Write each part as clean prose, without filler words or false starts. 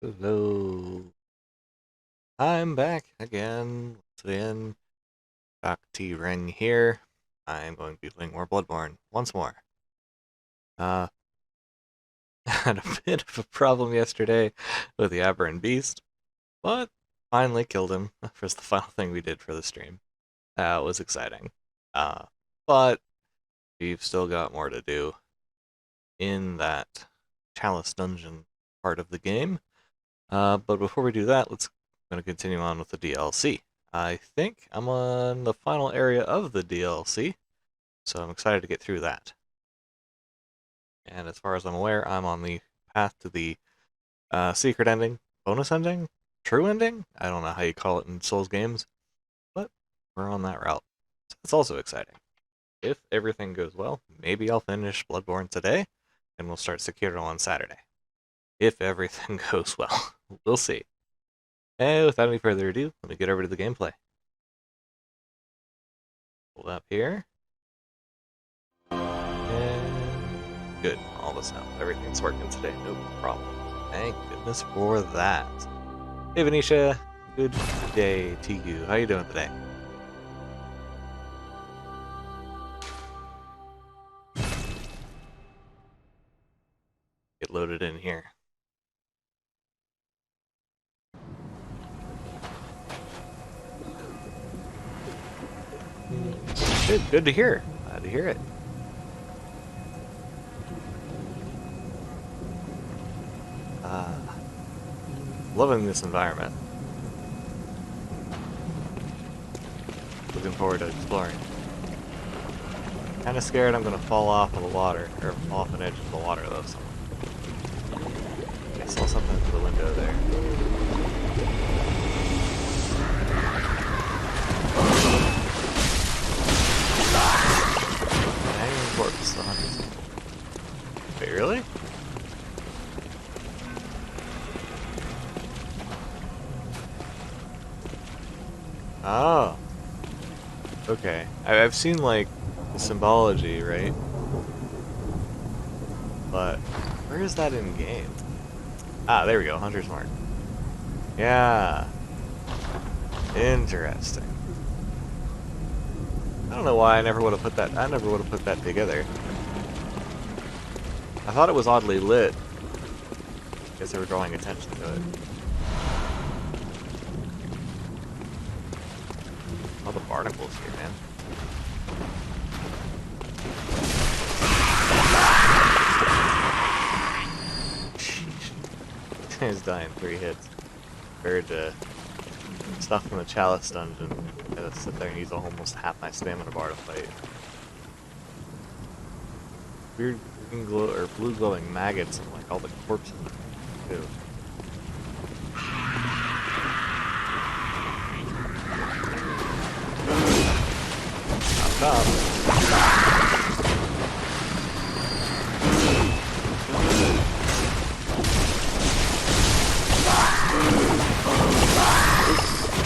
Hello. I'm back again. Once again, Doc T Ring here. I'm going to be playing more Bloodborne once more. Uh, had a bit of a problem yesterday with the Aberrant Beast, but finally killed him. That was the final thing we did for the stream. That was exciting. But we've still got more to do in that Chalice Dungeon part of the game. But before we do that, let's going to continue on with the DLC. I think I'm on the final area of the DLC, so I'm excited to get through that. And as far as I'm aware, I'm on the path to the secret ending, bonus ending, true ending? I don't know how you call it in Souls games, but we're on that route. So it's also exciting. If everything goes well, maybe I'll finish Bloodborne today, and we'll start Sekiro on Saturday. If everything goes well. We'll see. And without any further ado, let me get over to the gameplay. Hold up here. And good. All this now. Everything's working today. No problem. Thank goodness for that. Hey Venetia, good day to you. How you doing today? Get loaded in here. Good to hear. Glad to hear it. Loving this environment. Looking forward to exploring. Kind of scared I'm gonna fall off of the water, or fall off an edge of the water though. So. I saw something through the window there. Hanging corpse, the hunters. Wait, really? Oh. Okay. I've seen, like, the symbology, right? But, where is that in game? Ah, there we go. Hunter's Mark. Yeah. Interesting. I don't know why I never would have put that. I never would have put that together. I thought it was oddly lit. Guess they were drawing attention to it. All the barnacles here, man. He's dying 3 hits. Compared to stuff from the Chalice Dungeon. I gotta sit there and use almost half my stamina bar to fight. Weird green glow or blue glowing maggots and like all the corpses too. Up.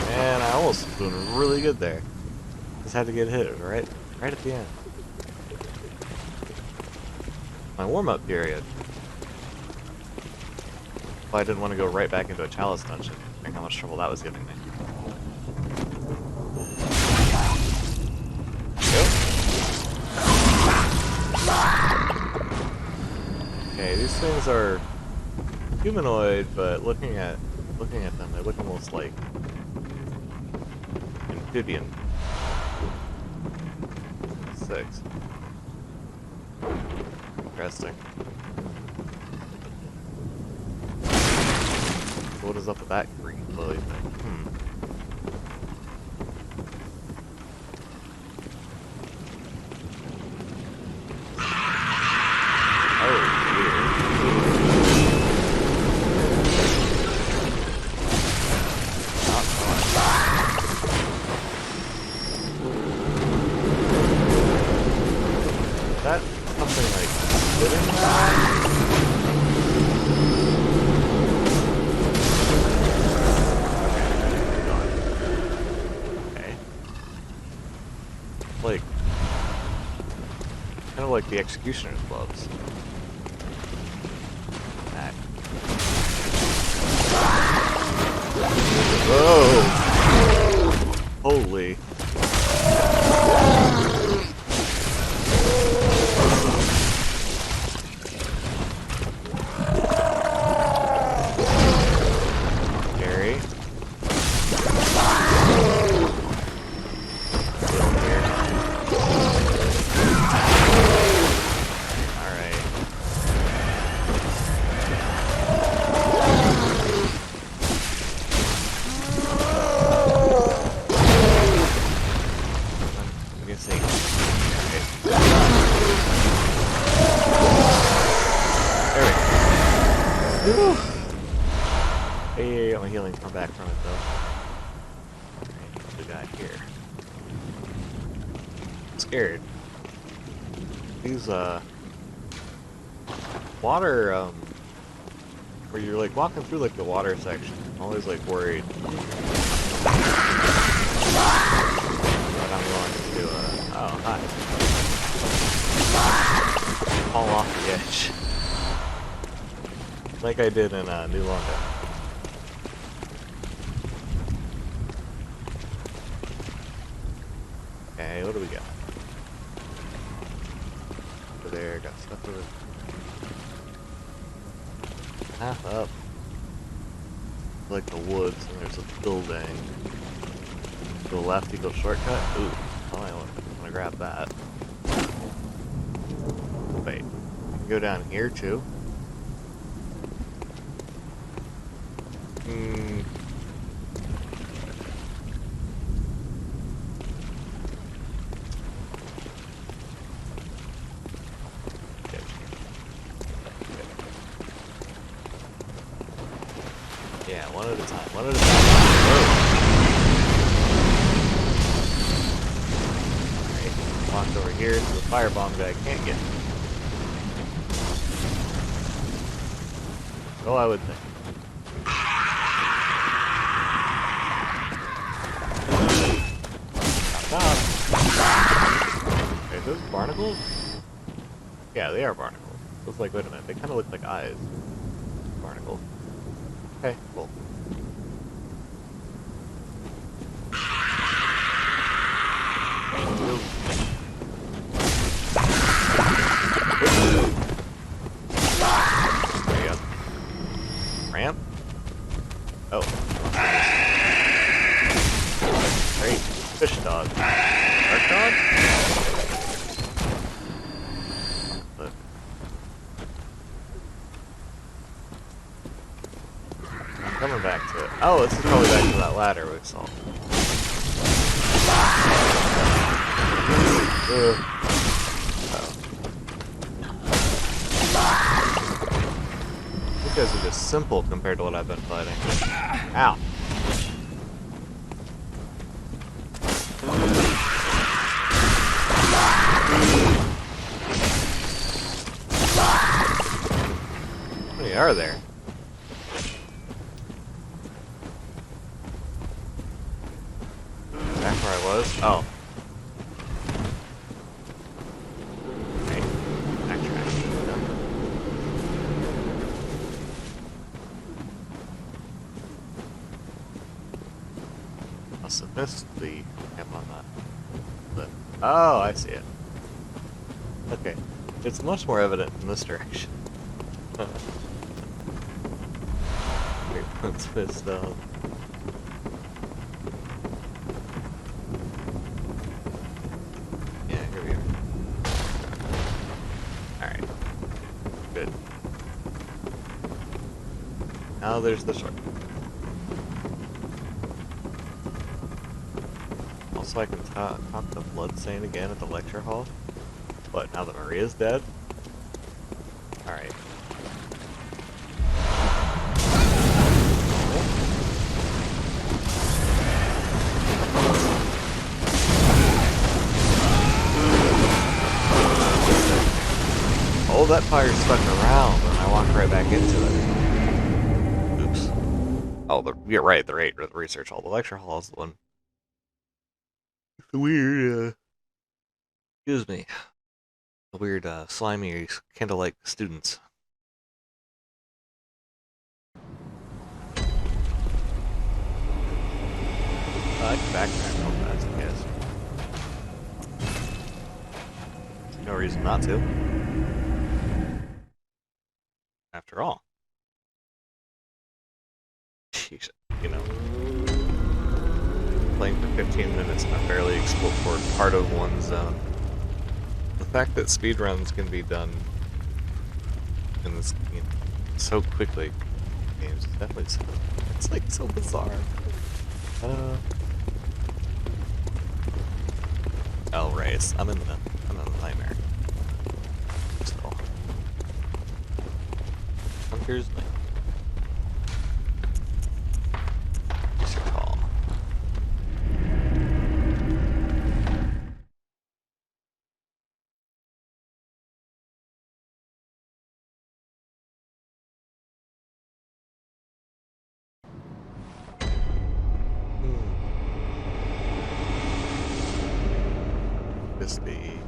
Man, I almost was doing really good there. Just had to get hit right at the end. My warm-up period. Well, I didn't want to go right back into a Chalice dungeon. Think how much trouble that was giving me. Okay, these things are humanoid, but looking at them, they look almost like amphibian. 6. Interesting. So what is up with that green glowy thing? Like the executioner's gloves. Back. Whoa! Holy. Scary. Hey, my healing's come back from it though. Alright, what we got here? I'm scared. These water where you're like walking through like the water section, I'm always like worried that I'm going to oh hi. Fall off the edge. Like I did in New London. Okay, what do we got? Over there, got stuff over half up. Like the woods, and there's a building. To the left, you go shortcut. Ooh, oh, I want to grab that. Wait, you can go down here too. Yeah, one at a time. One at a time. Alright, walked over here to the firebomb guy can't get. Oh, I would think. Stop. Are those barnacles? Yeah, they are barnacles. I was like, wait a minute, they kind of look like eyes. Barnacle. Okay, cool. There you go. Ramp? Oh. Great. Fish dog. Shark dog? Look. I'm coming back to it. Oh, this is probably back to that ladder we saw. Oh. These guys are just simple compared to what I've been fighting. Ow. How many are there? Back where I was? Oh. Must have missed the camp on that. But, oh, I see it. Okay. It's much more evident in this direction. Let's missed out. Yeah, here we are. Alright. Good. Now there's the shortcut. So I can talk to Bloodsaint again at the lecture hall. But now that Maria's dead? Alright. Oh, that fire stuck around and I walked right back into it. Oops. Oh, you're right, the research hall. The lecture hall is the one. The weird, excuse me. The weird, slimy, candlelight students. I can backtrack real fast, I guess. No reason not to. After all. Jeez, you know. Playing for 15 minutes and I barely explored part of one zone. The fact that speedruns can be done in this game so quickly games is definitely so, it's like so bizarre. Oh, race. I'm in the nightmare. Still. Hunter's Nightmare. What's your call? This be.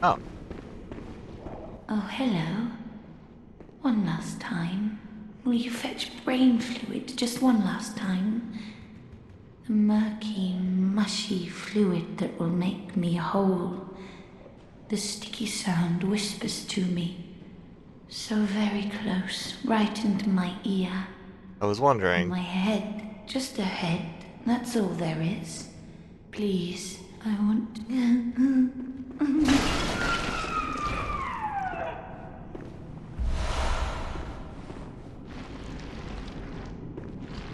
Oh. Oh, hello. One last time. Will you fetch brain fluid just one last time? The murky, mushy fluid that will make me whole. The sticky sound whispers to me. So very close, right into my ear. I was wondering. My head, just a head. That's all there is. Please, I want.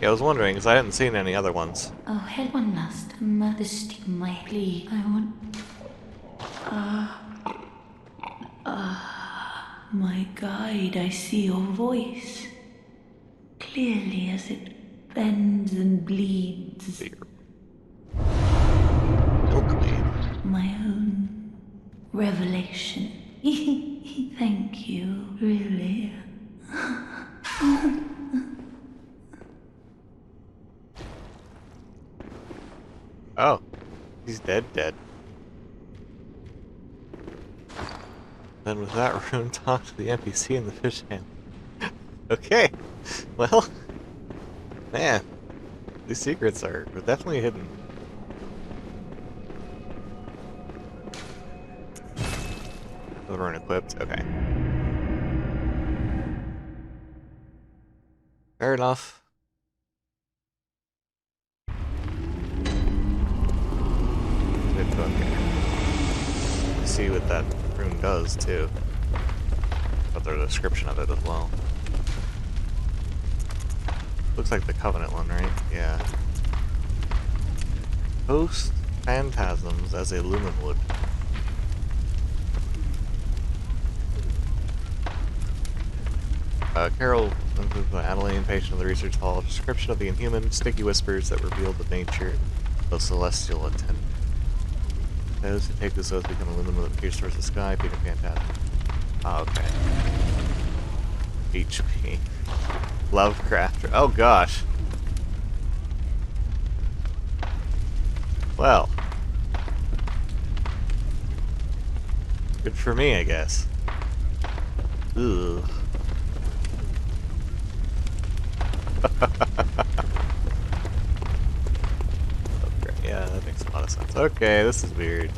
Yeah, I was wondering because I hadn't seen any other ones. Oh, head one last. The stick, my plea. I want. My guide, I see your voice. Clearly as it bends and bleeds. Milkmaid. My own revelation. Thank you, really. Oh. He's dead. Then with that rune, talk to the NPC in the fish hand. Okay. Well. Man. These secrets are definitely hidden. The rune equipped. Okay. Fair enough. Okay. See what that rune does too. But there's a description of it as well. Looks like the Covenant one, right? Yeah. Host phantasms as a lumen would. Carol includes an Adelaide patient of the research hall. A description of the inhuman, sticky whispers that reveal the nature of celestial intent. Those who take this oath become illumined with a pierce towards the sky, being a phantasm. Oh, okay. HP. Lovecraft. Oh gosh. Well. Good for me, I guess. Ugh. Okay, yeah, that makes a lot of sense. Okay, this is weird.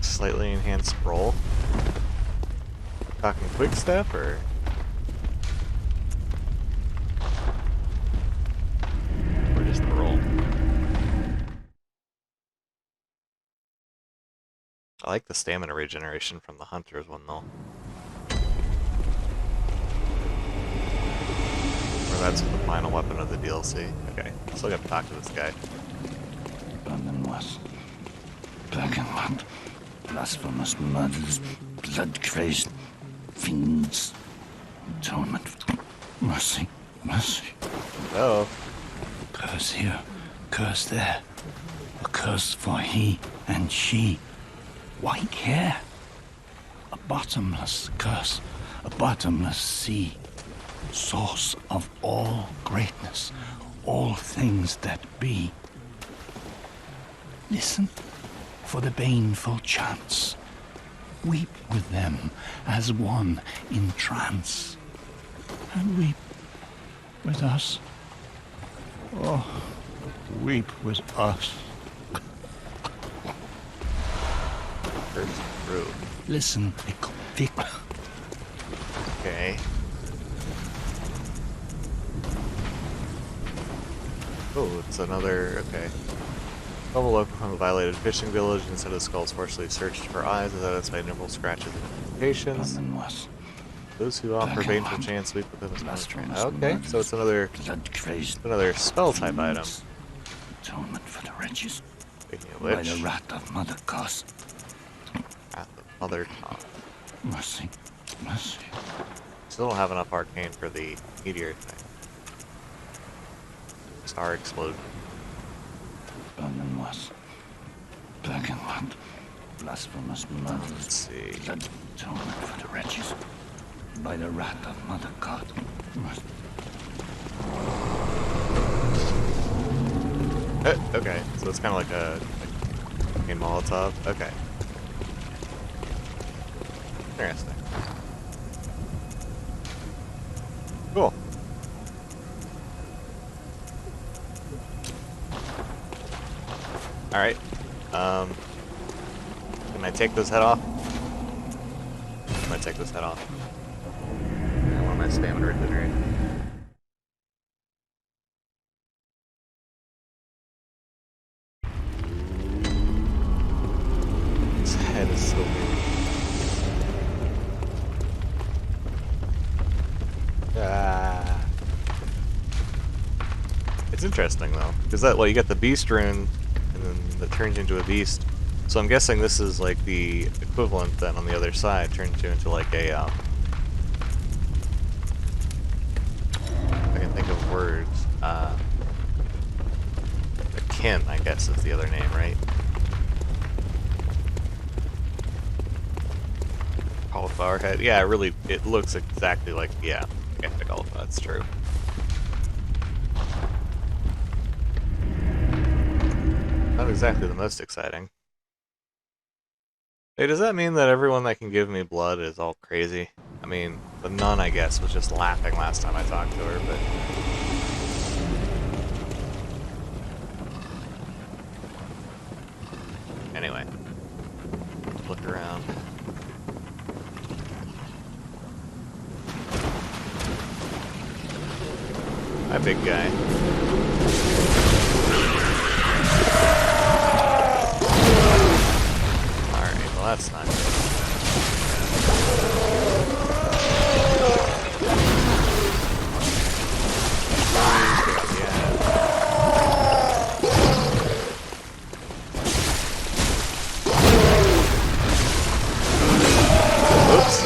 Slightly enhanced roll. Talking quick step or just the roll? I like the stamina regeneration from the hunter's one though. Or that's the final weapon of the DLC. Okay, still gotta talk to this guy. Black and white, blasphemous murders, blood-crazed fiends, atonement, mercy, mercy. Oh. Curse here, curse there, a curse for he and she. Why care? A bottomless curse, a bottomless sea, source of all greatness, all things that be. Listen for the baneful chants. Weep with them as one in trance. And weep with us. Oh, weep with us. First through. Listen, Vic. Okay. Oh, it's another. Okay. Trouble local from the violated fishing village. Instead of the skulls forcibly searched for eyes, is identified numerous scratches and indications. Those who offer baneful chance weep with them as monster. Okay, so it's another spell type item. Atonement for the wretches. Speaking of By which, the wrath of Mother Cos. Wrath of Mother Cos. Mercy. Mercy. Still don't have enough arcane for the meteor thing. Star explosion. Burning was. Black and white. Blasphemous murders. Let's see. Blood atonement for the wretches. By the wrath of Mother God. Mercy. Okay, so it's kind of like a arcane Molotov. Okay. Interesting. Cool. Alright. Can I take this head off? I'm gonna take this head off. I want my stamina regenerate. This head is so big. Ah. It's interesting though, because you get the beast rune, and then that turns into a beast. So I'm guessing this is like the equivalent then on the other side, turns you into like a I can think of words. Akin, I guess, is the other name, right? Cauliflower head. Yeah, really, it looks exactly like, yeah, the cauliflower, that's true. Not exactly the most exciting. Hey, does that mean that everyone that can give me blood is all crazy? I mean, the nun, I guess, was just laughing last time I talked to her, but... Anyway. Look around. Hi, big guy. Alright, well that's not good. Oops.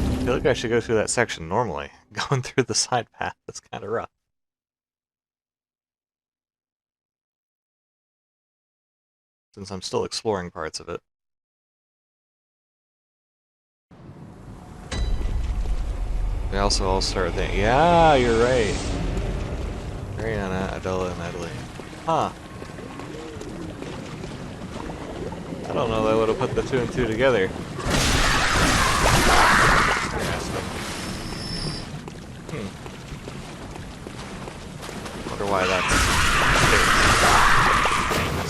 I feel like I should go through that section normally. Going through the side path is kind of rough. Since I'm still exploring parts of it. They also all start with that. Yeah, you're right. Mariana, Adela, and Adeline. Huh. I don't know that I would have put the 2 and 2 together. Interesting. Wonder why that's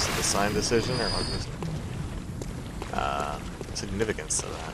the design decision, or what was significance to that.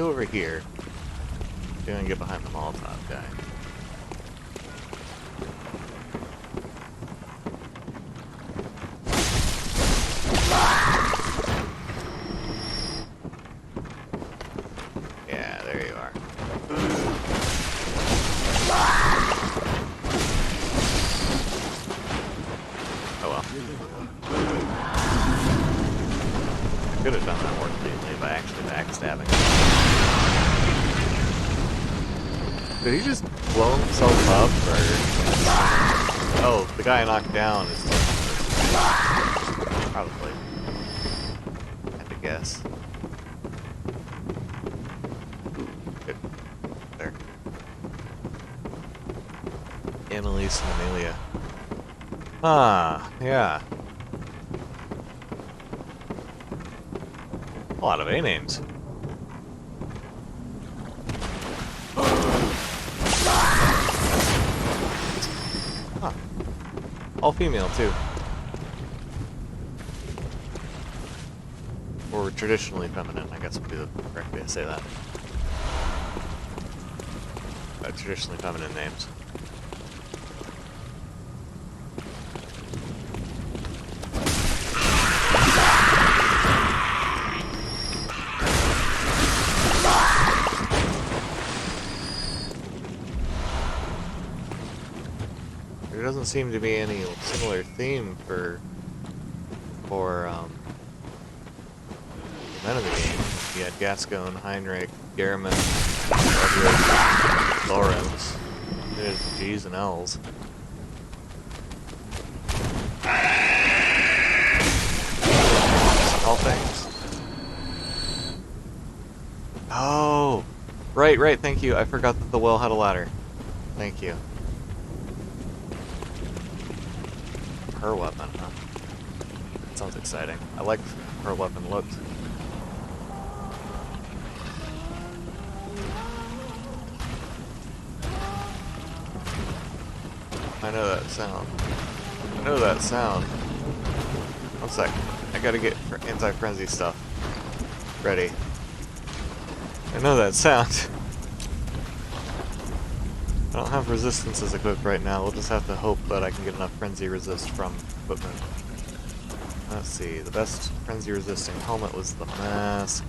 go over here. I'm gonna get behind the Molotov guy. Yeah, there you are. Oh well. I could have done that more cleanly by actually backstabbing. Did he just blow himself up, or... Oh, the guy I knocked down is... Probably. I have to guess. Ooh, good. There. Annalise and Amelia. Ah, yeah. A lot of A names. Huh. All female, too. Or traditionally feminine, I guess would be the correct way to say that. Traditionally feminine names. There doesn't seem to be any similar theme for the men of the game. You had Gascoigne, Heinrich, Gehrman, Edward, Lawrence. There's G's and L's. All things. Oh! Right, thank you. I forgot that the well had a ladder. Thank you. Her weapon, huh? That sounds exciting. I like her weapon looked. I know that sound. I know that sound. One sec. I gotta get anti-frenzy stuff ready. I know that sound. I don't have resistances equipped right now. We'll just have to hope that I can get enough frenzy resist from equipment. Let's see. The best frenzy resisting helmet was the mask.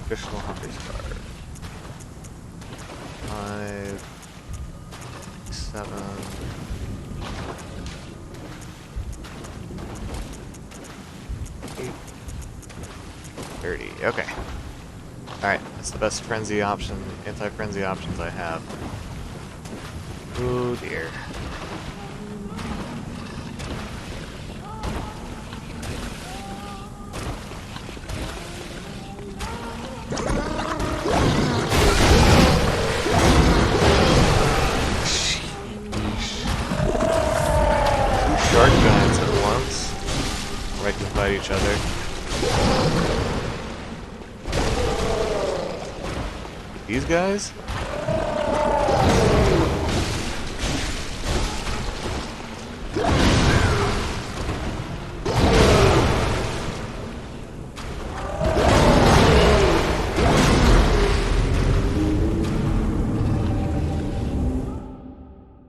Additional hunter's card. 5, 7. 8, 30. Okay. Alright, that's the best frenzy option, anti-frenzy options I have. Oh dear. Shark giants at once. Right to fight each other. These guys?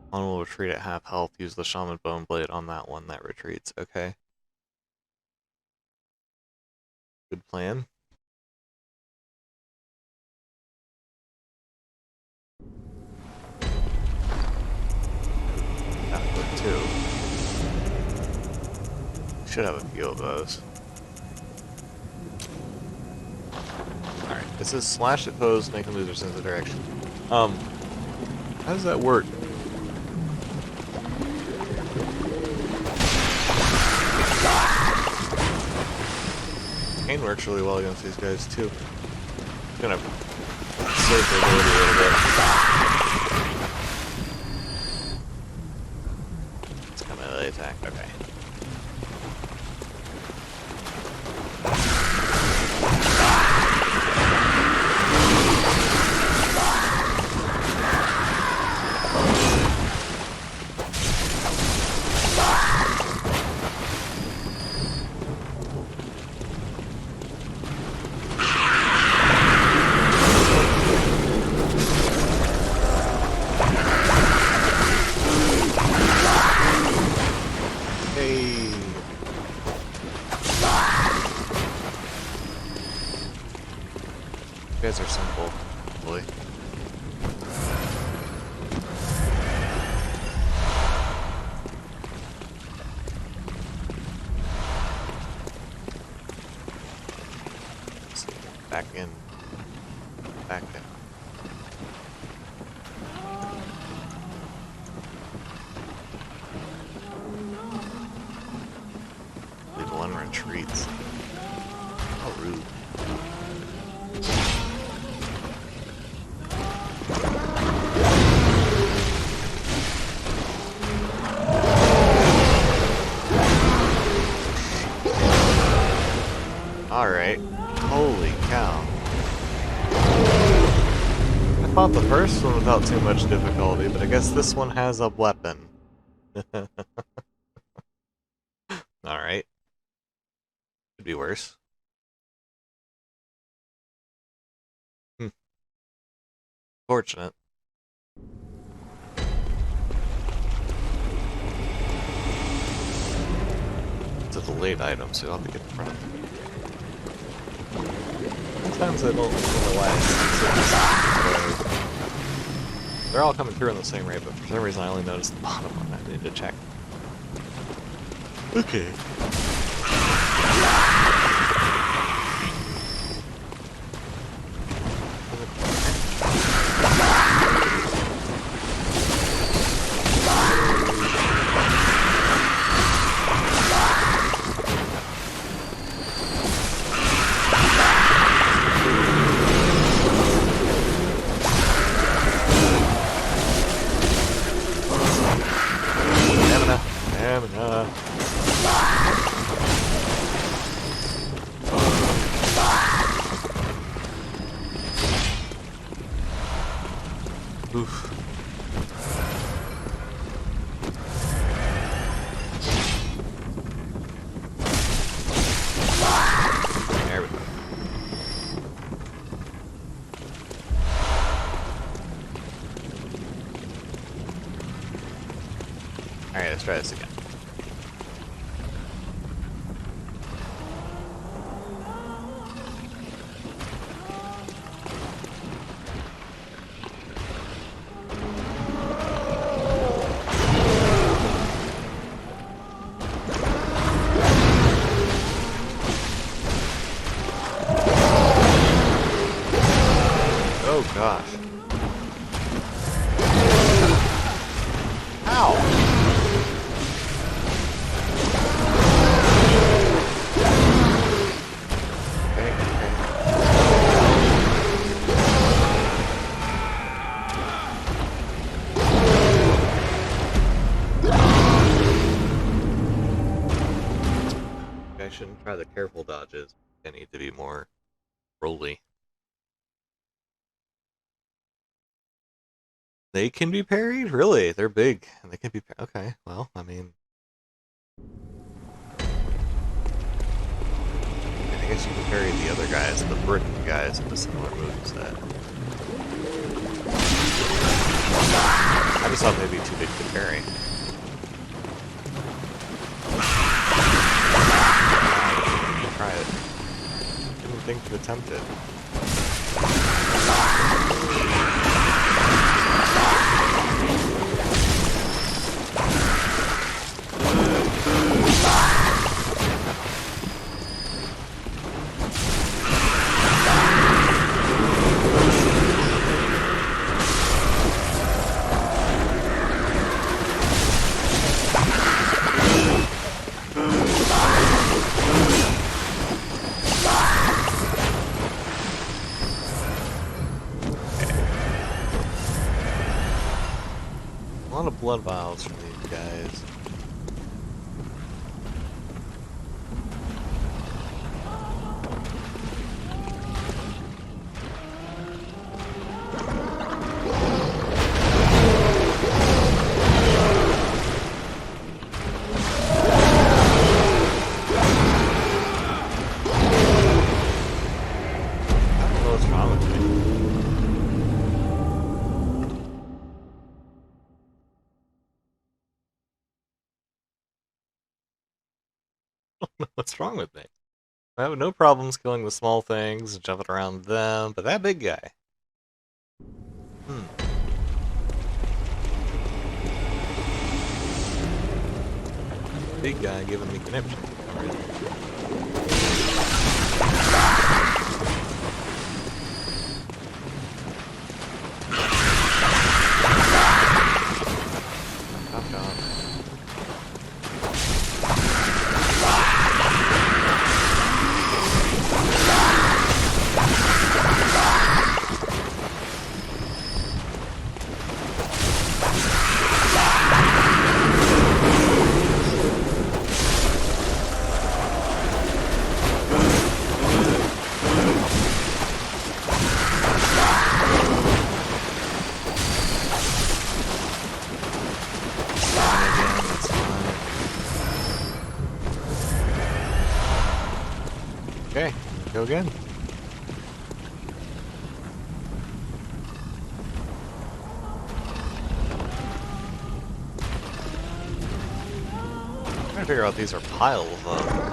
One will retreat at half health. Use the Shaman Bone Blade on that one that retreats. Okay. Good plan. That would too. Should have a few of those. Alright, this is slash at foes, make them lose their sense of direction. How does that work? Cane works really well against these guys too. It's gonna save their ability a little bit. It's got melee attack, okay. guys are simple, boy. Back in. Back in. Leave one retreats. How rude. Alright. Holy cow. I fought the first one without too much difficulty, but I guess this one has a weapon. Alright. Could be worse. Fortunate. It's a delayed item, so you'll have to get in front of it. Sometimes I don't know why. They're all coming through in the same rate, but for some reason I only noticed the bottom one. I need to check. Okay. Oof. There we go. Alright, let's try this again. Oh gosh. Ow! Okay, okay. I shouldn't try the careful dodges. I need to be more rolly. They can be parried? Really? They're big. They can be okay, well, I mean... I guess you can parry the other guys, the brick guys with a similar moveset. I just thought they'd be too big to parry. Try it. Didn't think to attempt it. A lot of blood vials from these guys. I don't know what's wrong with me. What's wrong with me? I have no problems killing the small things, jumping around them, but that big guy. Big guy giving me conniption. Okay, go again. I'm trying to figure out these are piles of.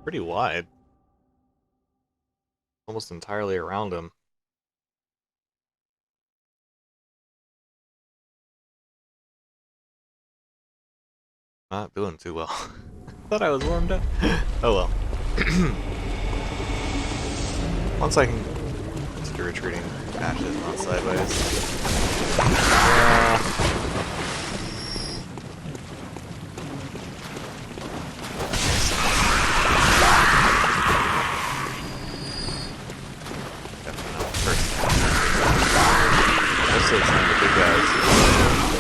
Pretty wide. Almost entirely around him. Not doing too well. Thought I was warmed up. Oh well. Once I can consider retreating ashes, not sideways. Some of the big guys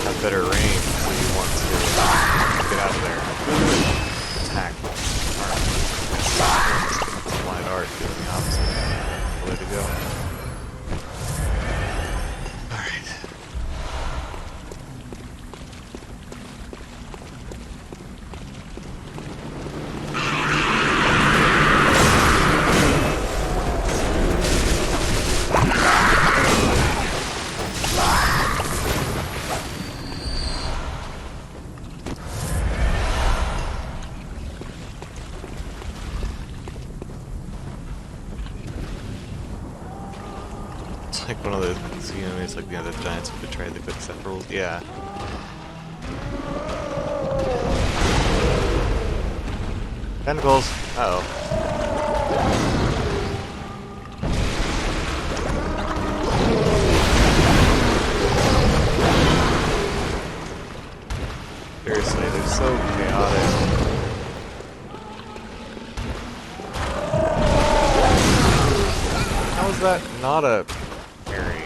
have better range, so you want to get out of there and attack wide arc, doing the opposite way to go. Alright. Like one of the enemies, like the other giants who betrayed the quick set rules. Yeah. Tentacles. Uh oh. Seriously, they're so chaotic. How is that not a parry?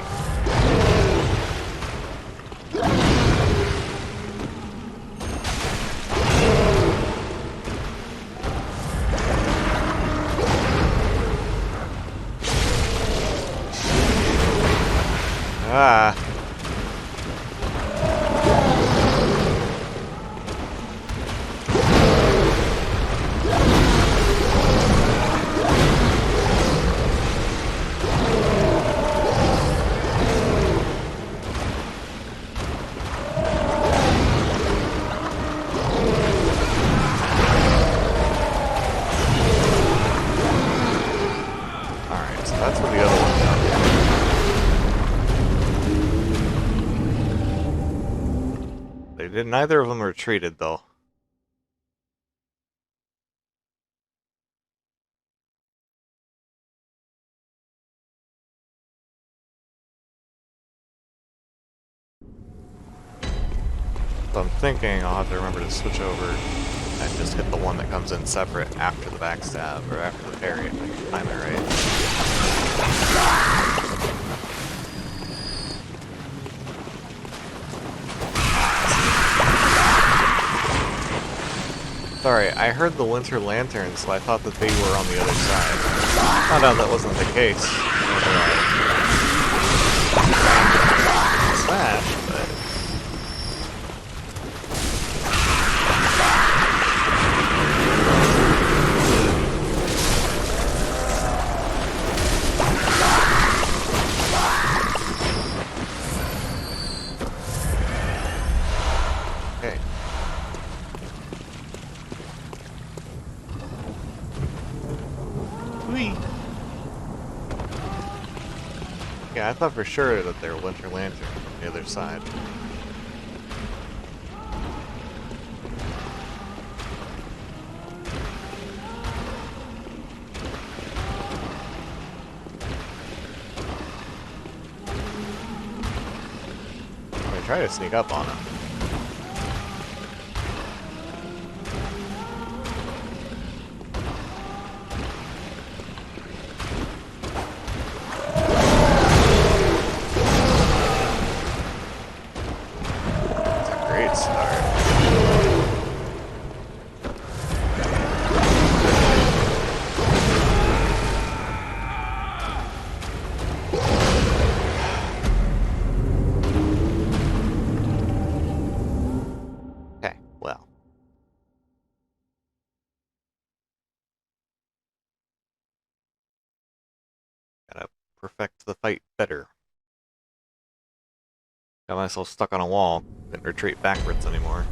Ah. That's what the other one done. They did. Neither of them retreated, though. So I'm thinking I'll have to remember to switch over and just hit the one that comes in separate after the backstab, or after the parry, if I can time it right. Sorry, I heard the Winter Lanterns, so I thought that they were on the other side. Found out that wasn't the case. flash, but... Okay. Whee! Yeah, I thought for sure that they were Winter Lantern from the other side. I try to sneak up on him. Great start. Okay, well. Gotta perfect the fight better. Got myself stuck on a wall. Couldn't retreat backwards anymore.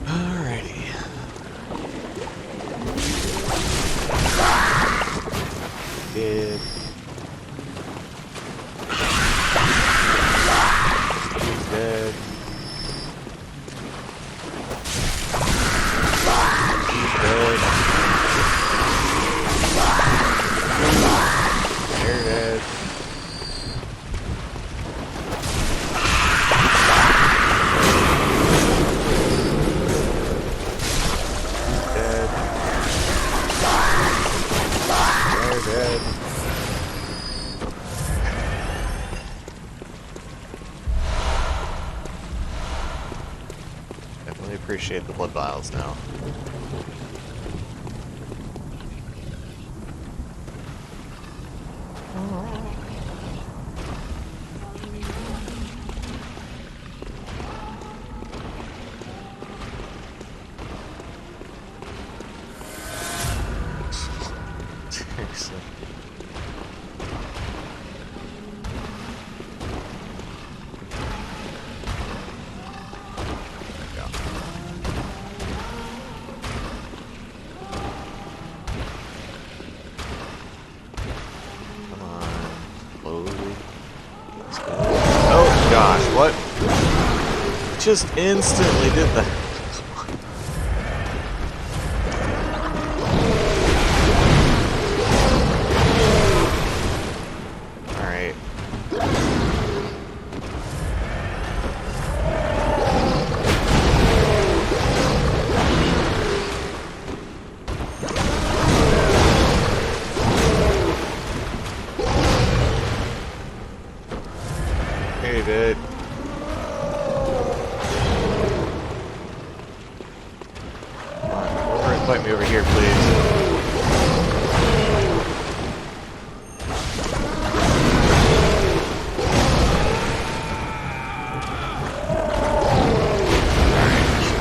Alrighty. Did. He's dead. He's dead. There it is. Dead. They're dead. Definitely appreciate the blood vials now. Seriously. There we go. Come on. Slowly. Let's go. Oh gosh, what? Just instantly did that. Alright. Hey, dude. Come on, fight me over here, please.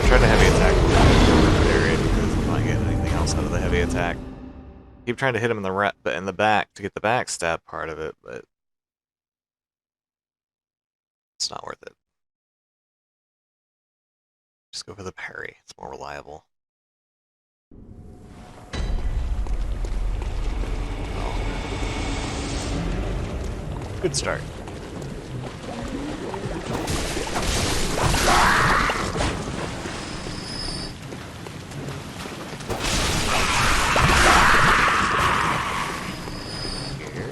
Try to heavy attack. There it is. I'm not getting anything else out of the heavy attack. Keep trying to hit him in the back to get the backstab part of it, but it's not worth it. Just go for the parry. It's more reliable. Oh. Good start. Here.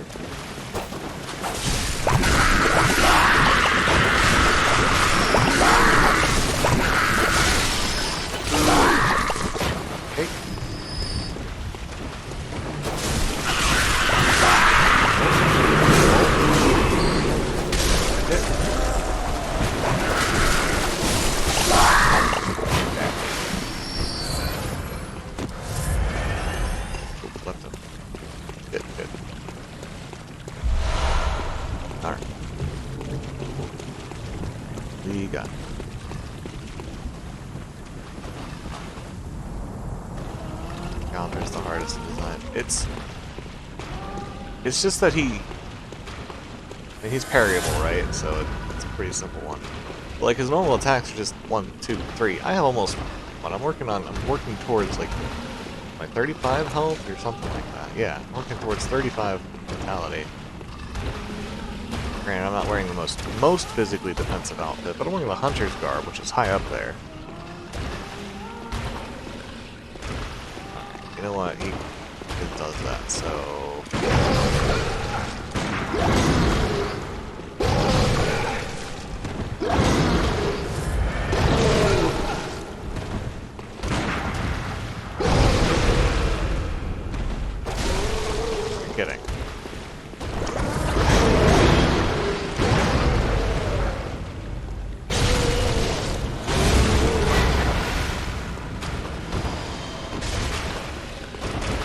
Okay. is the hardest to design. It's just that I mean, he's parryable, right? So it's a pretty simple one. But like his normal attacks are just 1, 2, 3. I have almost what I'm working towards like my 35 health or something like that. Yeah, I'm working towards 35 vitality. Granted, I'm not wearing the most physically defensive outfit, but I'm wearing the Hunter's Garb, which is high up there. Okay, you know what? It does that, so... You're kidding.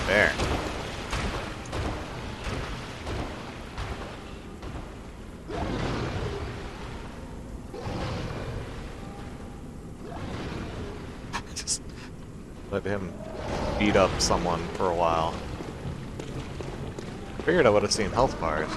There. Just let him beat up someone for a while. Figured I would have seen health bars.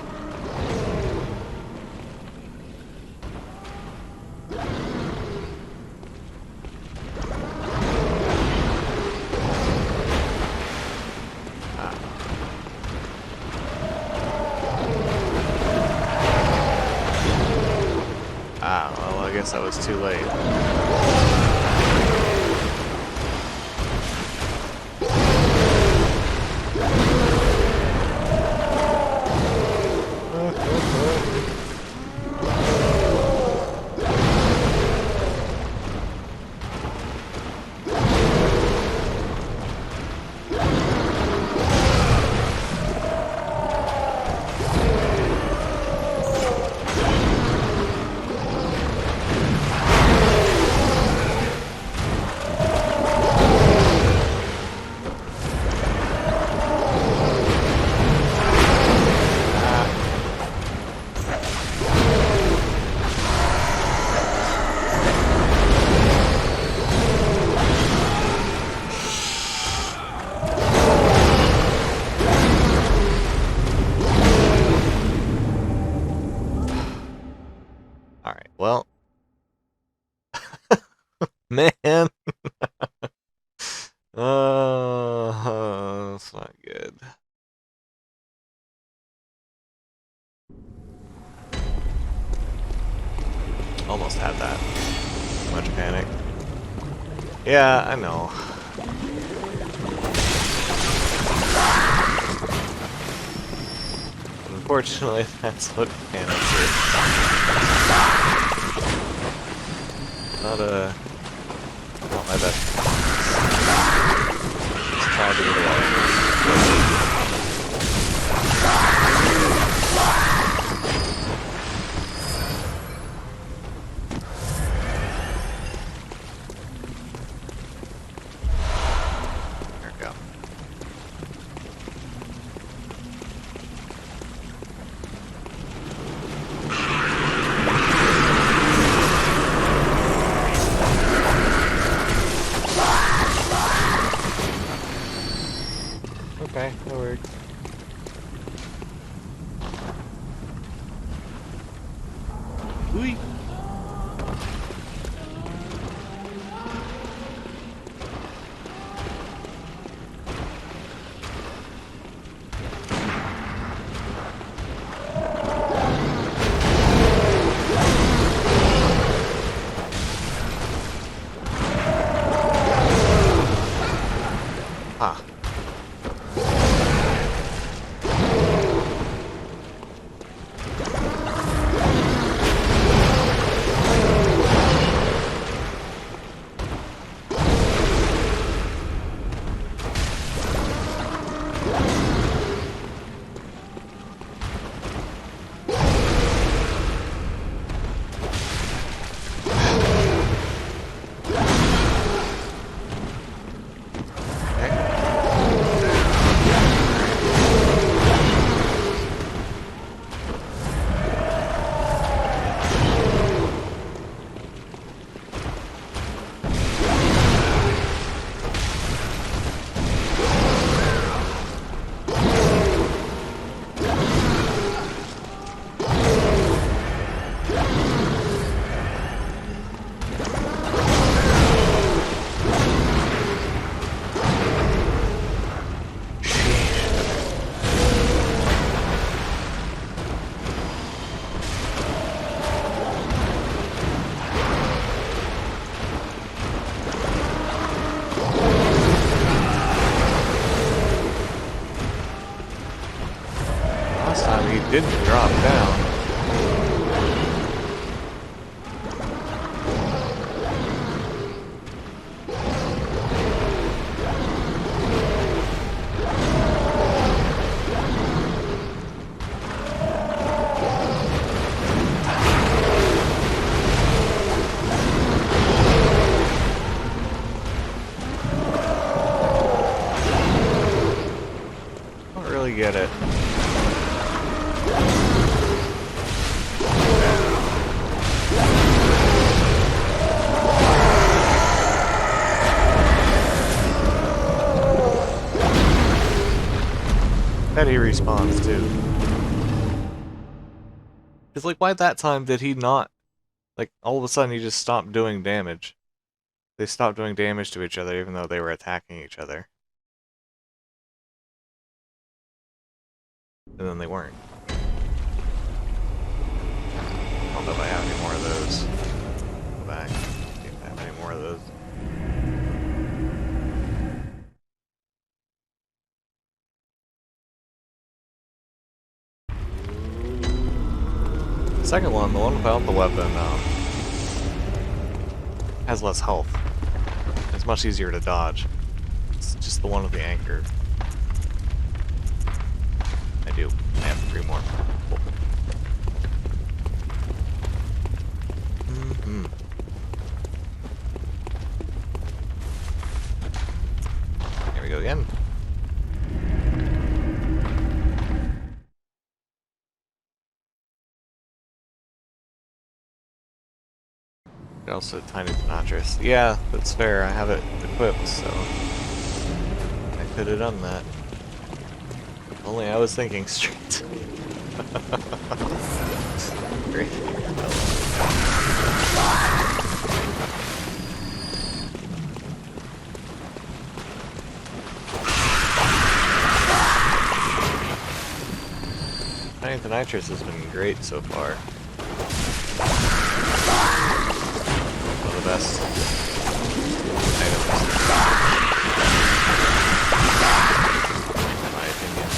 Well, I guess I was too late. Alright, well. Man. That's not good. Almost had that. Too much panic. Yeah, I know. Unfortunately, that's what panics are. Not my best. Just try to get away. There we go. Okay, that works. Ooh. Ah. didn't drop down. Don't really get it. Bet he respawns too. It's like, why that time did he not? Like, all of a sudden he just stopped doing damage. They stopped doing damage to each other even though they were attacking each other. And then they weren't. I don't know if I have any more of those. Go back. See if I have any more of those. The second one, the one without the weapon, has less health. It's much easier to dodge. It's just the one with the anchor. I do. I have 3 more. Cool. Here we go again. Also, tiny Denatrix. Yeah, that's fair. I have it equipped, so I could have done that. If only I was thinking straight. Great. Tiny Denatrix has been great so far. One of the best items, in my opinion.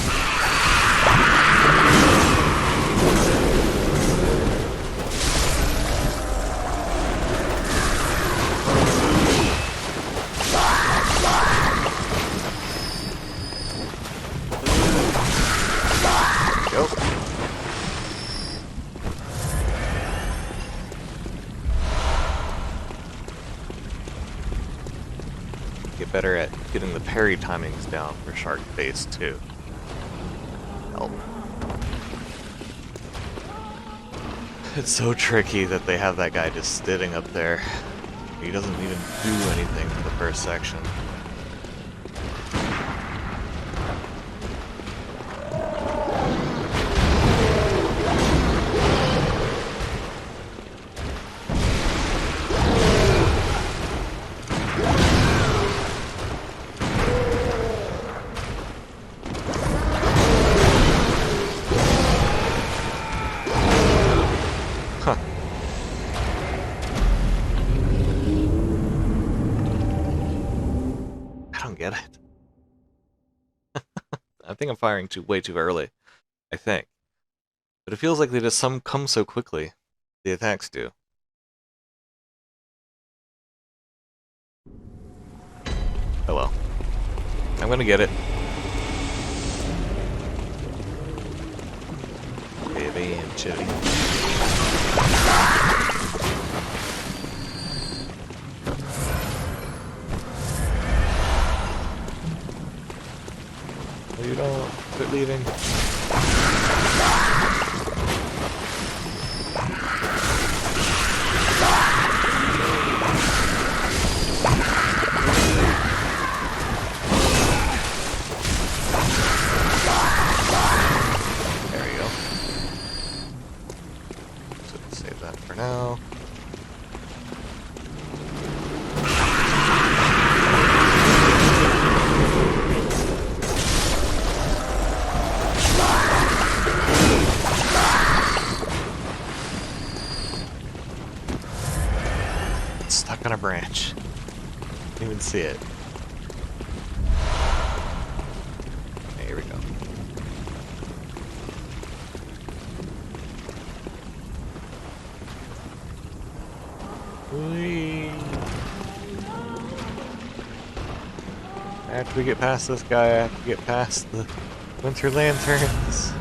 Yep. Get better at getting the parry timings down for Shark Face too. Help. It's so tricky that they have that guy just sitting up there. He doesn't even do anything for the first section. Get it. I think I'm firing way too early. I think. But it feels like they just come so quickly. The attacks do. Oh well. I'm gonna get it. Baby and chitty. You don't quit leaving. There you go. So save that for now. Stuck on a branch. Didn't even see it. Okay, here we go. Whee! After we get past this guy, I have to get past the winter lanterns.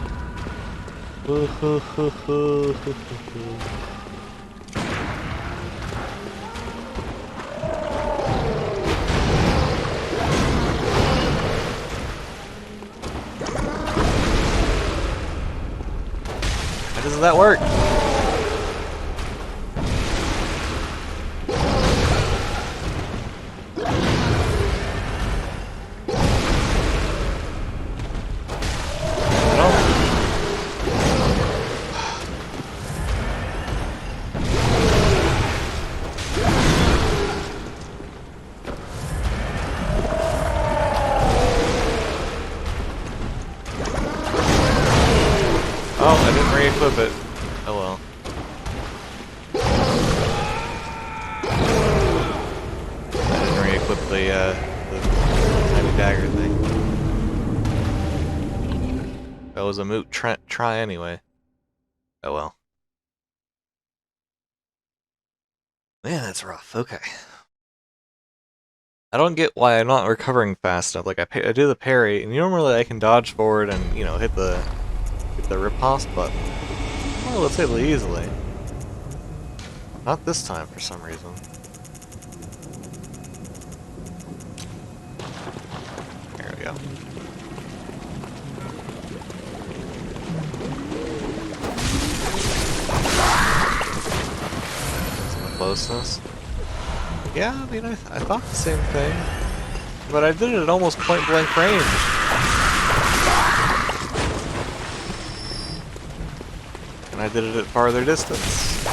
Hoo hoo hoo hoo hoo hoo. How does that work? Oh, I didn't re-equip it. Oh well. I didn't re-equip the tiny dagger thing. That was a moot try anyway. Oh well. Man, that's rough. Okay. I don't get why I'm not recovering fast enough. Like I do the parry, and normally I can dodge forward and hit the riposte button relatively easily. Not this time for some reason. There we go. Some closeness. Yeah, I mean, I thought the same thing, but I did it at almost point blank range. And I did it at farther distance.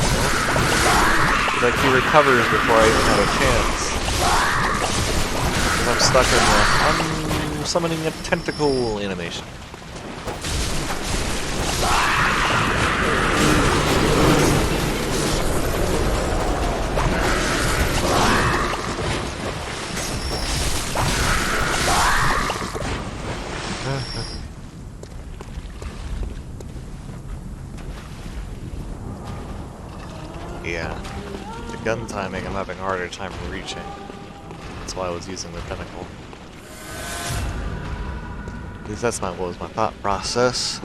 Like he recovers before I even have a chance. And I'm stuck in the summoning a tentacle animation. Yeah. The gun timing I'm having a harder time reaching. That's why I was using the tentacle. At least that's what was my thought process.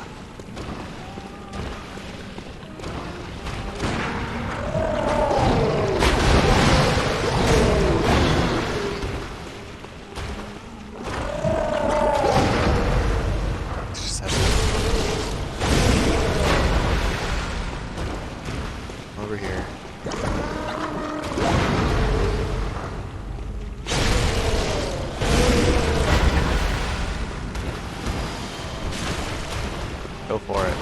Over here. Go for it.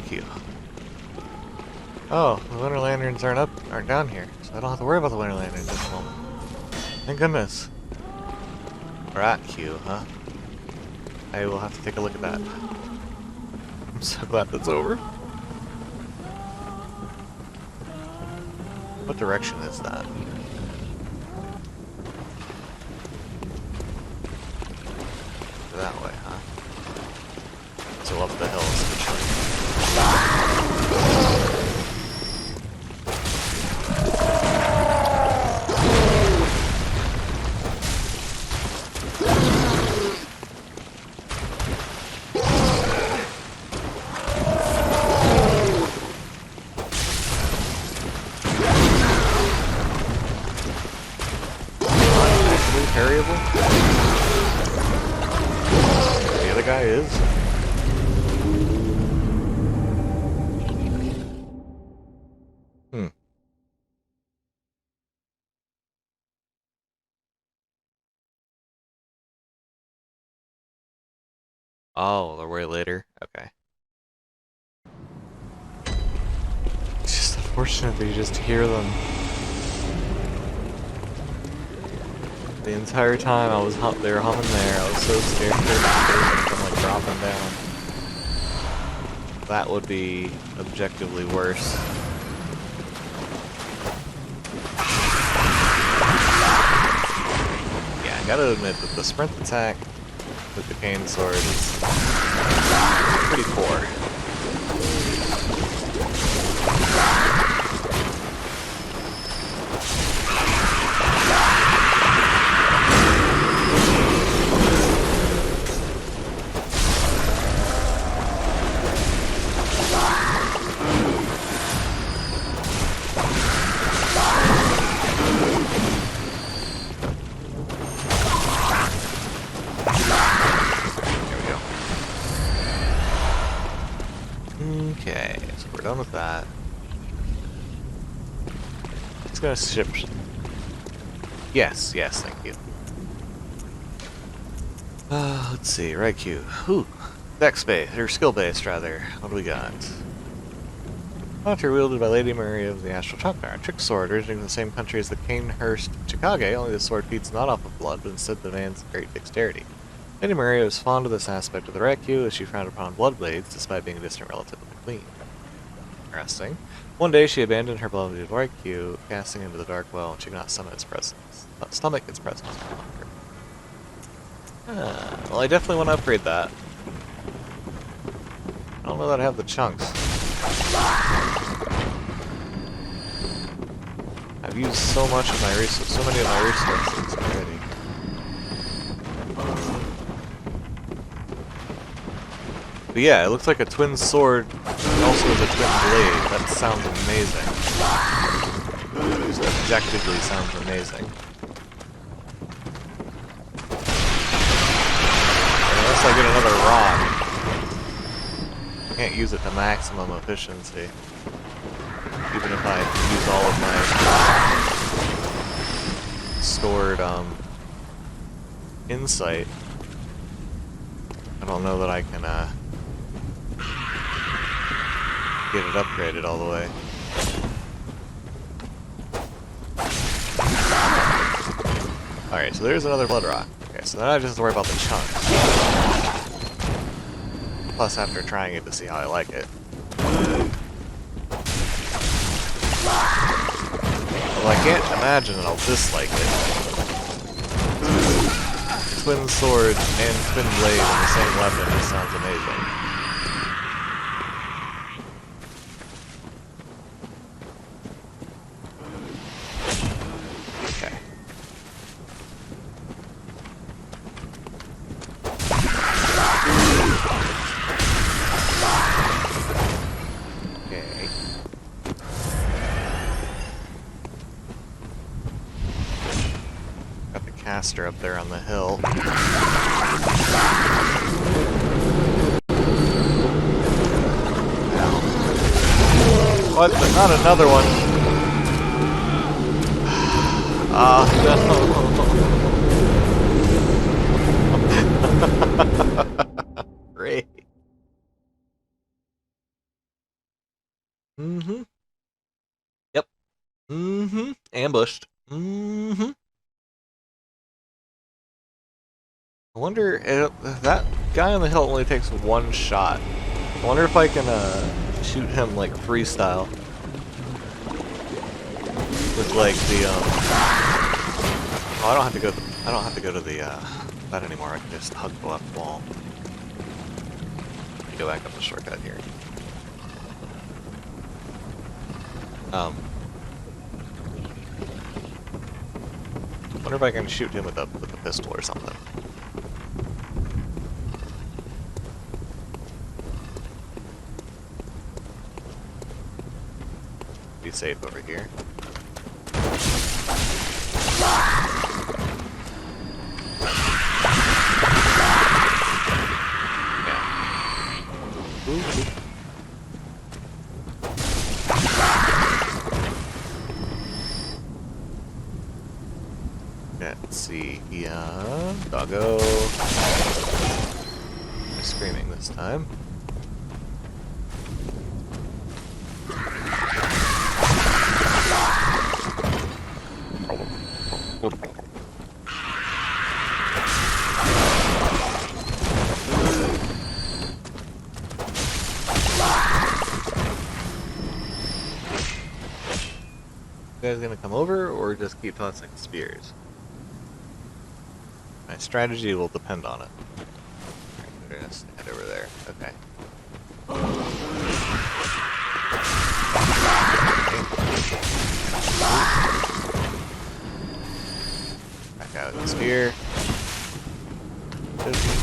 You. Oh, the winter lanterns aren't down here, so I don't have to worry about the winter lanterns at the moment. Thank goodness. Rock you, huh? I will have to take a look at that. I'm so glad that's over. What direction is that? That way, huh? So up the hills. Variable? The other guy is? Oh, they're way later? Okay. Fortunate that you just hear them. The entire time they were humming there, I was so scared I'm like dropping down. That would be objectively worse. Yeah, I gotta admit that the sprint attack with the cane sword is pretty poor. Okay, so we're done with that. It's gonna ship. Yes, thank you. Let's see, right Q. Ooh, dex based, or skill based rather. What do we got? Monster wielded by Lady Mary of the Astral Chalkbearer. Trick sword, originating in the same country as the Canehurst Chikage, only the sword feeds not off of blood, but instead demands great dexterity. Lady Mary was fond of this aspect of the Raikyu, as she frowned upon blood blades, despite being a distant relative of the Queen. Interesting. One day she abandoned her beloved Raikyu, casting into the dark well, and she could not stomach its presence. Well, I definitely want to upgrade that. I don't know that I have the chunks. I've used so many of my resources already. But yeah, it looks like a twin sword, and also has a twin blade. That sounds amazing. Just objectively sounds amazing. Unless I get another rock. I can't use it to maximum efficiency. Even if I use all of my stored insight. I don't know that I can get it upgraded all the way. Alright, so there's another blood rock. Okay, so now I just have to worry about the chunks. Plus, after trying it to see how I like it. Well, I can't imagine that I'll dislike it. Twin sword and twin blade in the same weapon, it sounds amazing. Okay. Okay. Got the caster up there on the hill. What? Not another one. Ah, no. Great. Mm-hmm. Yep. Mm-hmm. Ambushed. Mm-hmm. I wonder if that guy on the hill only takes one shot. I wonder if I can shoot him like freestyle with like the oh, I don't have to go to the that anymore. I can just hug the left wall. Go back up the shortcut here. Wonder if I can shoot him with a pistol or something. Be safe over here. Yeah. Ooh. Let's see. Yeah. Doggo. I'm screaming this time. guys gonna come over or just keep tossing spears? My strategy will depend on it. Alright, we're gonna stand over there. Okay. Back out with the spear. Let's see.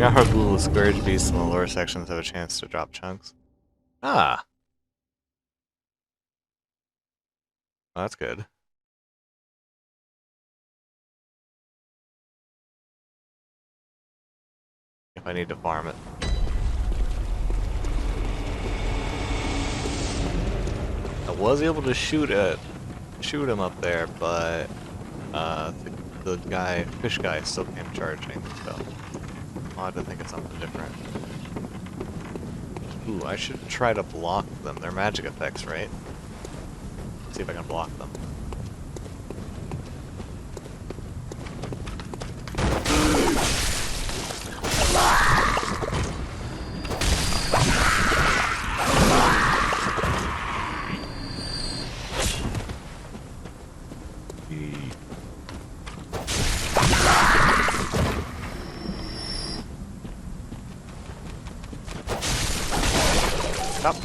Our scourge beasts in the lower sections have a chance to drop chunks. Ah. Well, that's good. If I need to farm it. I was able to shoot him up there, but the fish guy still came charging, so I'll have to think of something different. Ooh, I should try to block them. They're magic effects, right? See if I can block them. Stop.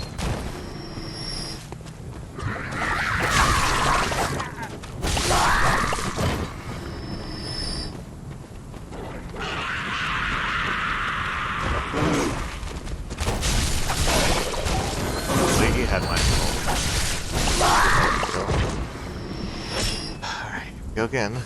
He had my Alright, go again.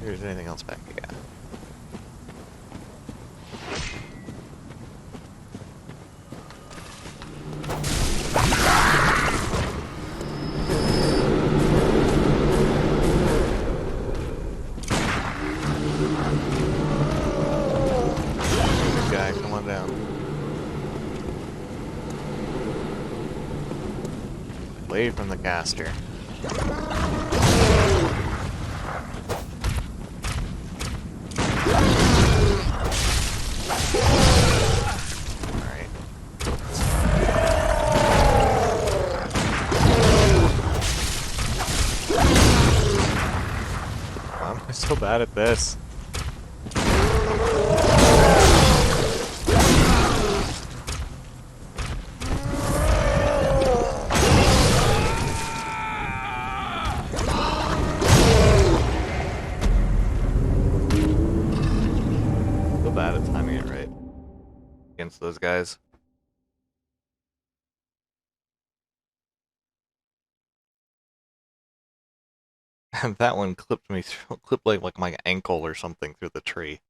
Here's anything else back here? Good guy, come on down. Away from the caster. I'm so bad at this. So bad at timing it right against those guys. And that one clipped me through, clipped like my ankle or something through the tree.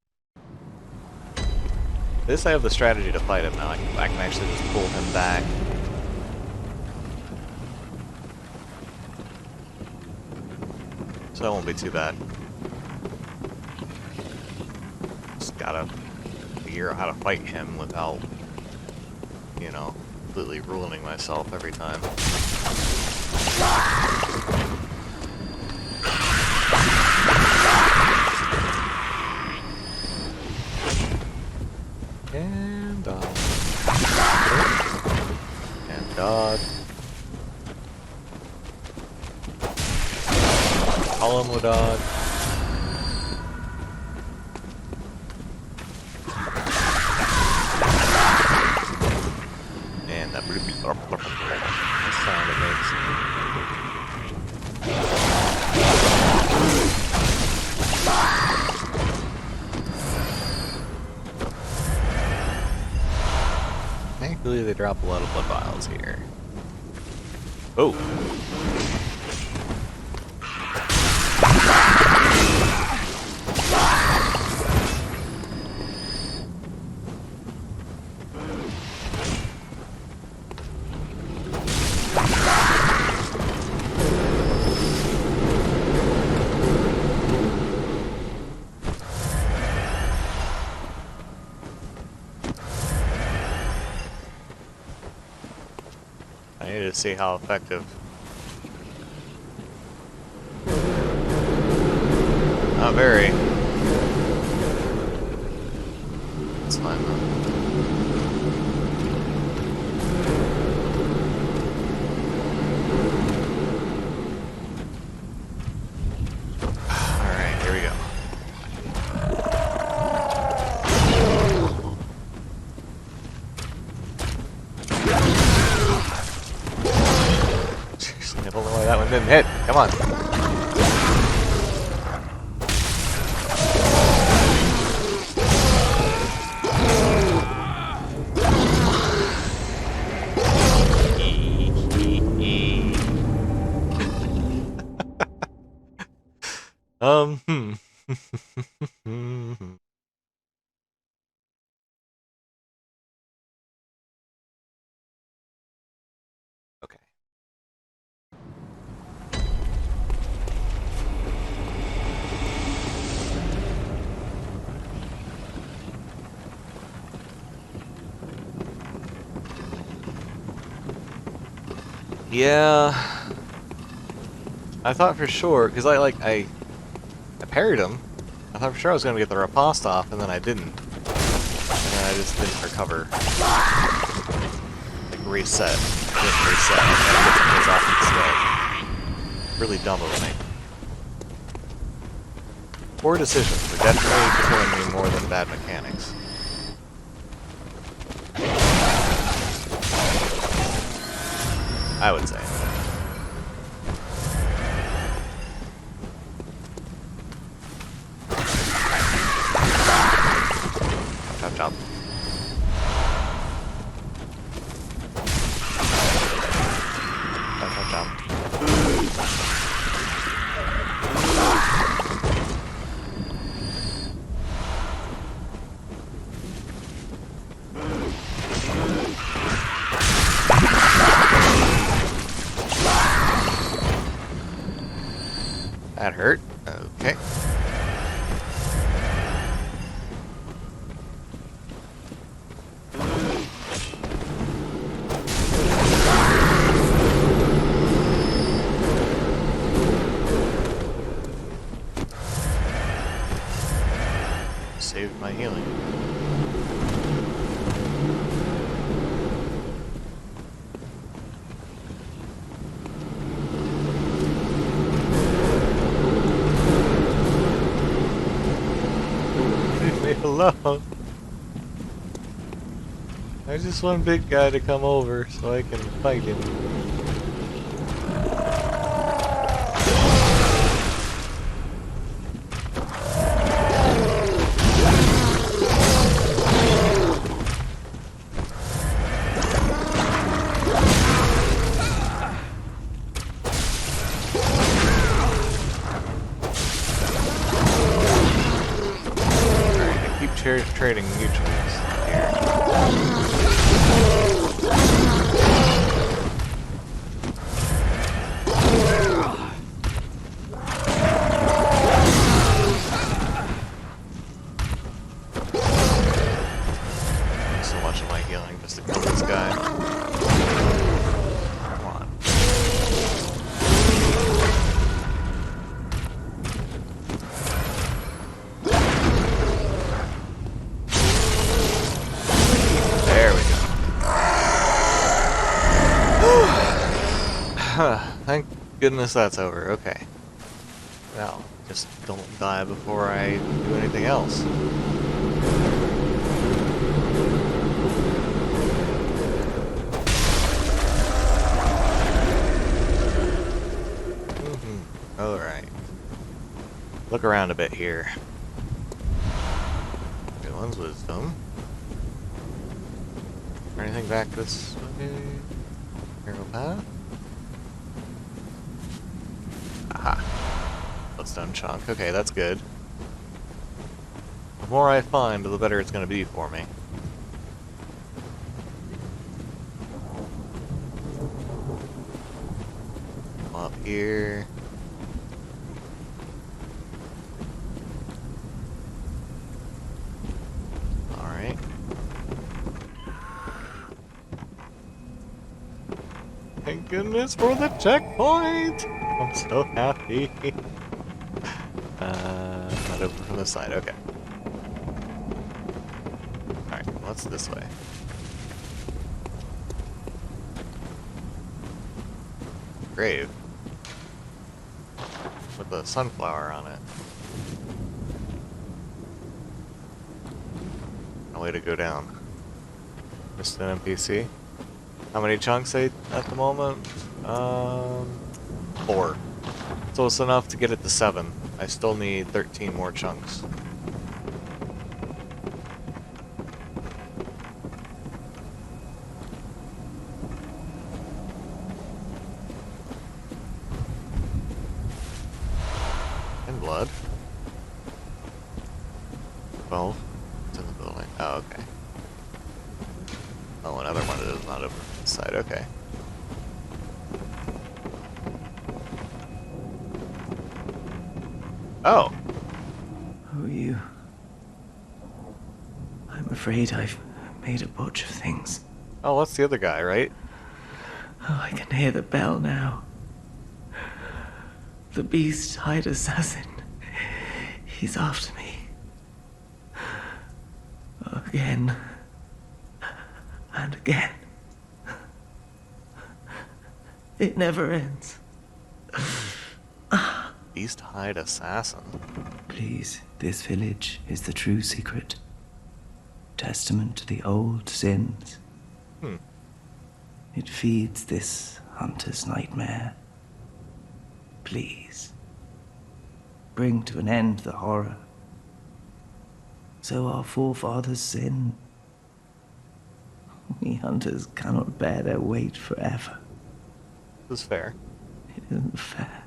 This I have the strategy to fight him now. I can actually just pull him back. So that won't be too bad. Just gotta figure out how to fight him without, you know, completely ruining myself every time. And dodge. And dodge. Column will dodge. And that sound it makes. Thankfully, they drop a lot of blood vials here. Oh! to see how effective. Not very. It's fine though. Alright, here we go. Seriously, I don't know why that one didn't hit. Come on. Hmm. Okay. Yeah. I thought for sure, because I parried him. I thought for sure I was going to get the riposte off, and then I didn't. And then I just didn't recover. Like, reset. Didn't reset. I had to get those off instead. Really dumb of me. Poor decisions, but definitely killing me more than bad mechanics. I would say. Chop, chop. Chop, chop, chop. That hurt. Okay. Saved my healing. Leave me alone. I just want big guy to come over so I can fight him. Trading mutuals here. So much of my healing just to kill this guy. Come on. Thank goodness that's over. Okay. Well, just don't die before I do anything else. Alright. Look around a bit here. One's wisdom. Anything back this way? Arrow path? Aha. Bloodstone chunk. Okay, that's good. The more I find, the better it's going to be for me. Come up here. Alright. Thank goodness for the checkpoint! I'm so happy. Not over from the side, okay. Alright, what's this way? Grave. With a sunflower on it. No way to go down. Just an NPC. How many chunks at the moment? 4. So it's enough to get it to 7. I still need 13 more chunks. And blood. 12. It's in the building. Oh, okay. Oh, another one that is not over the side. Okay. Oh! Who are you? I'm afraid I've made a botch of things. Oh, that's the other guy, right? Oh, I can hear the bell now. The beast-eyed assassin. He's after me. Again. And again. It never ends. Beast-eyed assassin. Please, this village is the true secret. Testament to the old sins. It feeds this hunter's nightmare. Please, bring to an end the horror. So our forefathers sin. We hunters cannot bear their weight forever. This is fair. It isn't fair.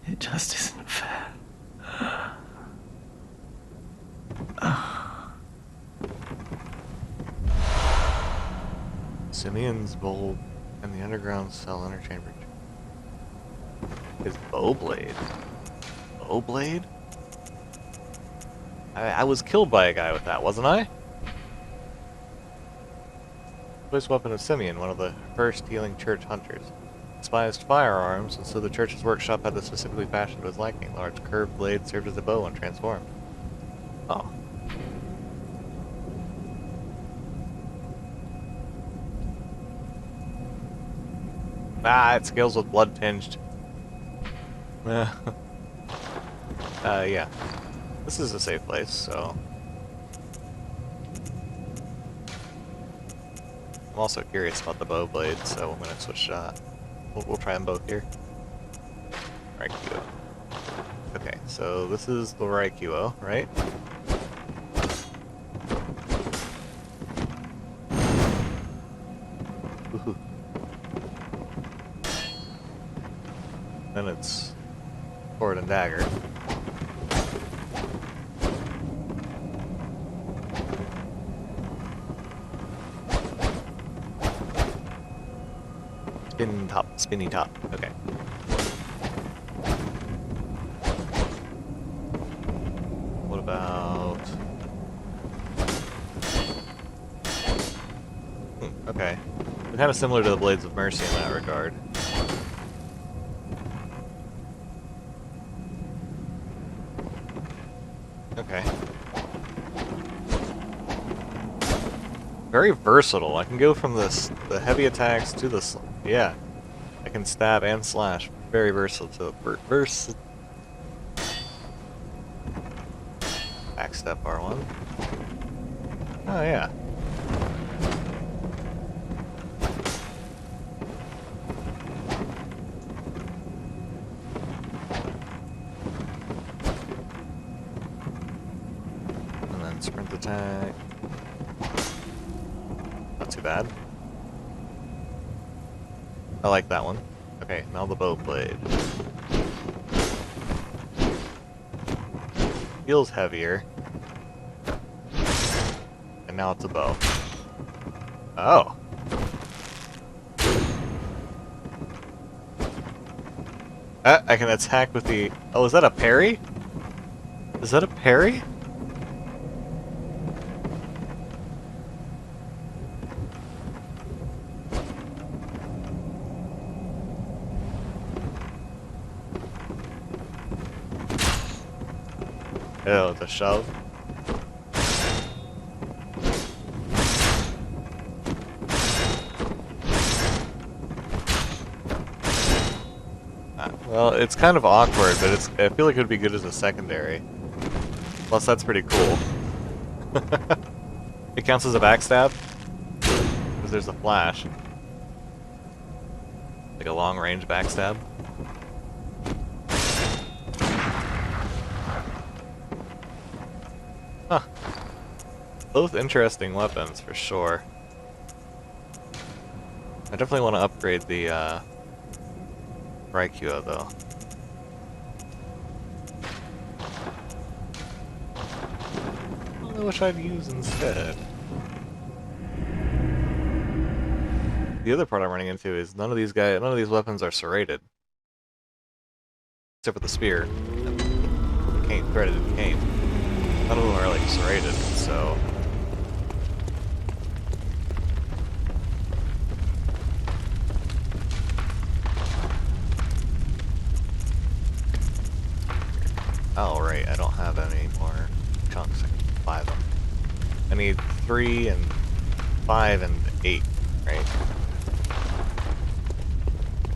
It just isn't fair. Simeon's bowl and the underground cell interchange. His bow blade. Bow blade? I was killed by a guy with that, wasn't I? Choice weapon of Simeon, one of the first healing church hunters. Despised firearms, and so the church's workshop had this specifically fashioned to his liking. Large curved blade served as a bow when transformed. Oh. Ah, it scales with blood tinged. Yeah. This is a safe place, so... I'm also curious about the bow blade, so I'm gonna switch we'll try them both here. Raikyuo. Okay, so this is the Raikyuo, right? Woohoo. Then it's sword and dagger. Spin top, spinny top. Okay. What about... okay. They're kind of similar to the Blades of Mercy in that regard. Okay. Very versatile. I can go from the heavy attacks to the... yeah. I can stab and slash. Very versatile. Backstep R1. Oh, yeah. And then sprint attack. Not too bad. I like that one. Okay, now the bow blade. Feels heavier. And now it's a bow. Oh. I can attack with the... oh, is that a parry? Is that a parry? Oh, it's a shove. Well, it's kind of awkward, but I feel like it would be good as a secondary. Plus, that's pretty cool. It counts as a backstab, because there's a flash. Like a long-range backstab. Huh. Both interesting weapons, for sure. I definitely want to upgrade the, Raikyo, though. I wish I'd use instead. The other part I'm running into is none of these weapons are serrated. Except for the spear and the cane, threaded cane. None of them are like serrated, so. Oh, right, I don't have any more chunks. I can buy them. I need 3 and 5 and 8, right?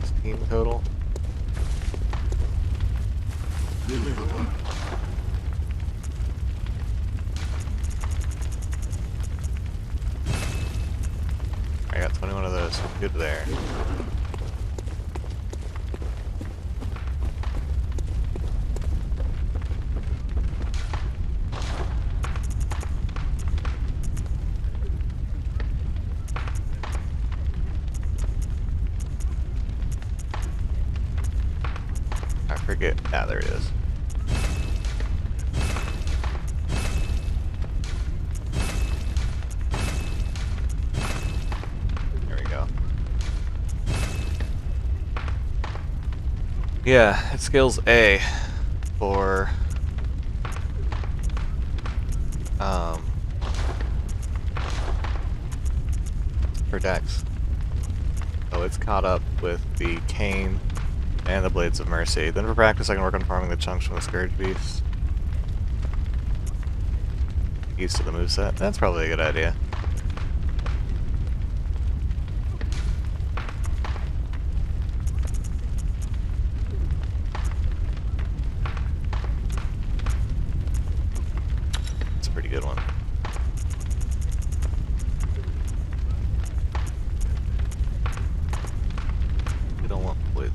16 total. I got 21 of those. Good there. I forget. Ah, there it is. There we go. Yeah, it scales A for Dex. So it's caught up with the cane and the Blades of Mercy. Then for practice I can work on farming the chunks from the Scourge Beast. Used to the moveset. That's probably a good idea. It's a pretty good one. You don't want blade.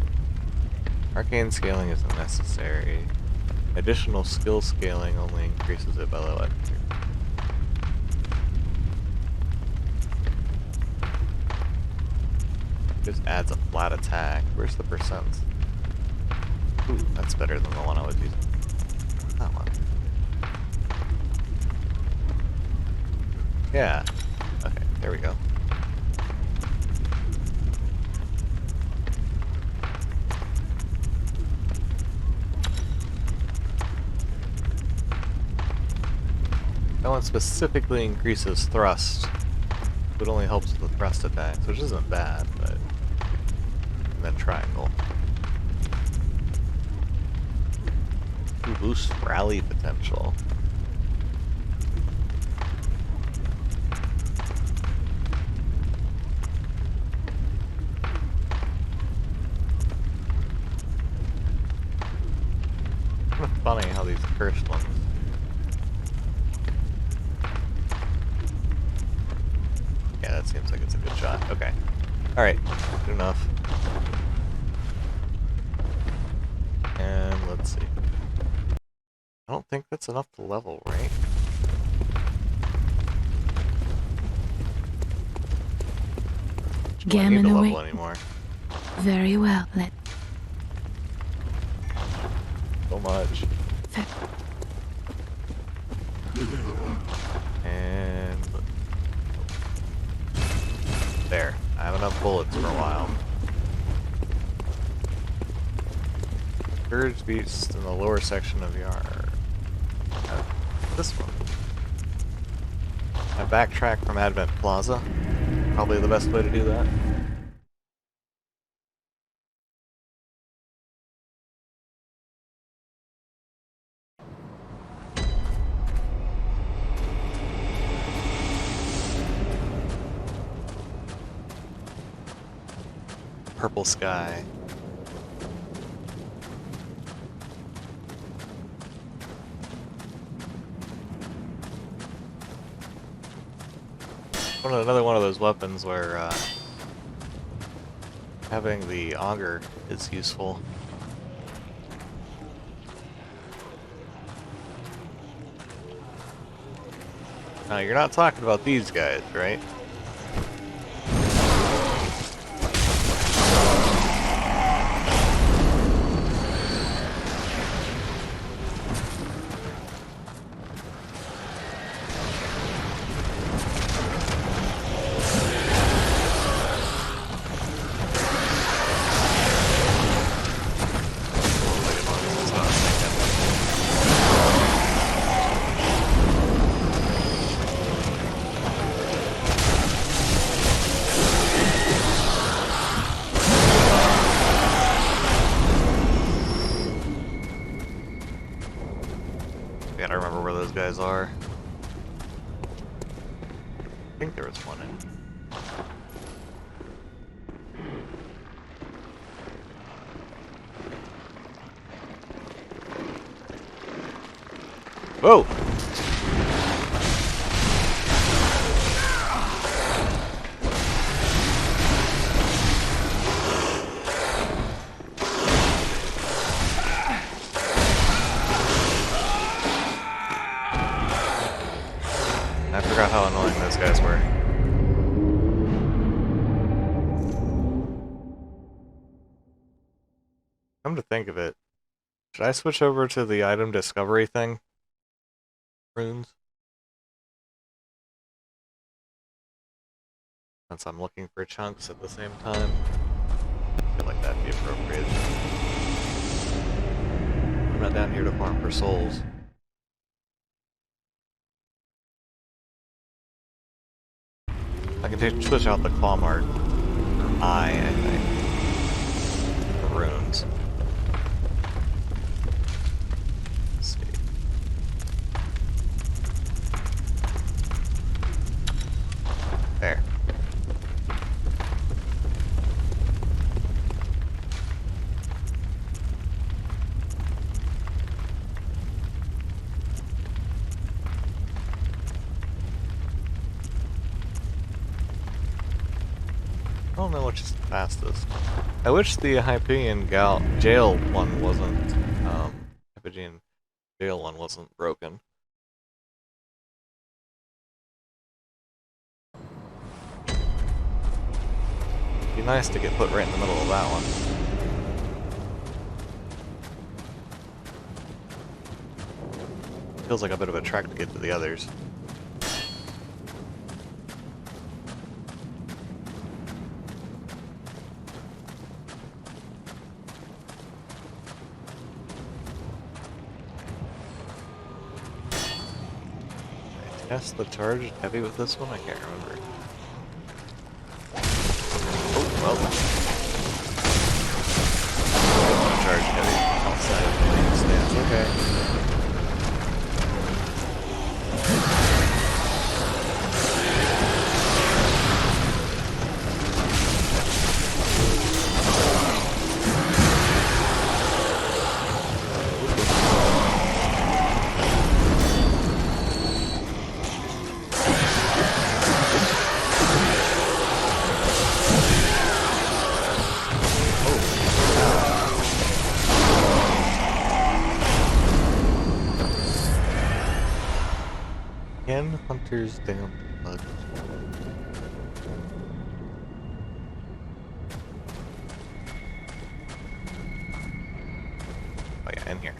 Arcane scaling isn't necessary. Additional skill scaling only increases it by low efficacy. Just adds a flat attack. Where's the percents? Ooh, that's better than the one I was using. That one. Yeah. Okay, there we go. That one specifically increases thrust. It only helps with the thrust attacks, which isn't bad, but... And then triangle. Ooh, boost rally potential. Kind of funny how these cursed ones. Yeah, that seems like it's a good shot. Okay. Alright, good enough. And let's see. I don't think that's enough to level, right? Do I need to level anymore? Very well, let. So much. And there. I have enough bullets for a while. Scourge Beast in the lower section of Yar. This one. I backtrack from Advent Plaza. Probably the best way to do that. purple sky. Another one of those weapons where having the auger is useful. Now, you're not talking about these guys, right? Gotta remember where those guys are. I think there was one in. Whoa! I forgot how annoying those guys were. Come to think of it, should I switch over to the item discovery thing? Runes? Since I'm looking for chunks at the same time. I feel like that'd be appropriate. I'm not down here to farm for souls. I can switch out the claw mark for I think. For runes. Let's see. There. I don't know which is the fastest. I wish the Hyperion jail one wasn't, Hyperion jail one wasn't broken. It'd be nice to get put right in the middle of that one. Feels like a bit of a trek to get to the others. Test the charged heavy with this one? I can't remember. Oh, well. Charged heavy outside of the main stance, okay. Hunter's damn blood. Oh yeah, in here.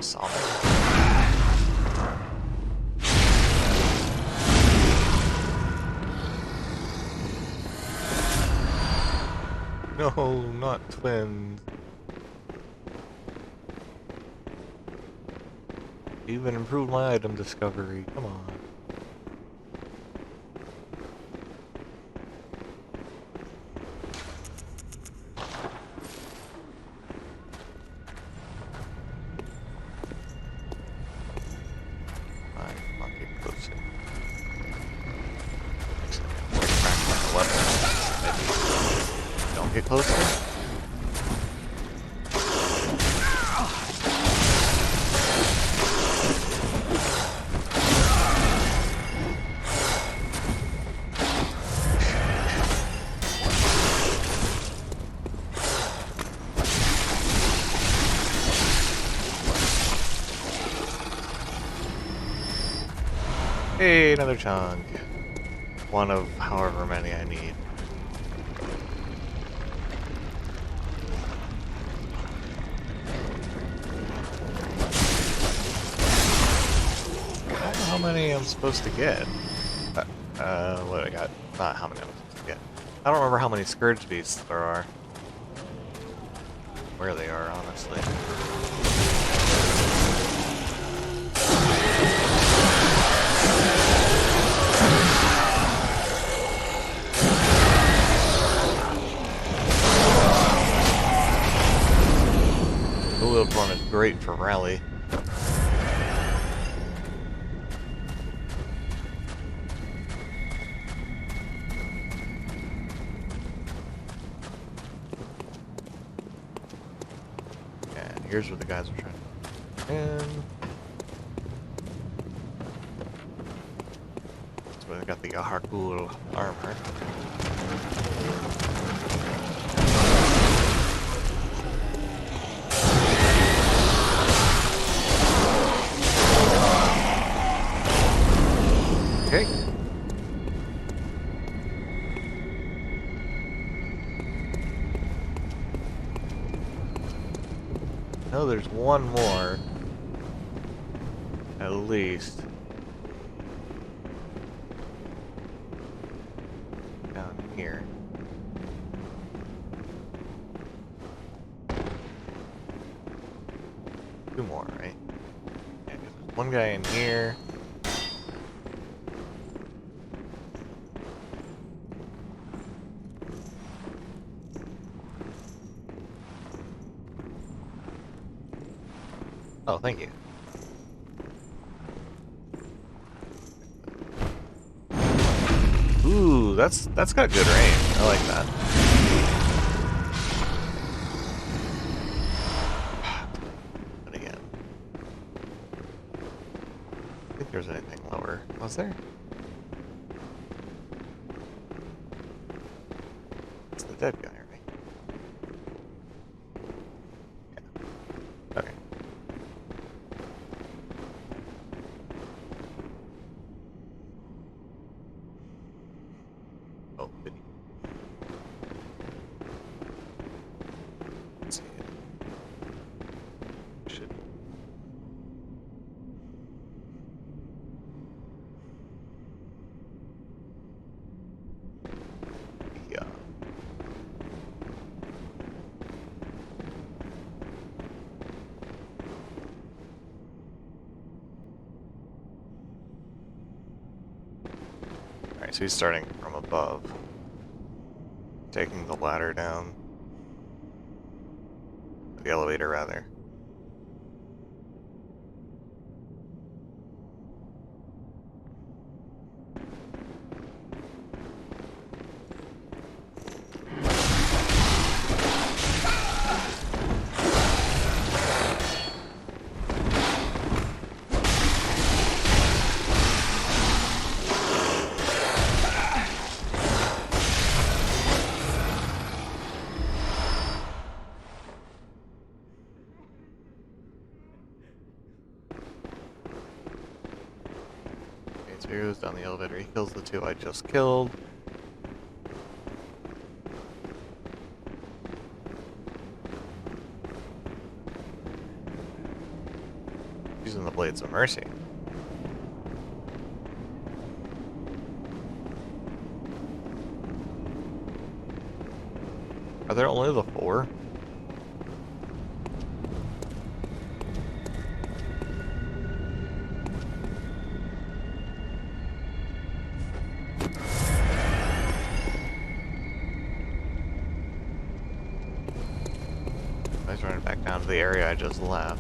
Solid. No, not twins. Even improved my item discovery. Come on. get closer. Hey, another chunk. One of however many I need. I don't know how many I'm supposed to get. What I got? Not how many I'm supposed to get. I don't remember how many Scourge Beasts there are. Where they are, honestly. The Wild one is great for rally. And here's what the guys are trying to do. And that's where they got the Yaharkul armor. Okay. No, there's one more. At least. Down here. Two more, right? Yeah, 'cause there's one guy in here. Oh, thank you. Ooh, that's got good range. I like that. But again, I think there's anything lower. Was there? It's the dead guy, right? Yeah. Okay. Oh, did he? Let's see. Should. Yeah. Alright, so he's starting from above. Taking the ladder down. The elevator, rather. So he goes down the elevator, he kills the two I just killed. Using the Blades of Mercy. Are there only the 4? I was running back down to the area I just left.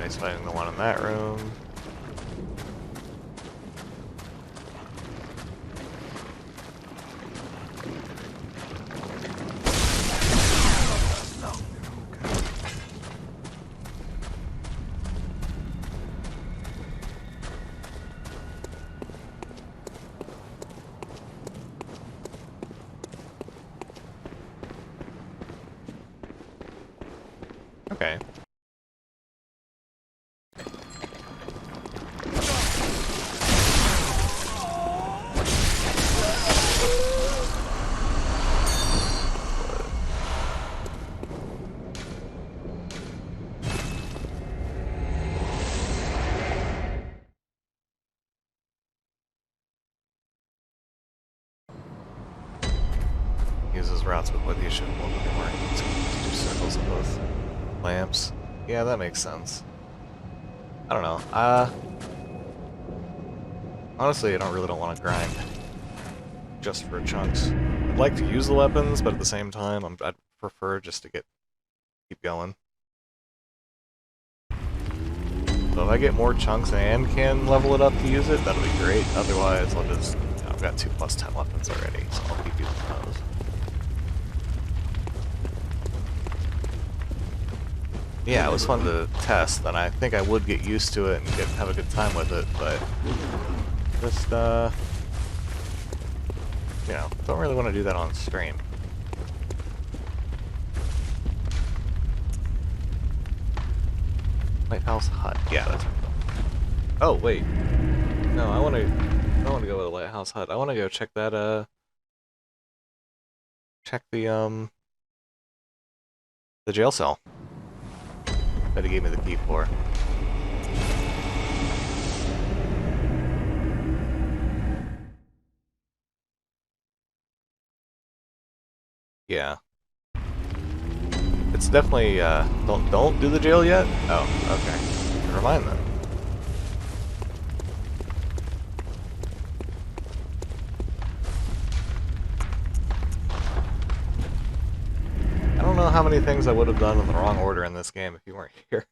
he's fighting the one in that room. Okay. Uses routes with what you should hold when they work. So do circles of both lamps. Yeah, that makes sense. I don't know. Honestly, I really don't want to grind just for chunks. I'd like to use the weapons, but at the same time, I'd prefer just to keep going. So if I get more chunks and can level it up to use it, that'll be great. Otherwise, I'll just, I've got 2 + 10 weapons already, so I'll keep using those. Yeah, it was fun to test, and I think I would get used to it and have a good time with it, but just, you know, don't really want to do that on stream. Lighthouse Hut. Yeah, that's right. Oh, wait. No, I want to go with a Lighthouse Hut. I want to go check that, check the jail cell that he gave me the key for. Yeah. It's definitely, don't do the jail yet? Oh, okay. Never mind then. I don't know how many things I would have done in the wrong order in this game if you weren't here.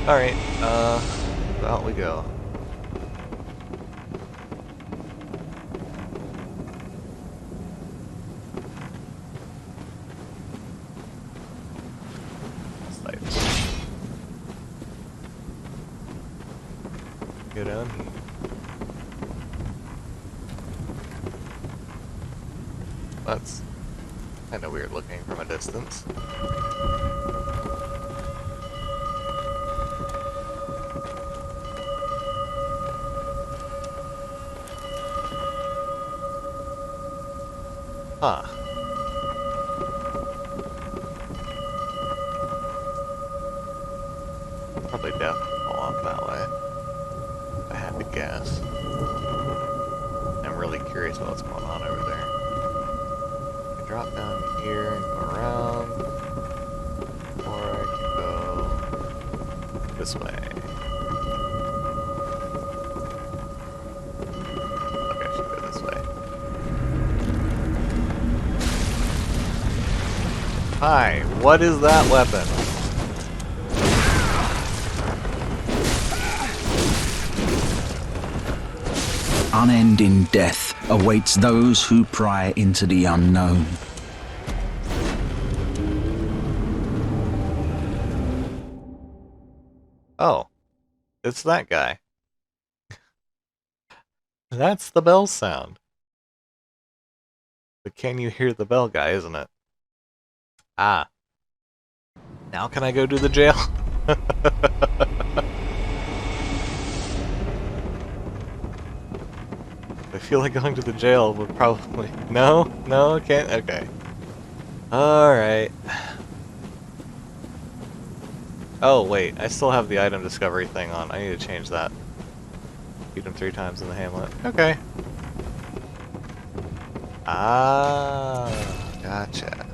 Alright, out we go. Go down here. That's kind of weird looking from a distance. Huh. Probably death will fall off that way. If I had to guess. I'm really curious about what's going on over there. I can drop down here and go around. Or I can go this way. Okay, I should go this way. Hi, what is that weapon? Unending death awaits those who pry into the unknown. Oh, it's that guy. That's the bell sound. But can you hear the bell guy, isn't it? Ah. Now can I go to the jail? I feel like going to the jail would probably... No? No, I can't? Okay. Alright. Oh, wait. I still have the item discovery thing on. I need to change that. Beat him 3 times in the hamlet. Okay. Ah, gotcha.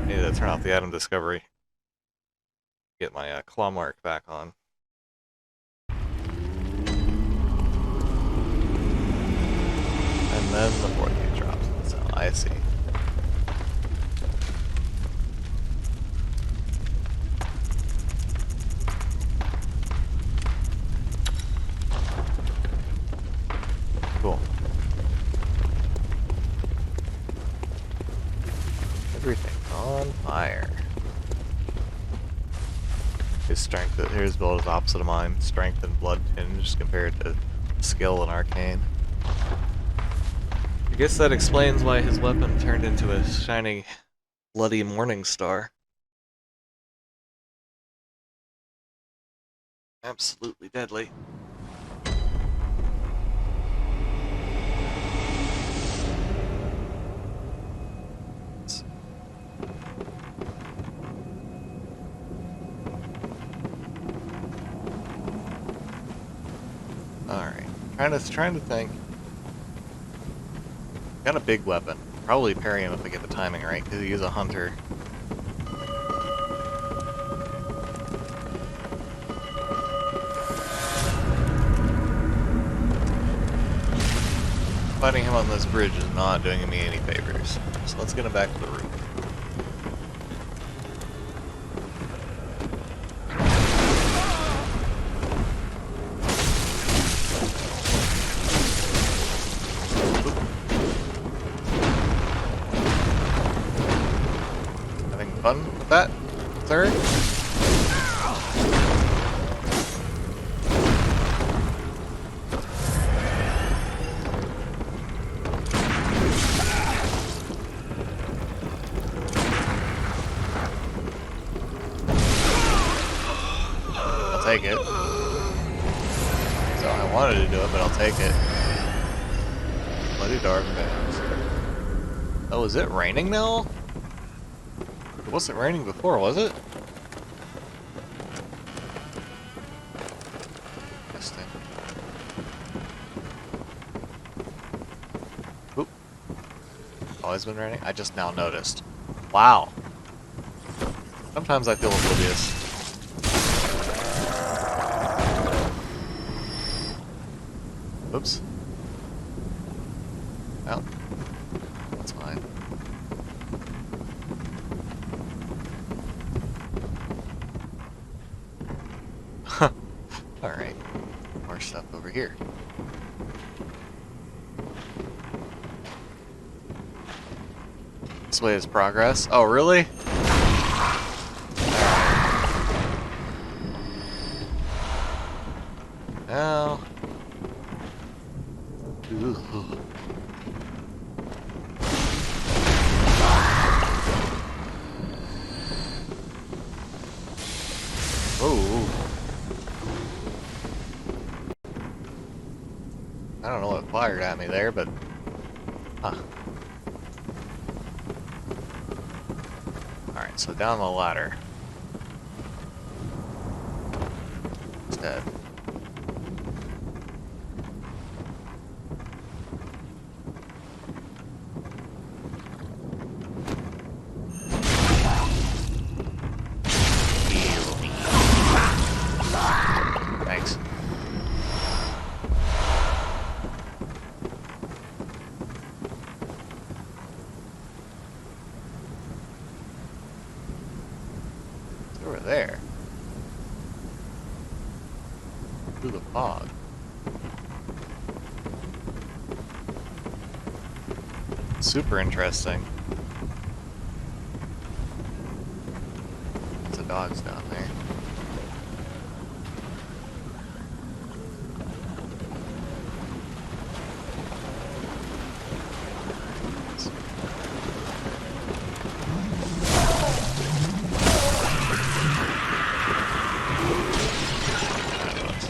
Need to turn off the item discovery. Get my claw mark back on. and then the fourth gate drops. So I see. Cool. Everything's on fire. His strength, his build is opposite of mine. Strength and blood tinge compared to skill and arcane. I guess that explains why his weapon turned into a shiny, bloody morning star. Absolutely deadly. Alright, trying to think. Got a big weapon. Probably parry him if I get the timing right, because he is a hunter. Fighting him on this bridge is not doing me any favors. So let's get him back to the roof. Having fun with that, sir? Take it. So I wanted to do it, but I'll take it. Bloody dark bands. Oh, is it raining now? It wasn't raining before, was it? Interesting. Oop. Always been raining? I just now noticed. Wow. Sometimes I feel oblivious. Oops. Well, that's fine. Alright. More stuff over here. This way is progress. Oh, really? Now. Oh. I don't know what fired at me there, but huh. Alright, so down the ladder. It's dead. Thanks. It's over there. Through the fog. Super interesting. There's a dog's down there.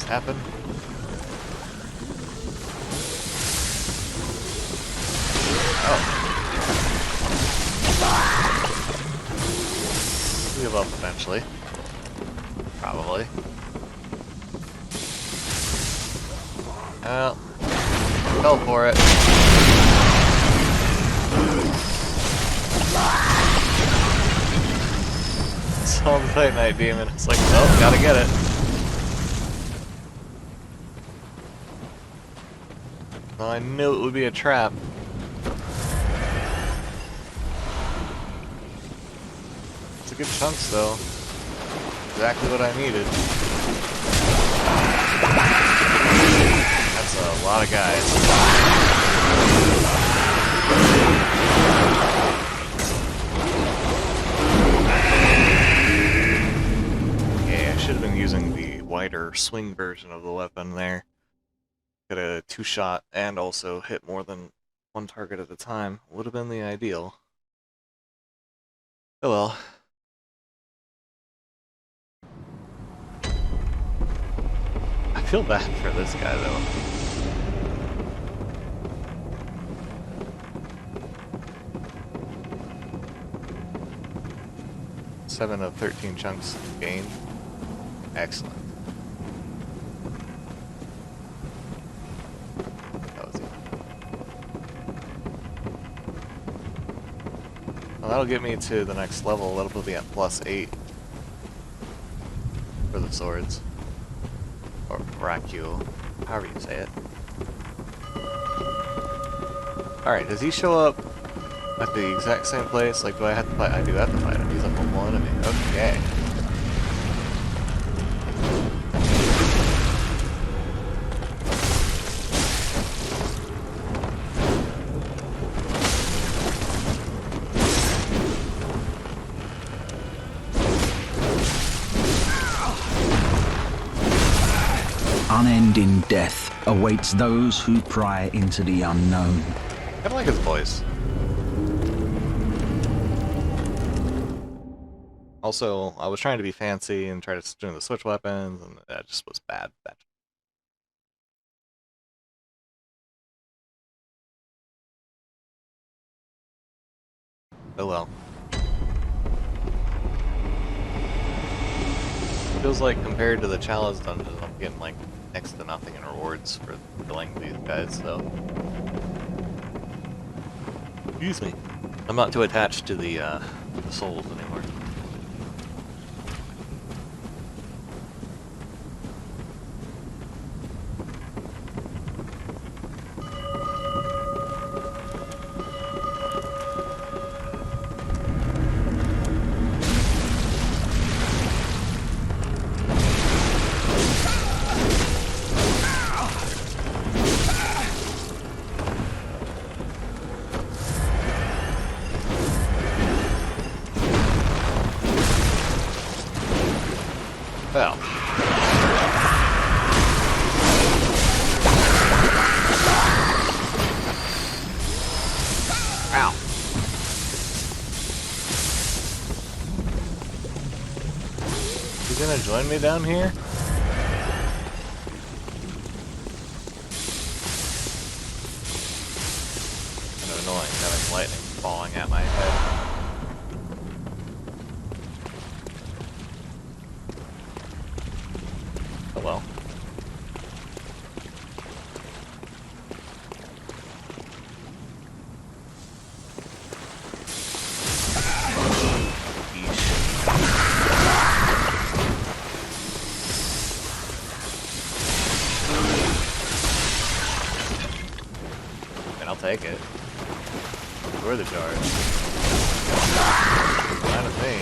Happen. Oh. We'll give up eventually. Probably. Well, fell for it. Saw the Tight Knight Demon. It's like, nope, gotta get it. Well, I knew it would be a trap. It's a good chunks, though. Exactly what I needed. That's a lot of guys. Yeah, I should have been using the wider swing version of the weapon there. Could have two-shot and also hit more than one target at a time. Would have been the ideal. Oh well. I feel bad for this guy though. Seven of 13 chunks gained. Excellent. That was it. Well, that'll get me to the next level. That'll put me at +8 for the swords. Or Brachio, however you say it. Alright, does he show up at the exact same place? Like, do I have to fight? I do have to fight him. He's a full enemy. Okay. Unending death awaits those who pry into the unknown. I kinda like his voice. Also, I was trying to be fancy and try to do the switch weapons, and that just was bad. Oh well. Feels like compared to the Chalice Dungeons, I'm getting like next to nothing in rewards for killing these guys, so... Excuse me. I'm not too attached to the souls anymore. Well. Ow. You gonna join me down here? Kind of annoying having lightning falling at my head. Oh well. And I'll take it. Where are the jars? Fine with me.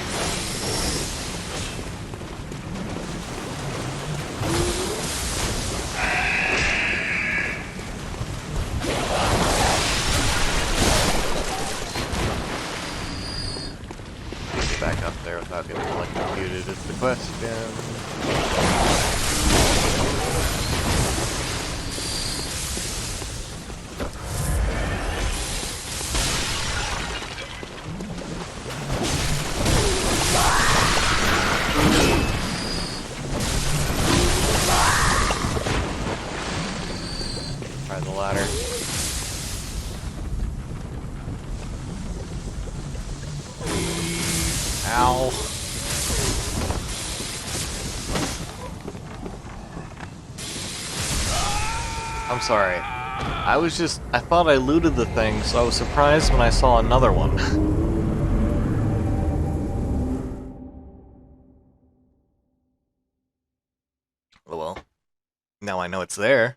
Back up there without getting electrocuted is the question. Try the ladder. Ow. I'm sorry. I thought I looted the thing, so I was surprised when I saw another one. Oh well. Now I know it's there.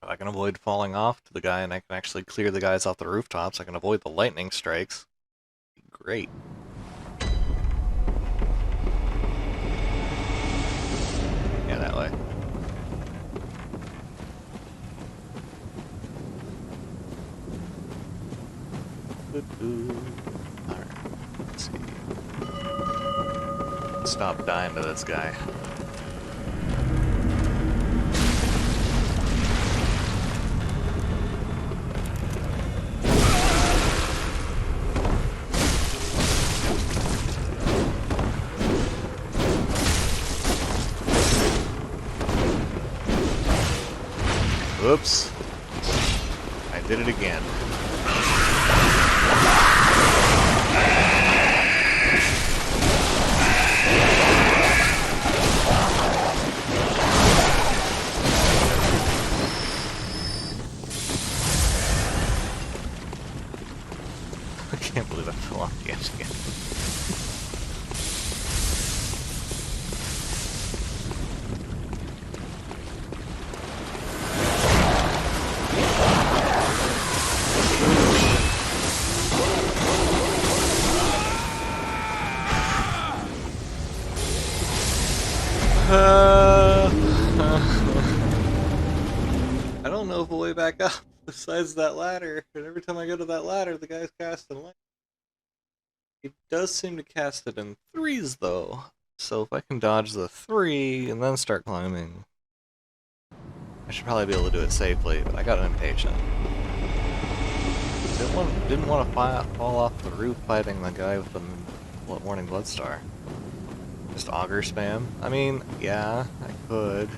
If I can avoid falling off to the guy and I can actually clear the guys off the rooftops, I can avoid the lightning strikes. Great. Yeah, that way. Alright, let's see. Stop dying to this guy. Oops. I did it again. I can't believe I fell off the edge again. I don't know of a way back up besides that ladder, and every time I go to that ladder, the guy's casting light. He does seem to cast it in threes, though. So if I can dodge the 3 and then start climbing, I should probably be able to do it safely, but I got impatient. Didn't want to fall off the roof fighting the guy with the Warning Bloodstar. Just auger spam? I mean, yeah, I could.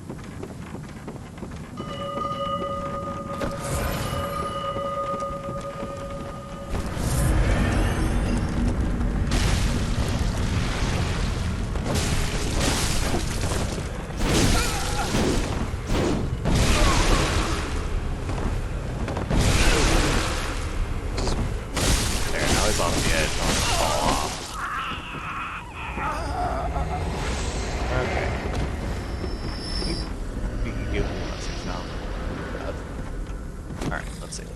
There, now he's off the edge. I'll fall off. Okay. You can give me lessons now. Alright, let's see.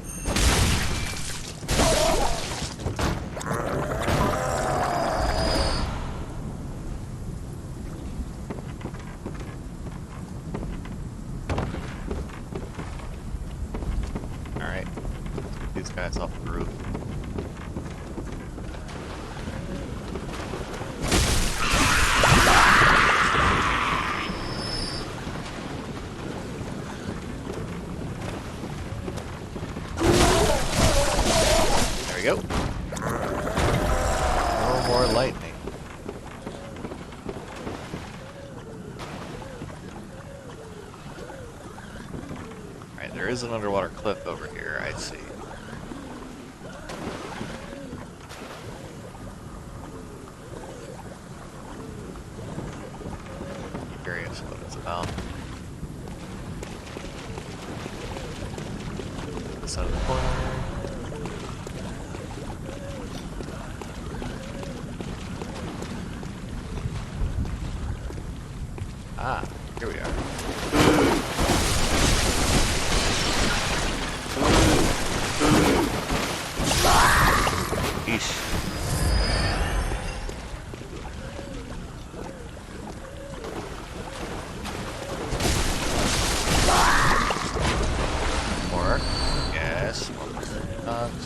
Alright. These guys off the roof. There we go. No more lightning. Alright, there is an underwater cliff over here, I see. Curious what it's about. This out of the corner. Ah, here we are. Eesh. More. Yes, more dogs.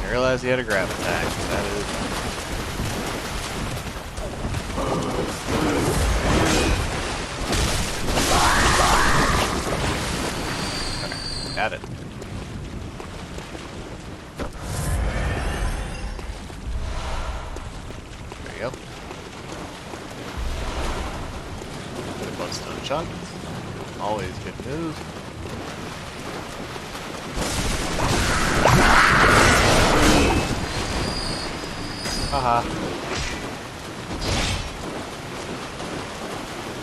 I realized he had a grab attack. That is. Okay, got it. There you go. Good bloodstone chunk. Always good news. Haha.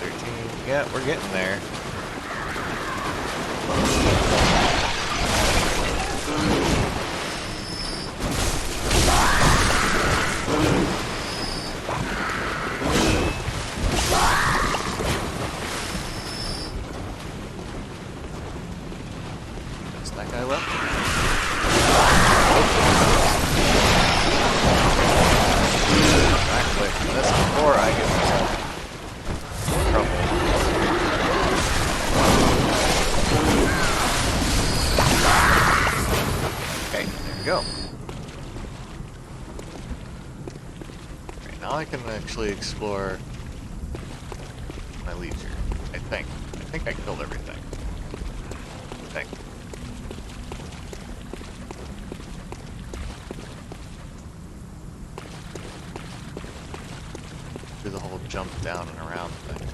13. Yeah, we're getting there. Is that guy left? Back away from this before I get myself in trouble. Okay, there we go. Okay, now I can actually explore my leisure. I think I killed everything. I think. Do the whole jump down and around thing.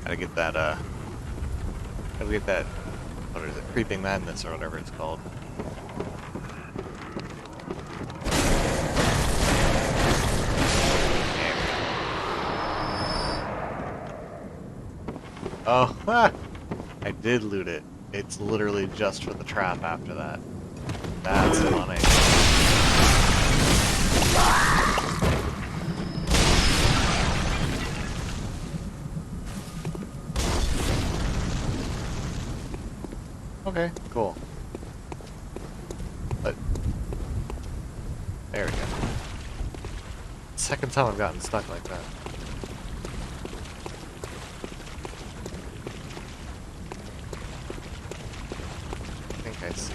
Gotta get that, what is it, Creeping Madness or whatever it's called. Oh, I did loot it. It's literally just for the trap after that. That's funny. Okay, cool. But there we go. Second time I've gotten stuck like that. I think I see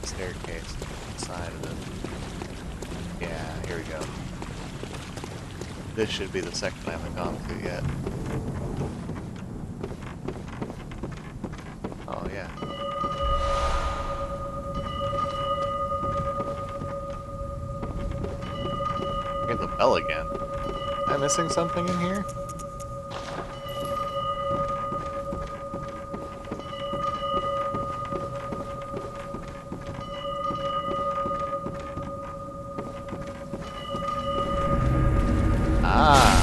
a staircase inside of it. Yeah, here we go. This should be the section I haven't gone to yet. Oh yeah. Hear the bell again. Am I missing something in here? Ah.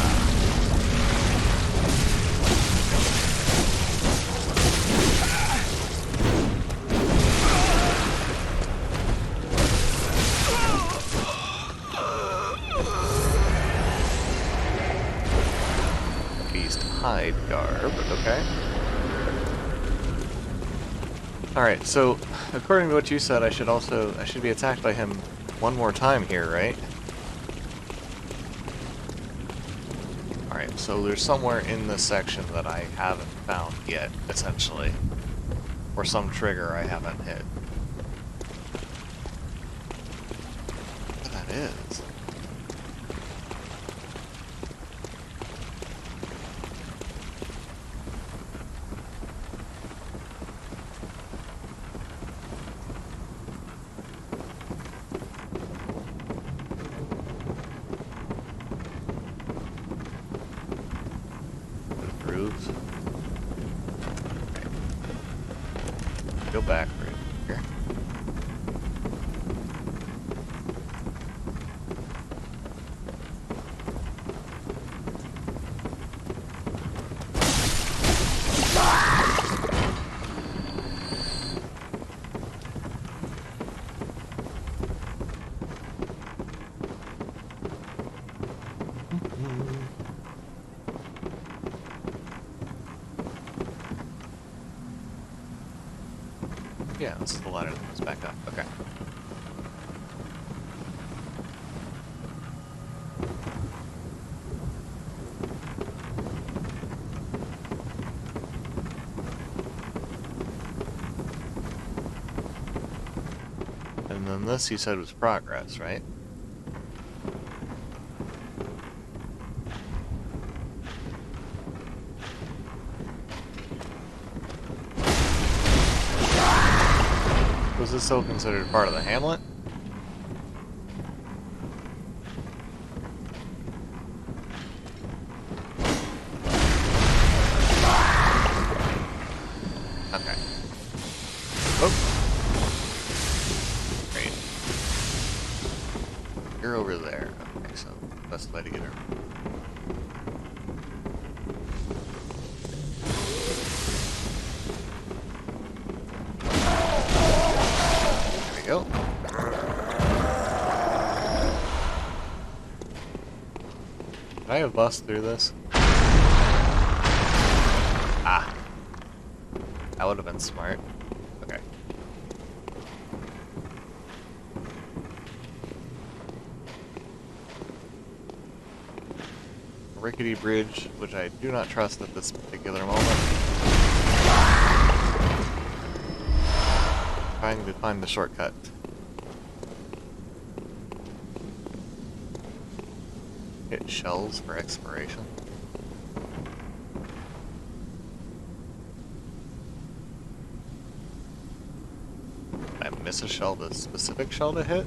Beast hide garb, okay. Alright, so according to what you said, I should be attacked by him one more time here, right? Alright, so there's somewhere in this section that I haven't found yet, essentially. Or some trigger I haven't hit. What that is? Grooves. Okay. Go back right here. Yeah, this is the ladder that goes back up. Okay. And then this you said was progress, right? Was this still considered part of the hamlet? Okay. Oh. Great. You're over there. Okay, so best way to get her. Go. Can I have bust through this? Ah. That would have been smart. Okay. Rickety bridge, which I do not trust at this particular moment. Trying to find the shortcut. Hit shells for exploration. Did I miss a shell, the specific shell to hit?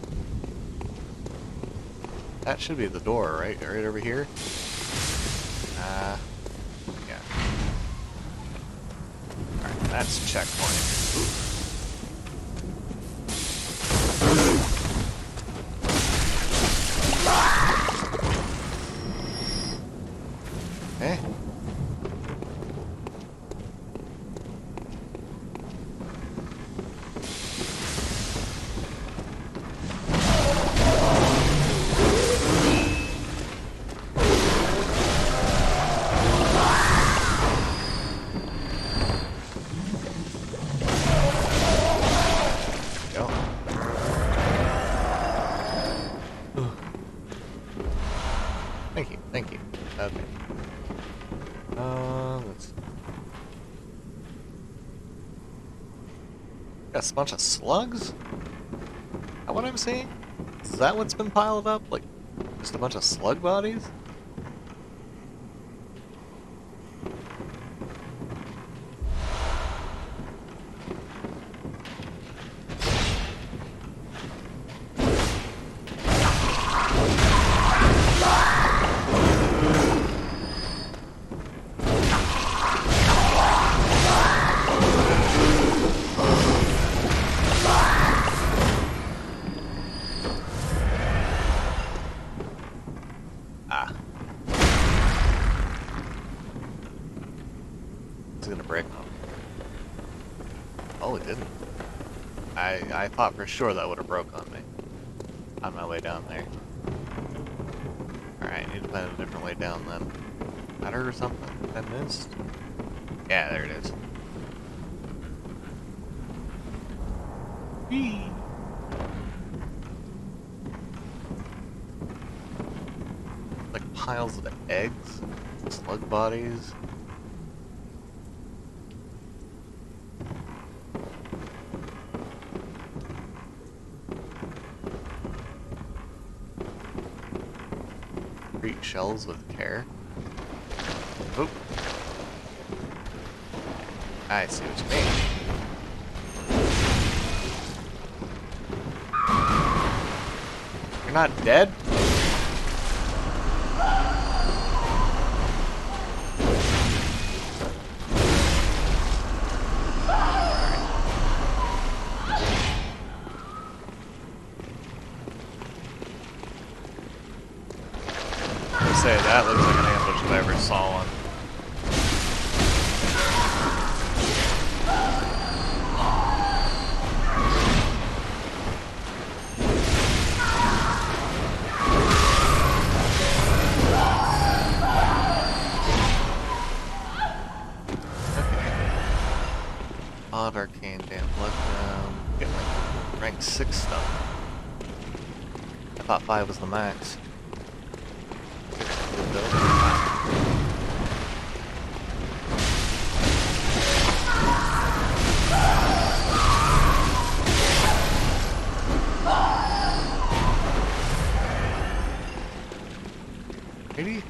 That should be the door, right? Right over here? Yeah. Alright, that's checkpoint. Okay. Go. Thank you, thank you. Okay. Let's... Got a bunch of slugs? Is that what I'm seeing? Is that what's been piled up? Like, just a bunch of slug bodies? Ah. It's gonna break. Oh, it didn't. I thought for sure that would have broke on me. On my way down there. Alright, I need to find a different way down then. Ladder or something I missed? Yeah, there it is. Whee! Like piles of eggs, slug bodies. Treat shells with care. Oop. I see what you mean. You're not dead? Say that looks like an ambush if I ever saw one. Okay. Odd arcane damn blood down. Get like rank 6 stuff. I thought 5 was the max. Maybe?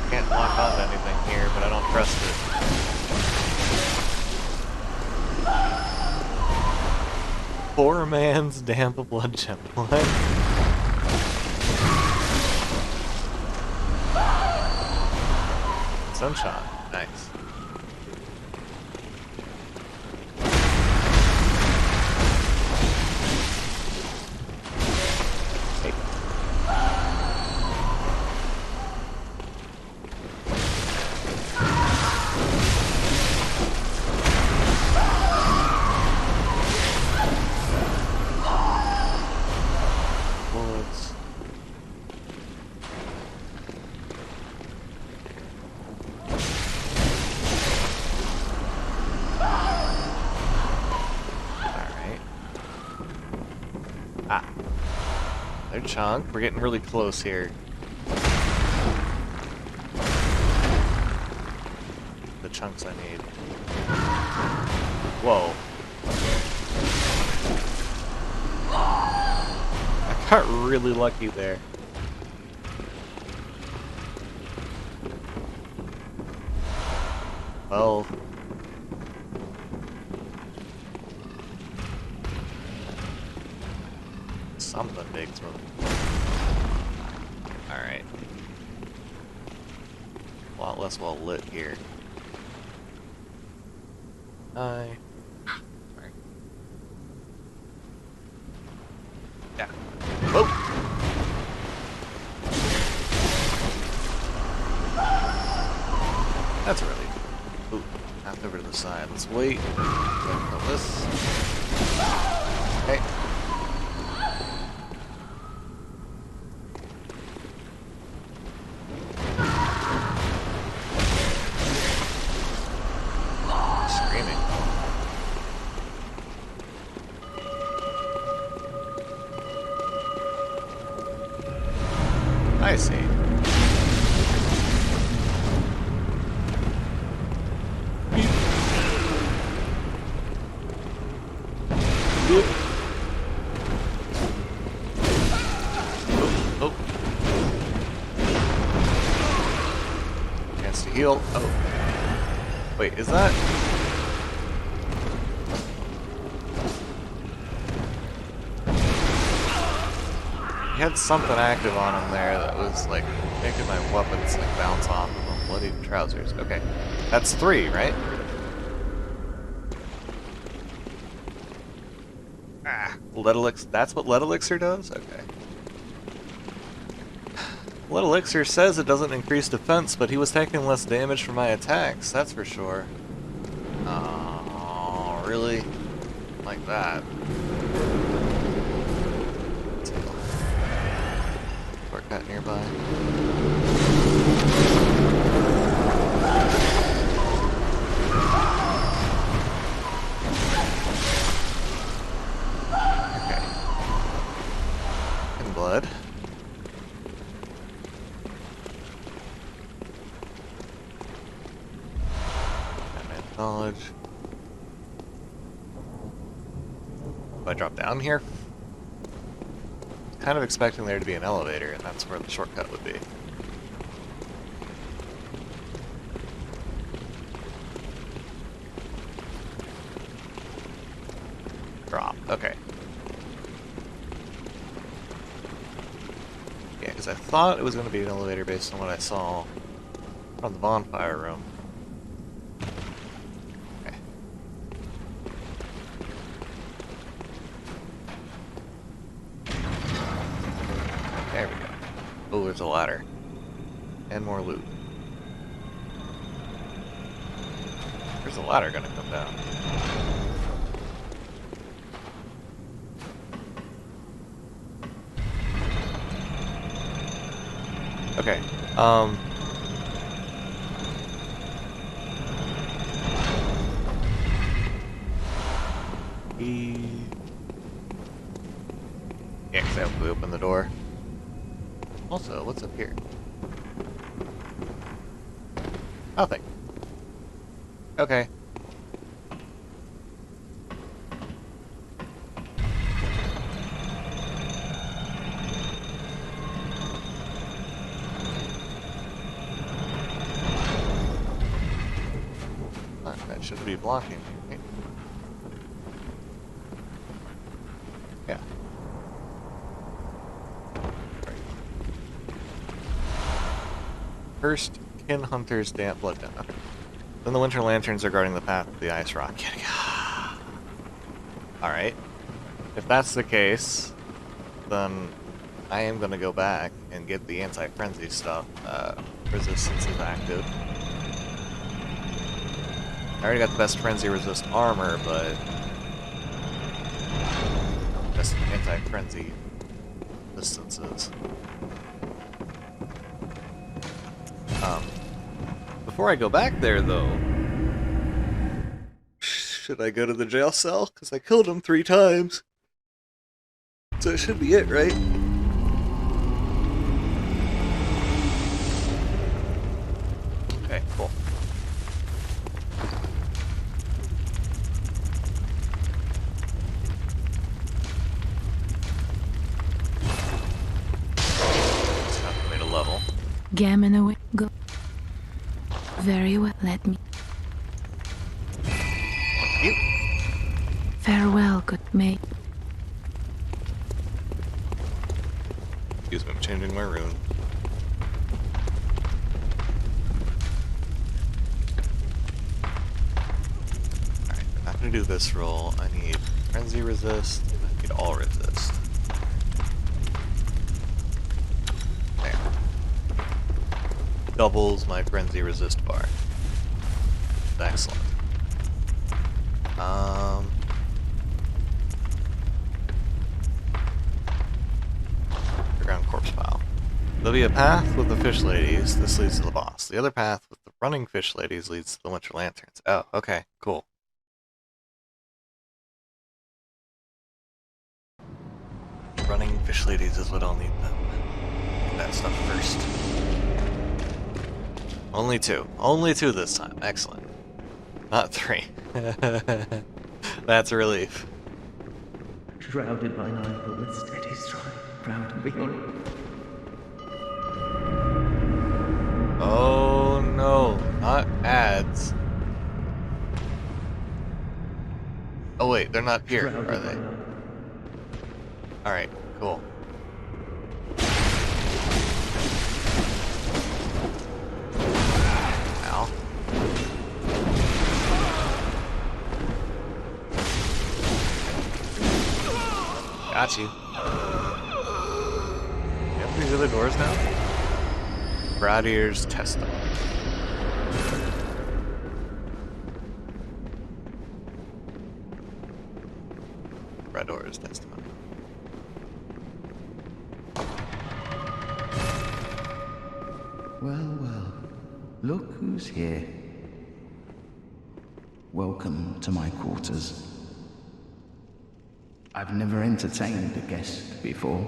Can't block off anything here, but I don't trust it. Poor man's damp blood gem. What? Sunshine. Nice. Another chunk. We're getting really close here. The chunks I need. Whoa. I got really lucky there. Well. Something big's moving. Alright. A lot less well lit here. Sorry. Yeah. Oh! That's really. Ooh, half over to the side. Let's wait. Go this. Okay. Screaming. I see. Oh. Chance to heal. Oh. Wait, is that? He had something active on him there that was like making my weapons like bounce off of him. Bloody trousers. Okay. That's 3, right? Lead elixir. That's what lead elixir does? Okay. Lead elixir says it doesn't increase defense, but he was taking less damage from my attacks, that's for sure. Oh, really? Like that. Shortcut nearby. Blood. Knowledge. Do I drop down here? Kind of expecting there to be an elevator, and that's where the shortcut would be. Drop. Okay. Yeah, because I thought it was going to be an elevator based on what I saw from the bonfire room. Okay. There we go. Oh, there's a ladder. And more loot. Where's the ladder going to come down? Okay, yeah, because I have to open the door. Also, what's up here? Nothing. Okay. That should be blocking me. Yeah. First, Kin Hunter's damp blood down. Okay. Then the winter lanterns are guarding the path of the ice rock. Alright. If that's the case, then I am going to go back and get the anti-frenzy stuff. Resistance is active. I already got the best frenzy resist armor, but just anti-frenzy distances. Before I go back there, though, should I go to the jail cell? Because I killed him 3 times. So it should be it, right? Gammon away. Go. Very well. Let me. You. Farewell, good mate. Excuse me, I'm changing my rune. Alright, I'm not gonna do this roll. I need frenzy resist. I need all resist. There. Doubles my frenzy resist bar. Excellent. Underground corpse pile. There'll be a path with the fish ladies. This leads to the boss. The other path with the running fish ladies leads to the winter lanterns. Oh, okay, cool. Running fish ladies is what I'll need them. Get that stuff first. Only two. Only two this time. Excellent. Not three. That's a relief. Shrouded by night, but with steady stride, proud to be on. Oh no, not ads. Oh wait, they're not here, are they? Alright, cool. Ow. Got you. You have these other doors now? Bradier's testimony. Brador's testimony. Well, well. Look who's here. Welcome to my quarters. I've never entertained a guest before.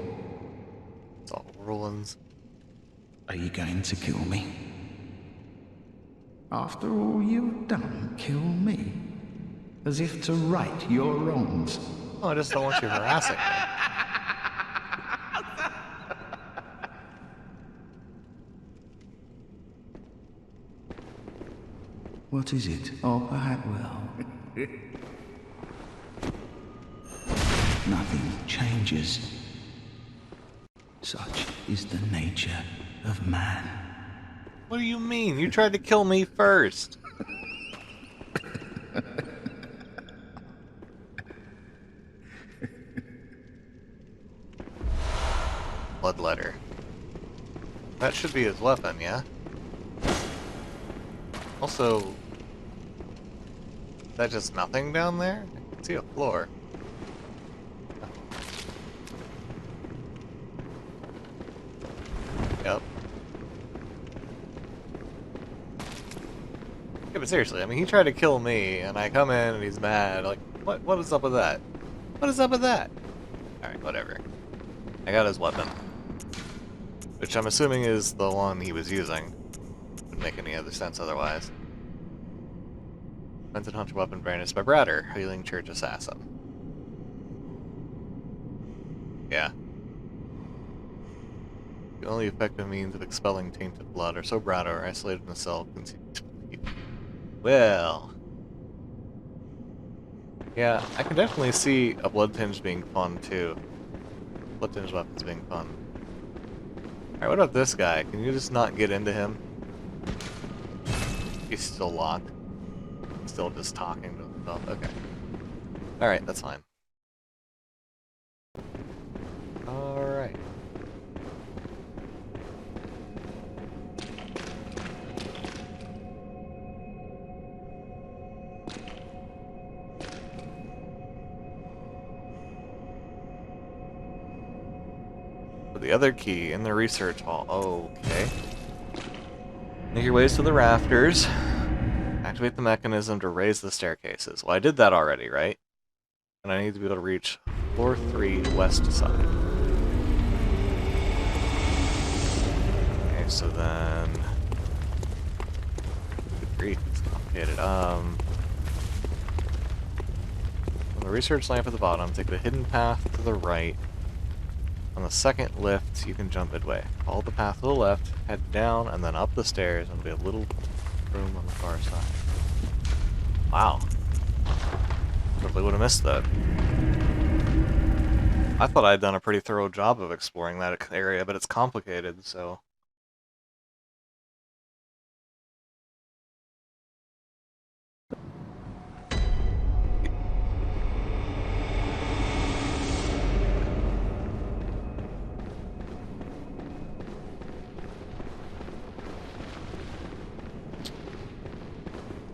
It's all Roland's. Are you going to kill me? After all you've done, kill me? As if to right your wrongs. Oh, I just don't want you harassing me. What is it? Oh, perhaps, well... Nothing changes. Such is the nature of man. What do you mean? You tried to kill me first. Bloodletter. That should be his weapon, yeah? Also, is that just nothing down there? I can see a floor. Yep. Yeah, but seriously, I mean, he tried to kill me, and I come in and he's mad. Like, what is up with that? What is up with that? Alright, whatever. I got his weapon. Which I'm assuming is the one he was using. Wouldn't make any other sense otherwise. Invented hunter weapon brandished by Bratter, healing church assassin. Yeah. The only effective means of expelling tainted blood are so Bratter or isolated in a cell continued to believe. Well. Yeah, I can definitely see a blood tinge being fun too. Blood tinge weapons being fun. Alright, what about this guy? Can you just not get into him? He's still locked. Still just talking to himself. Okay. Alright, that's fine. Alright. The other key in the research hall. Okay. Make your ways to the rafters. Activate the mechanism to raise the staircases. Well, I did that already, right? And I need to be able to reach floor 3 west side. Okay, so then... Good grief, it's complicated. On the research lamp at the bottom, take the hidden path to the right. On the second lift, you can jump midway. Follow the path to the left, head down, and then up the stairs, and there'll be a little room on the far side. Wow. Totally would have missed that. I thought I'd done a pretty thorough job of exploring that area, but it's complicated, so...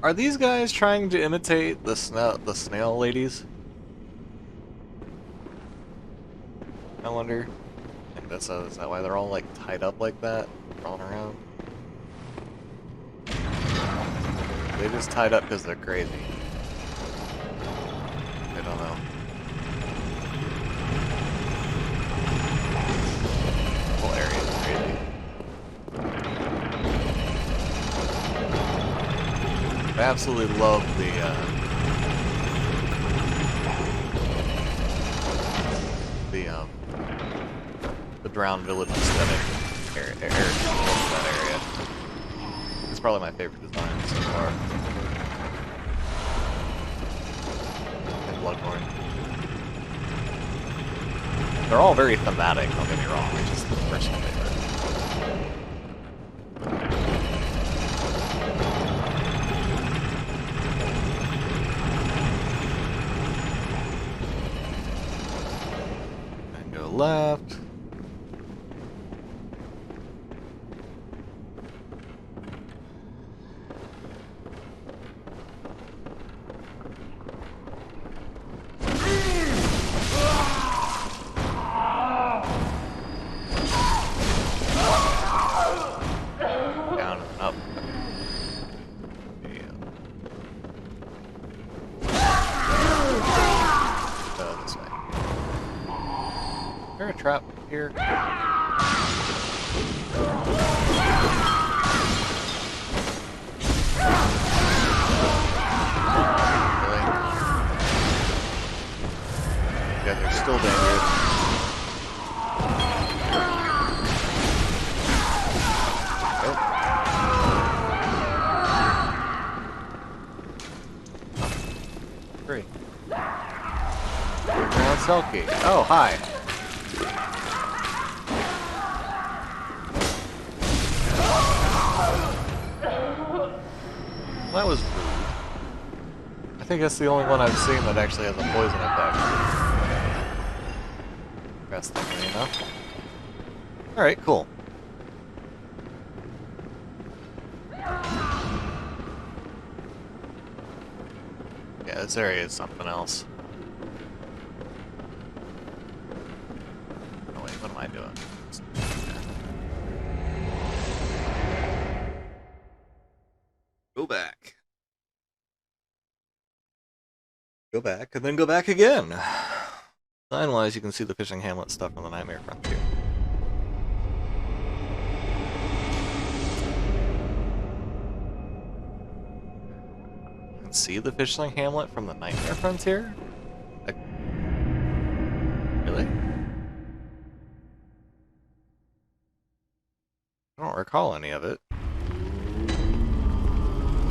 Are these guys trying to imitate the snail ladies? I wonder. I think is that why they're all like tied up like that, crawling around? They just tied up because they're crazy. I don't know. The whole area is crazy. I absolutely love the Drowned Village aesthetic that area. It's probably my favorite design so far. And Bloodborne. They're all very thematic, don't get me wrong, it's just the personal favorite. Left. Down and up. Yeah. Go this way. Is there a trap here? Really? Yeah, they're still dangerous. Oh. Free. Underground cell key. Oh, hi. That was rude. I think that's the only one I've seen that actually has a poison effect. Interestingly enough. Alright, cool. Yeah, this area is something else. Oh wait, what am I doing? Go back. Go back, and then go back again. Sign-wise, you can see the fishing hamlet stuff from the Nightmare Frontier. You can see the fishing hamlet from the Nightmare Frontier? Like, really? I don't recall any of it.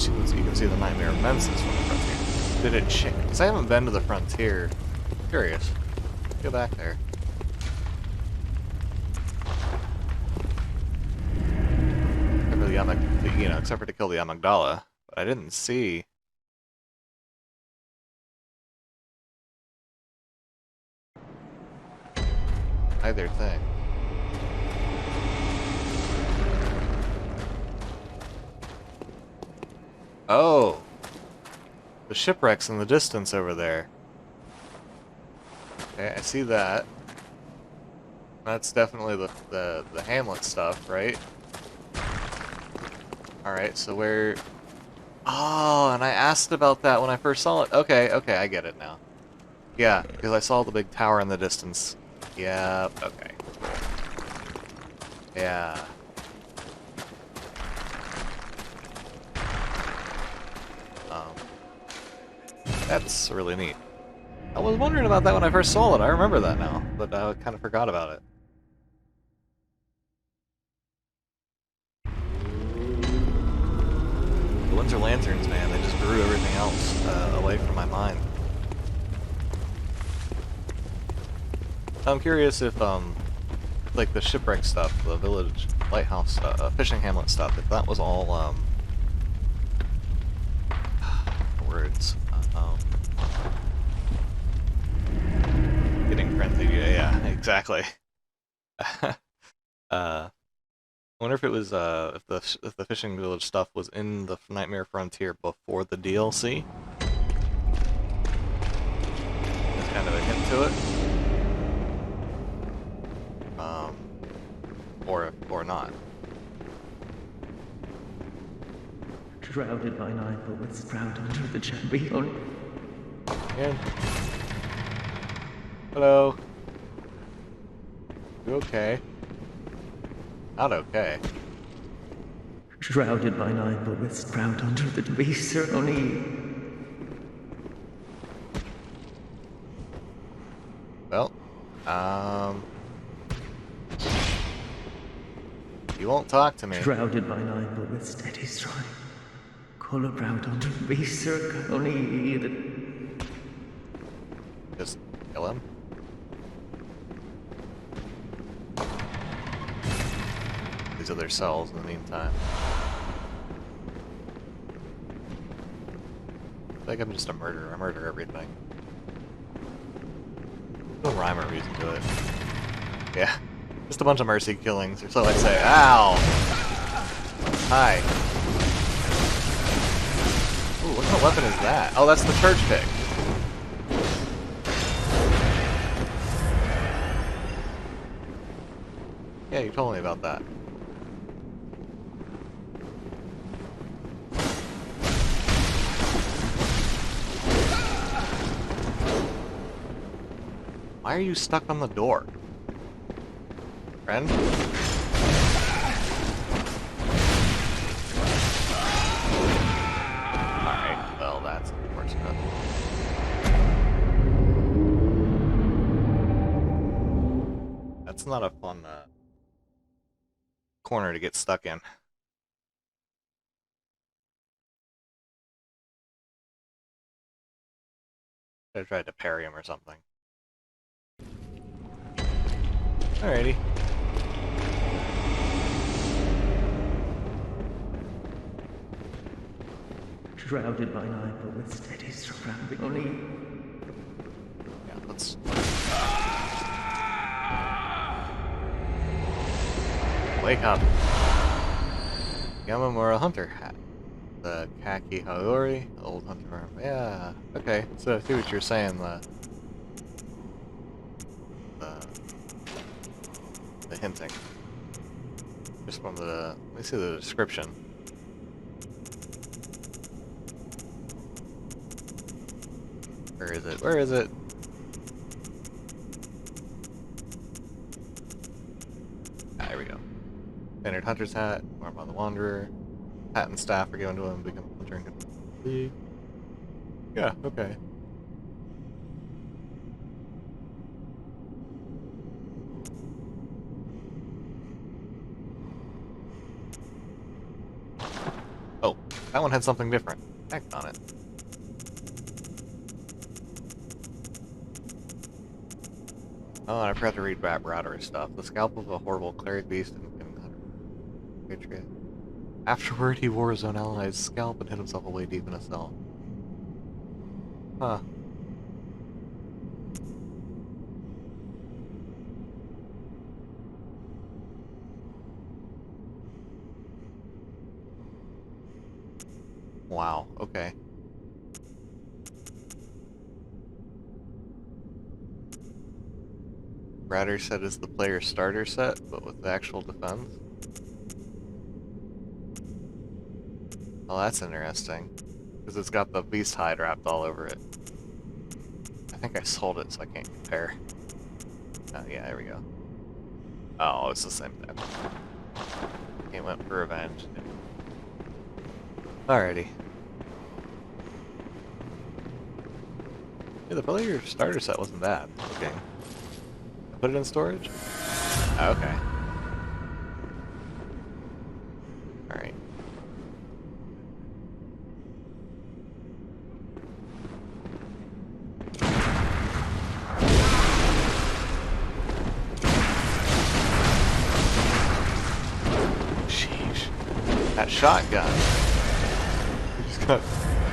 You can see the Nightmare Menses from the Frontier. Did it change? Because I haven't been to the Frontier. I'm curious. Go back there. Except for except for to kill the Amygdala. But I didn't see... either thing. Oh! The shipwreck's in the distance over there. Okay, I see that. That's definitely the hamlet stuff, right? Alright, so where... Oh, and I asked about that when I first saw it. Okay, I get it now. Yeah, because I saw the big tower in the distance. Yeah, okay. Yeah. That's really neat. I was wondering about that when I first saw it. I remember that now, but I kind of forgot about it. The Windsor Lanterns, man, they just drew everything else away from my mind. I'm curious if, like the shipwreck stuff, the village lighthouse, fishing hamlet stuff, if that was all, words, getting frenzied, yeah, exactly. I wonder if it was, if the fishing village stuff was in the Nightmare Frontier before the DLC. There's kind of a hint to it. Or not. Shrouded by night, but with sprout under the champion. In. Hello. You okay? Not okay. Shrouded by night, but with sprout under the beast only. Well, you won't talk to me. Shrouded by night, but with steady stride. Color proud under the beast only. Just kill him. These other cells in the meantime. I think I'm just a murderer. I murder everything. No rhyme or reason to it. Yeah. Just a bunch of mercy killings, or so I'd say. Ow! Hi. Ooh, what kind of weapon is that? Oh, that's the church pick. Yeah, you told me about that. Why are you stuck on the door? Friend? Alright, well, that's unfortunate. That's not a fun corner to get stuck in. I tried to parry him or something. Alrighty. Shrouded by night, but with steady surrounding only. Yeah, let's... Wake up. Yamamura Hunter Hat. The Kaki Haori, old hunter arm. Yeah, okay. So I see what you're saying, the hinting. Just from the... Let me see the description. Where is it? Where is it? Ah, there we go. Standard hunter's hat, armed by the wanderer. Hat and staff are given to him, become a hunter and league. Yeah, okay. Oh, that one had something different. Act on it. Oh, and I forgot to read router stuff. The scalp of a horrible cleric beast and patriot. Afterward, he wore his own ally's scalp and hid himself away deep in a cell. Huh. Wow, okay. Router set is the player starter set, but with the actual defense. Oh, that's interesting. Because it's got the beast hide wrapped all over it. I think I sold it, so I can't compare. Oh, yeah, there we go. Oh, it's the same thing. He went for revenge. Alrighty. Yeah, the player starter set wasn't bad looking. Put it in storage? Oh, okay. shotgun.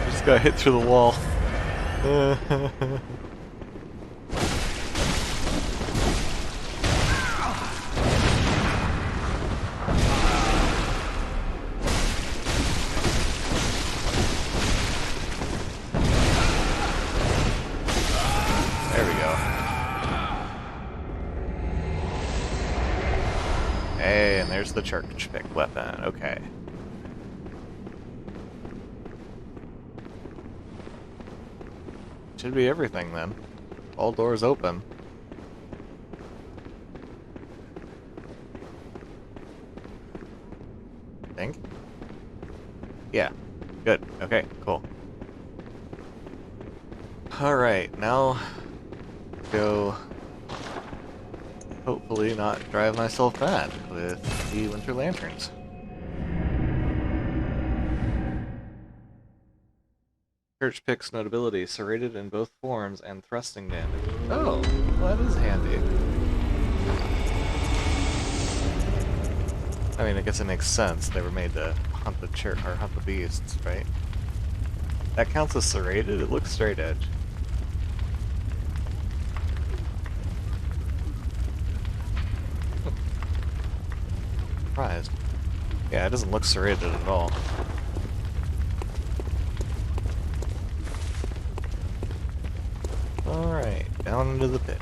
Just got hit through the wall. There we go. Hey, and there's the church pick weapon. Okay. Should be everything then. All doors open. I think. Yeah. Good. Okay, cool. Alright, now go hopefully not drive myself mad with the winter lanterns. Church picks notability, serrated in both forms and thrusting damage. Oh, well, that is handy. I mean, I guess it makes sense. They were made to hunt the church or hunt the beasts, right? That counts as serrated? It looks straight edge. Surprised. Yeah, it doesn't look serrated at all. Alright, down into the pit.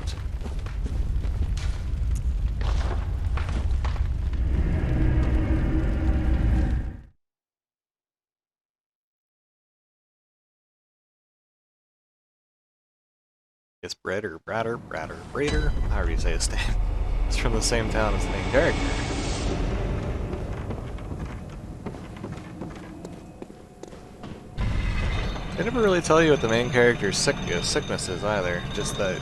It's Brader, however you say his name. It's from the same town as the main character. They never really tell you what the main character's sickness is either, just that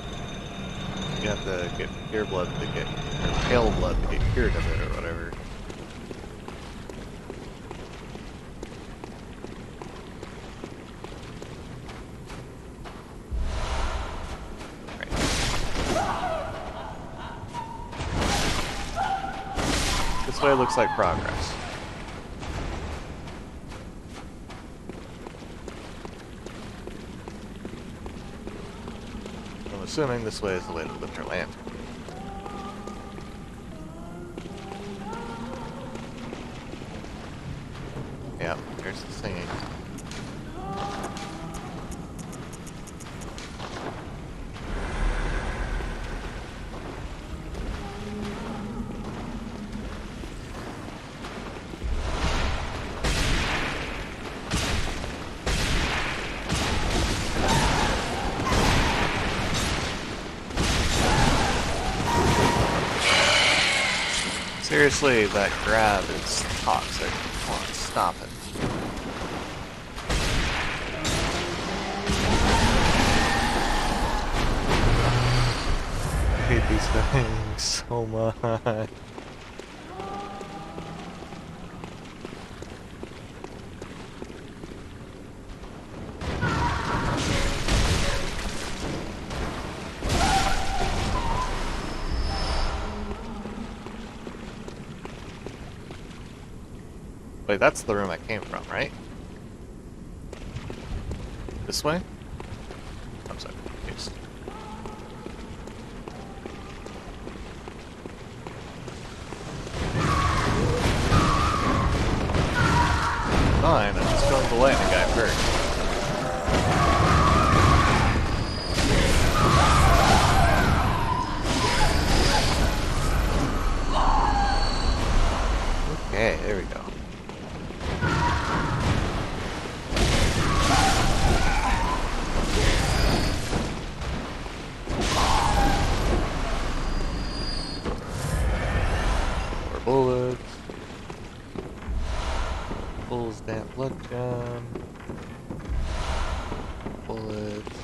you have to get pure blood to get, or pale blood to get cured of it or whatever. This way looks like progress. I'm assuming this way is the way to lift her lantern. Yep, there's the singing. Seriously, that grab is toxic. Come on, stop it. I hate these things so much. Wait, that's the room I came from, right? This way? I'm sorry, confused. Fine, I'm just going to the lightning guy first. Okay, there we go. Bullets. Bull's damp blood gun. Bullets.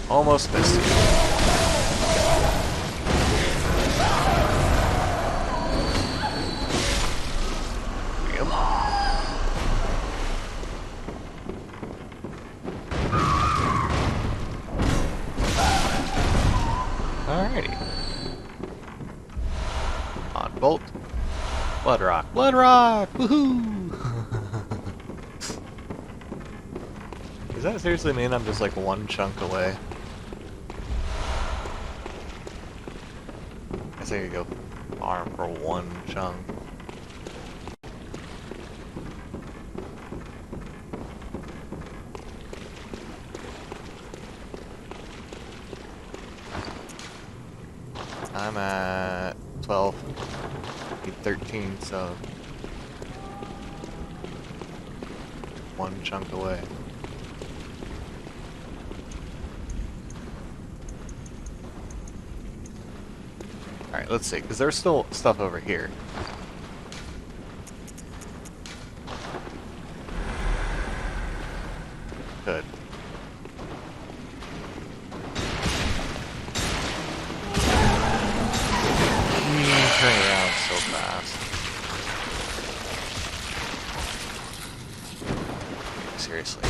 Almost missed it. Blood rock! Blood rock! Woohoo! Does that seriously mean I'm just like one chunk away? I guess I could go farm for one chunk. I'm at 12. Need 13, so one chunk away. Alright, let's see, because there's still stuff over here. Good. Turn around so fast. Seriously.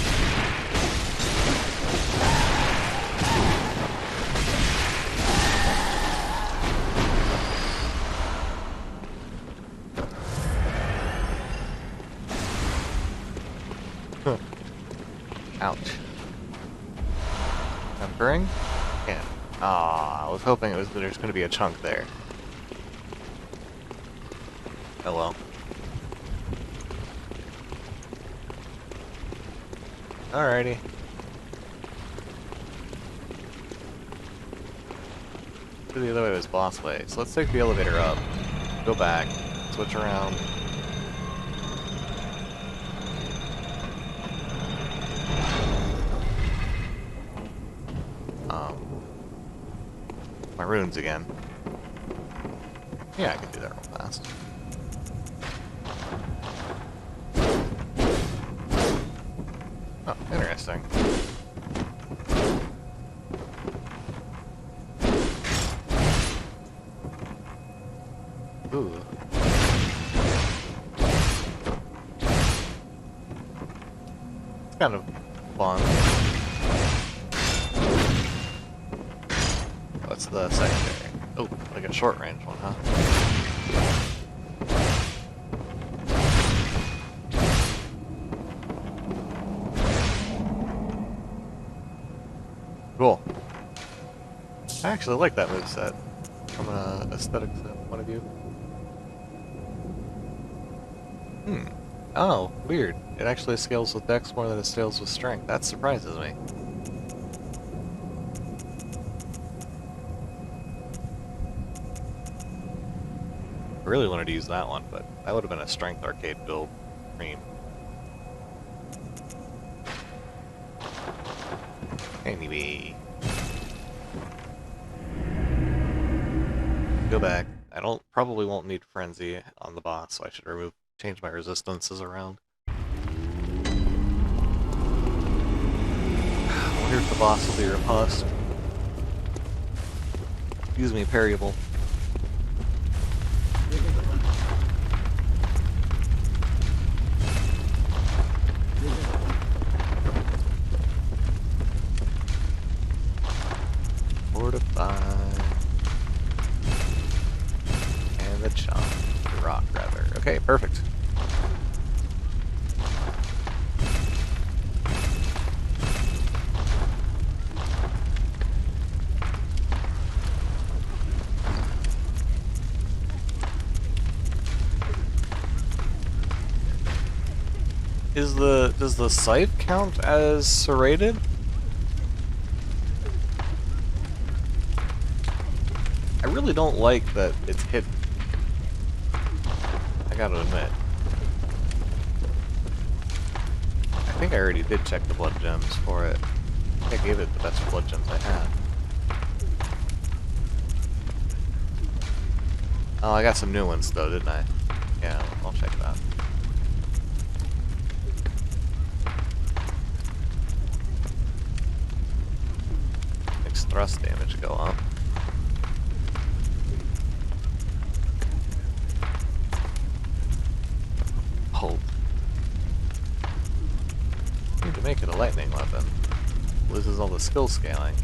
Ouch. Tempering? Yeah. Ah, I was hoping it was there's going to be a chunk there. Oh well. Alrighty. The other way was boss way. So let's take the elevator up. Go back. Switch around. My runes again. Yeah, I can do that real fast. Oh, interesting. Ooh. It's kind of fun. What's the secondary? Oh, like a short range one, huh? Cool. I actually like that moveset from an aesthetics point of view. Oh, weird. It actually scales with dex more than it scales with strength. That surprises me. I really wanted to use that one, but that would have been a strength arcade build. Cream. Anyway. Go back. I probably won't need frenzy on the boss, so I should change my resistances around. I wonder if the boss will be repulsed. Excuse me, parryable. Fortify. And the chunk. The rock, rather. Okay, perfect. Does the scythe count as serrated? I really don't like that it's hidden. I gotta admit. I think I already did check the blood gems for it. I think I gave it the best blood gems I had. Oh, I got some new ones though, didn't I? Yeah, I'll check that. Makes thrust damage go up. Hope. Need to make it a lightning weapon. Loses all the skill scaling.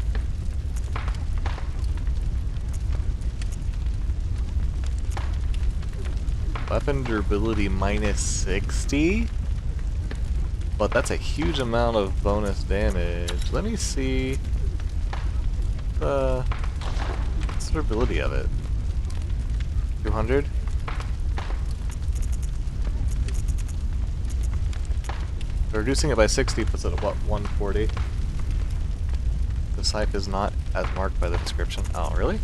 Weapon durability minus 60? But that's a huge amount of bonus damage. Let me see what's the durability of it. 200? Reducing it by 60 puts it at what, 140? The scythe is not as marked by the description. Oh, really?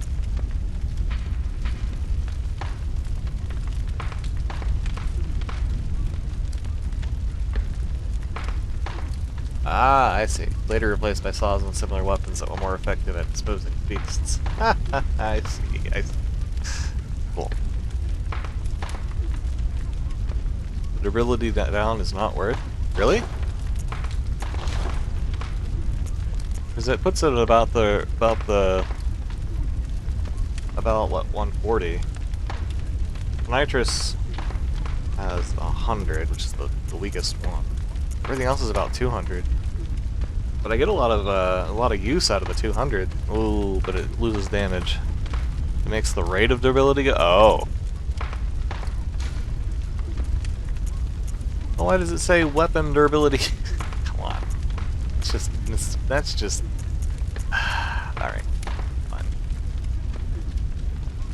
Ah, I see. Later replaced by saws and similar weapons that were more effective at disposing of beasts. I see, I see. Cool. The durability down is not worth. Really? Because it puts it at about what, 140. Nitrous has 100, which is the weakest one. Everything else is about 200. But I get a lot of use out of the 200. Ooh, but it loses damage. It makes the rate of durability go. Oh. Well, why does it say weapon durability? Come on. That's just. Alright. Fine.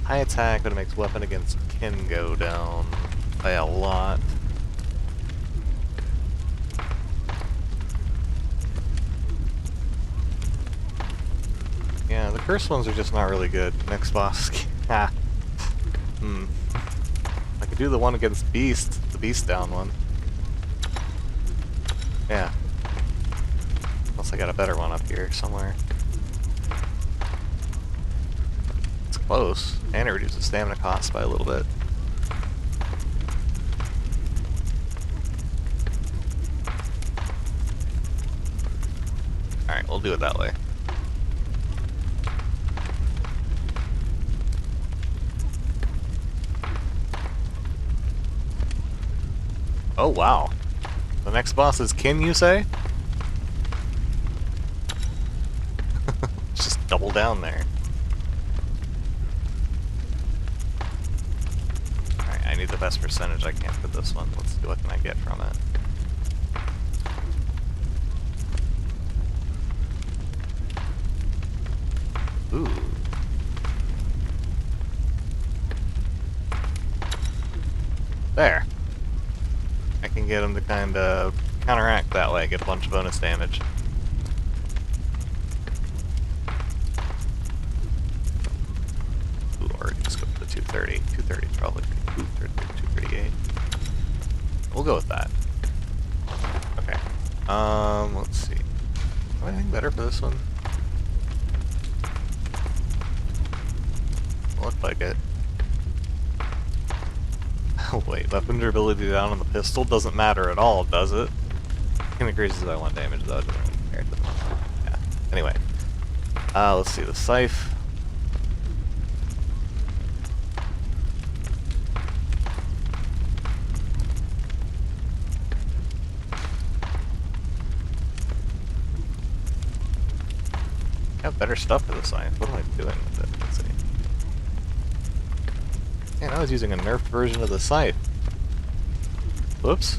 High attack, but it makes weapon against kin go down by a lot. Yeah, the cursed ones are just not really good. Next boss. I could do the one against Beast, the Beast down one. Yeah. Unless I got a better one up here somewhere. It's close. And it reduces stamina cost by a little bit. Alright, we'll do it that way. Oh, wow. The next boss is Kin, you say? Just double down there. Alright, I need the best percentage I can for this one. Let's see what can I get from it. Ooh. There. I can get him to kind of counteract that way, get a bunch of bonus damage. Ooh, or just go for the 230. 230 is probably good. Ooh, 238. We'll go with that. Okay. Let's see. Do anything better for this one? Looked like it. Oh wait, weapon durability down on the pistol doesn't matter at all, does it? It increases by 1 damage though, it doesn't really compare to the... Yeah. Anyway. Let's see, the scythe. I have better stuff for the scythe. What am I doing with it? Let's see. Man, I was using a nerfed version of the scythe. Whoops.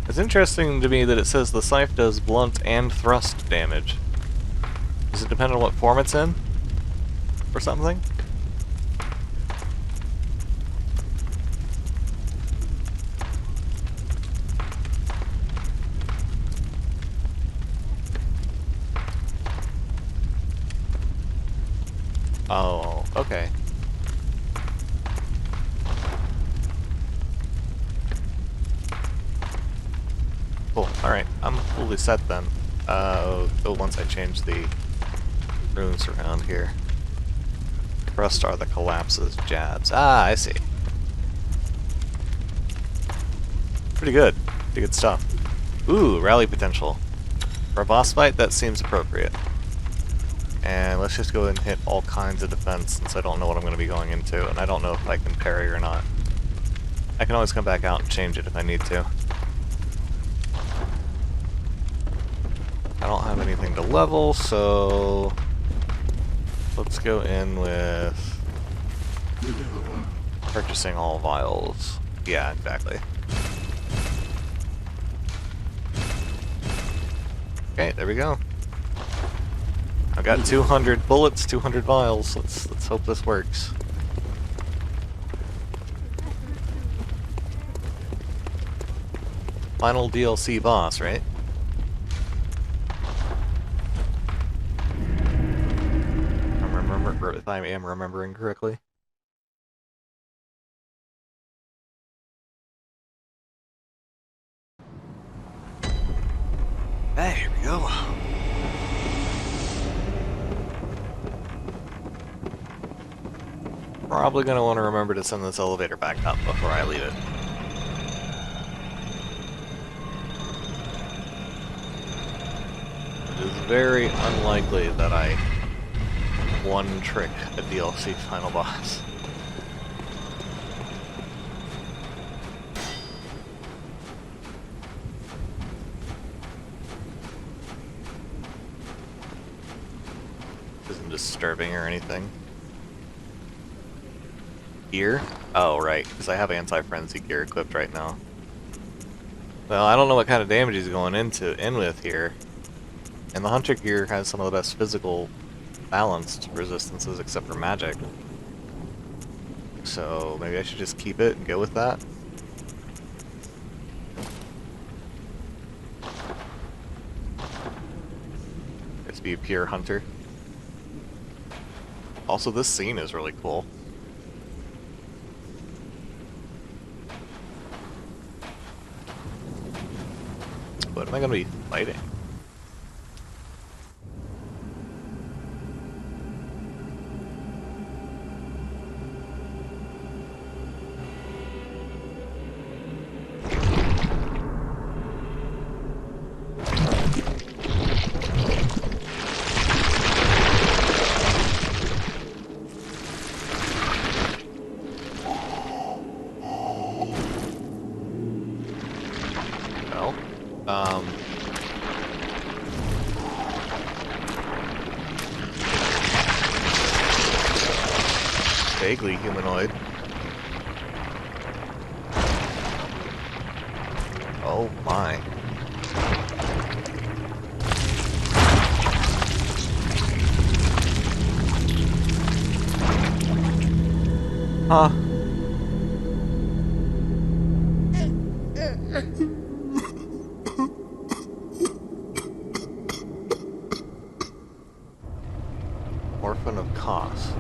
It's interesting to me that it says the scythe does blunt and thrust damage. Does it depend on what form it's in? Or something? Oh, okay. Cool, alright, I'm fully set then. Once I change the runes around here. Thrust are the collapses, jabs. Ah, I see. Pretty good. Pretty good stuff. Ooh, rally potential. For a boss fight, that seems appropriate. And let's just go and hit all kinds of defense since I don't know what I'm going to be going into, and I don't know if I can parry or not. I can always come back out and change it if I need to. I don't have anything to level, so let's go in with purchasing all vials. Yeah, exactly. Okay, there we go. I've got 200 bullets, 200 vials. Let's hope this works. Final DLC boss, right? If I am remembering correctly. Hey, here we go. Probably gonna want to remember to send this elevator back up before I leave it. It is very unlikely that I one-trick a DLC final boss. Isn't disturbing or anything. Gear? Oh, right, because I have anti-frenzy gear equipped right now. Well, I don't know what kind of damage he's going in with here. And the hunter gear has some of the best physical balanced resistances except for magic. So maybe I should just keep it and go with that. Let's be a pure hunter. Also, this scene is really cool. What am I gonna be fighting? Vaguely humanoid. Oh my. Huh. Orphan of Cost.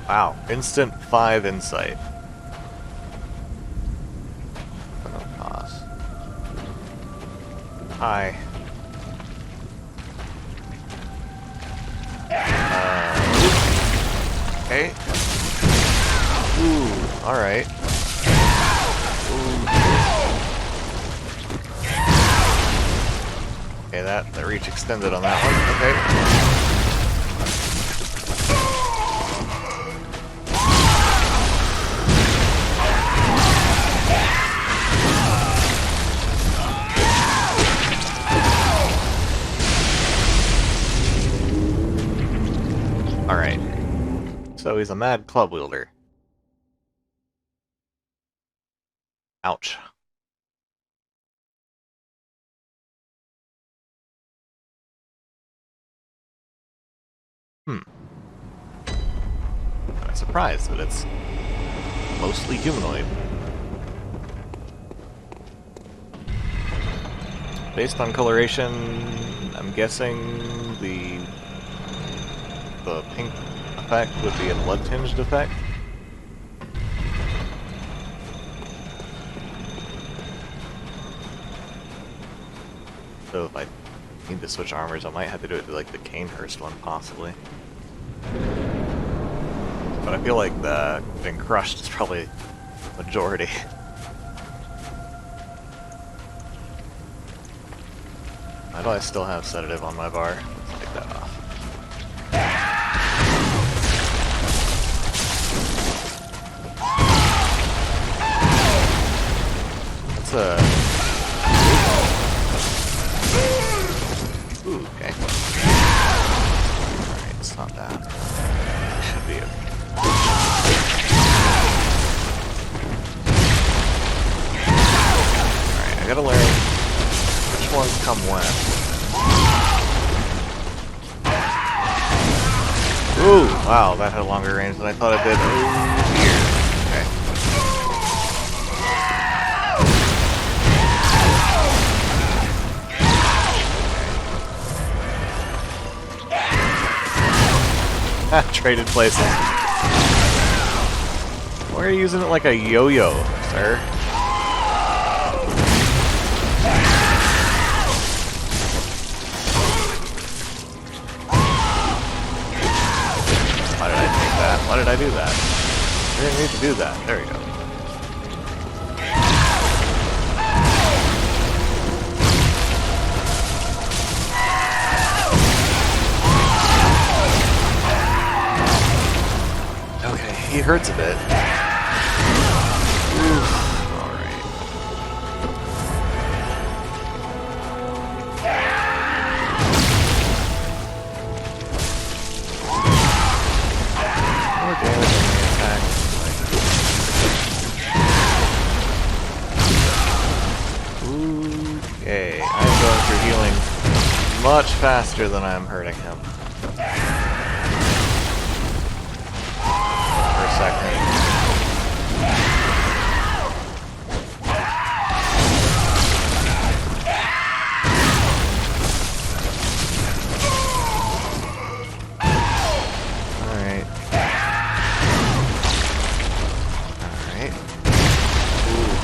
Wow, instant 5 insight. Orphan of Cost. Hi. Okay. Ooh, alright. Okay, that reach extended on that one. Okay. Alright. So he's a mad club wielder. Ouch. I'm surprised that it's mostly humanoid. Based on coloration, I'm guessing the pink effect would be a blood-tinged effect. So if I need to switch armors, I might have to do it to like the Canehurst one, possibly. But I feel like the being crushed is probably majority. Why do I still have sedative on my bar? Let's take that off. That's a... Ooh, okay. Alright, it's not that. Oh, wow, that had a longer range than I thought it did. Oh, dear. Okay. Traded places. Why are you using it like a yo-yo, sir? Why did I take that? Why did I do that? I didn't need to do that. There we go. Okay, he hurts a bit. Alright. More damage on the attack. Okay, I'm going for healing much faster than I'm hurting him. For a second. Alright. Alright. Ooh.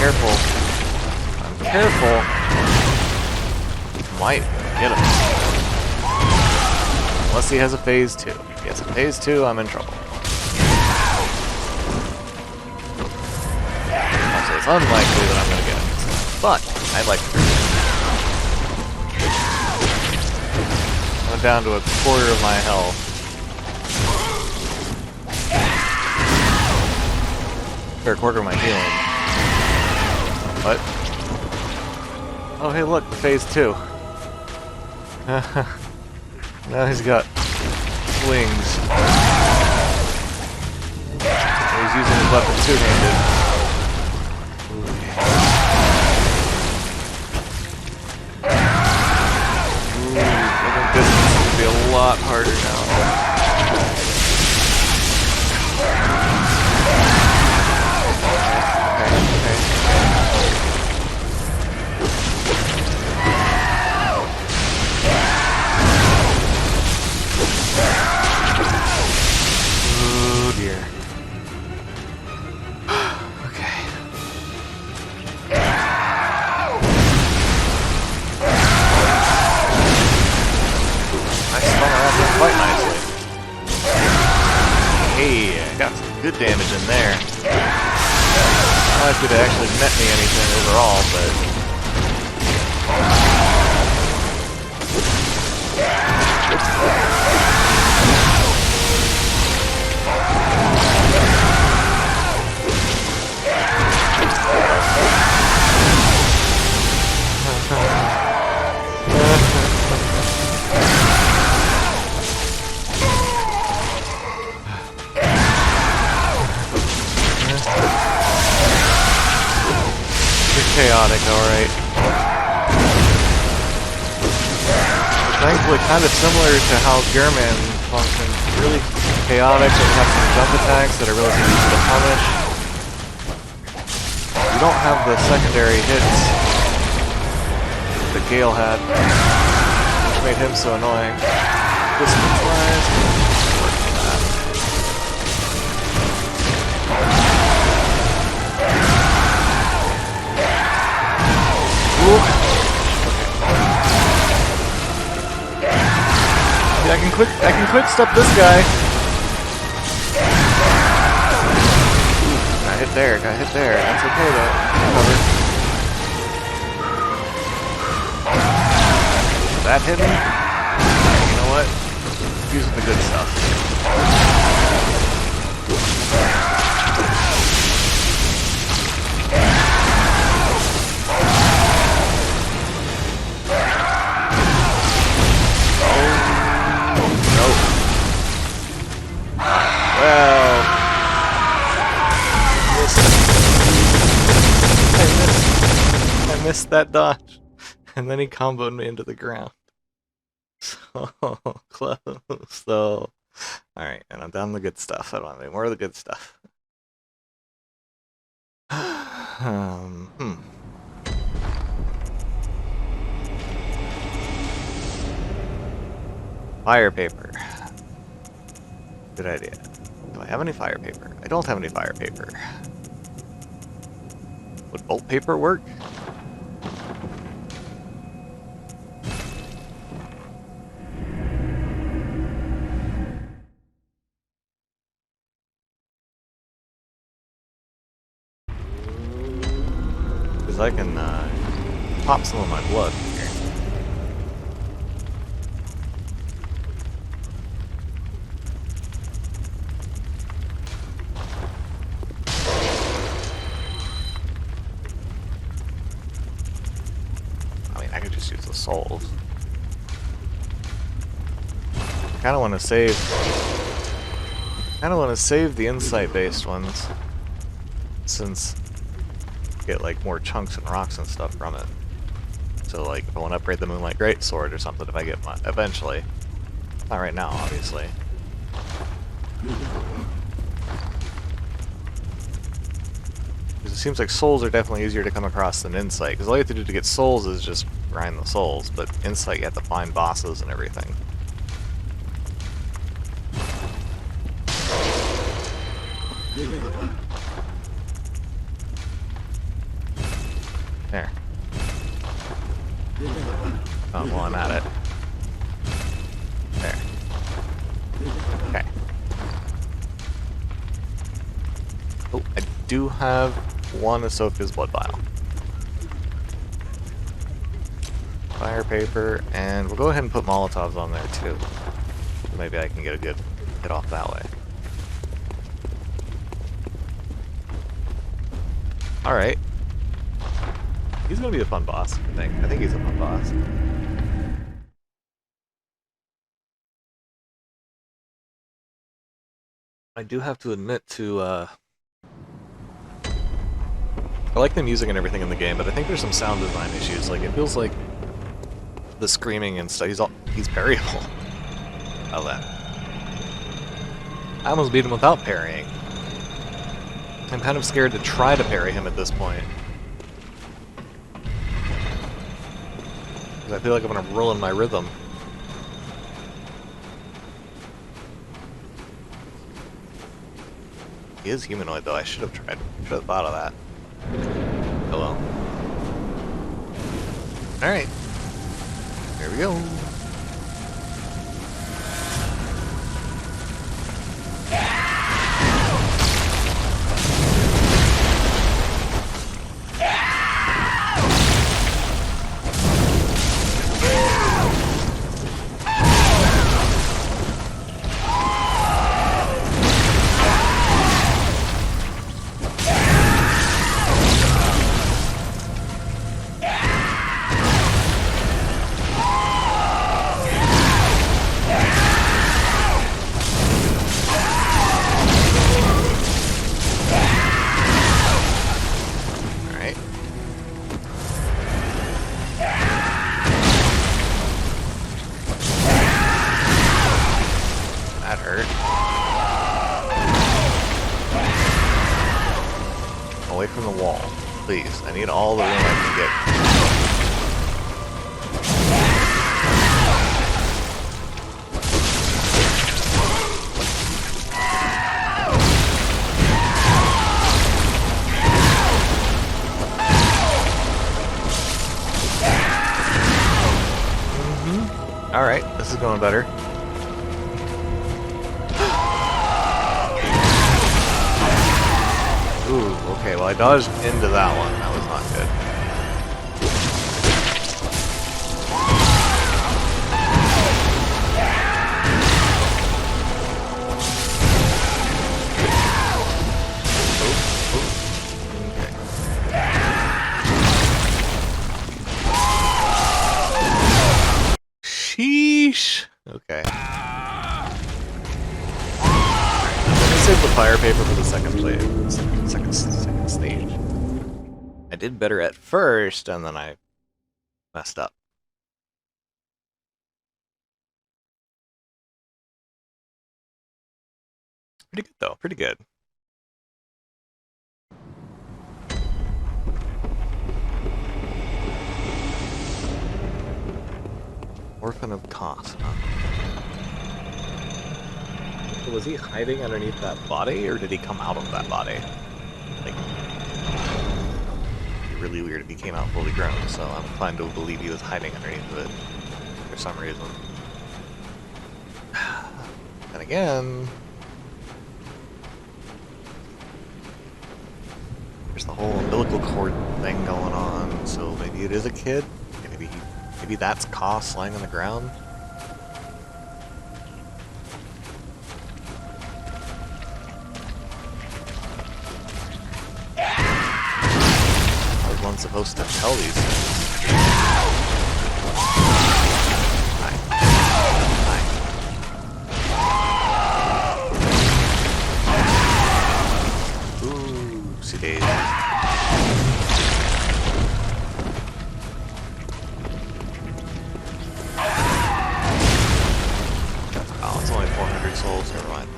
Careful. I'm careful. Might get him. Unless he has a phase 2. If he has a phase 2, I'm in trouble. Also, it's unlikely that I'm going to get him. But, I'd like to. I'm down to a quarter of my health. Or a quarter of my healing. What? Oh, hey, look, phase 2. Now he's got slings. He's using his weapon two-handed. Ooh, I think this is going to be a lot harder now. Good damage in there. Not likely to actually net me anything overall, but... chaotic, alright. Thankfully, kind of similar to how Gearman functions. Really chaotic, and have some jump attacks that are really easy to punish. You don't have the secondary hits that Gale had, which made him so annoying. Distance-wise, work for that. Yeah, I can quick step this guy. Got hit there, That's okay though. Cover. That hit me? You know what? Using the good stuff. Well, missed that dodge. And then he comboed me into the ground. So close, though. Alright, and I'm down the good stuff. I don't have any more of the good stuff. Fire paper. Good idea. Do I have any fire paper? I don't have any fire paper. Would bolt paper work? Because I can pop some of my blood here. I mean, I could just use the souls. I kind of want to save. The insight-based ones, since I get like more chunks and rocks and stuff from it. So like, if I want to upgrade the Moonlight Greatsword or something, if I get my eventually, not right now, obviously. Because it seems like souls are definitely easier to come across than insight. Because all you have to do to get souls is just grind the souls, but insight you have to find bosses and everything. There. Oh, well, I'm at it. There. Okay. Oh, I do have one Ahsoka's blood vial. Fire paper, and we'll go ahead and put Molotovs on there too. Maybe I can get a good hit off that way. Alright. He's gonna be a fun boss, I think. I think he's a fun boss. I do have to admit to, I like the music and everything in the game, but I think there's some sound design issues. Like, it feels like the screaming and stuff, he's parryable. Oh, that. I almost beat him without parrying. I'm kind of scared to try to parry him at this point. Because I feel like I'm going to ruin my rhythm. He is humanoid though, I should have thought of that. Oh well. Alright. Here we go. Away from the wall, please. I need all the room I can get. Alright, this is going better. Ooh, okay, well I dodged into that one. That was not good. Sheesh. Okay. Save the fire paper for the second stage. I did better at first, and then I messed up. Pretty good, though. Pretty good. Orphan of Kos, huh? So was he hiding underneath that body, or did he come out of that body? Like, it'd be really weird if he came out fully grown, so I'm inclined to believe he was hiding underneath it for some reason. And again, there's the whole umbilical cord thing going on, so maybe it is a kid? Maybe that's Kos lying on the ground? How is one supposed to tell these things? Hi. Hi. Ooh, see daisy. Souls, never mind.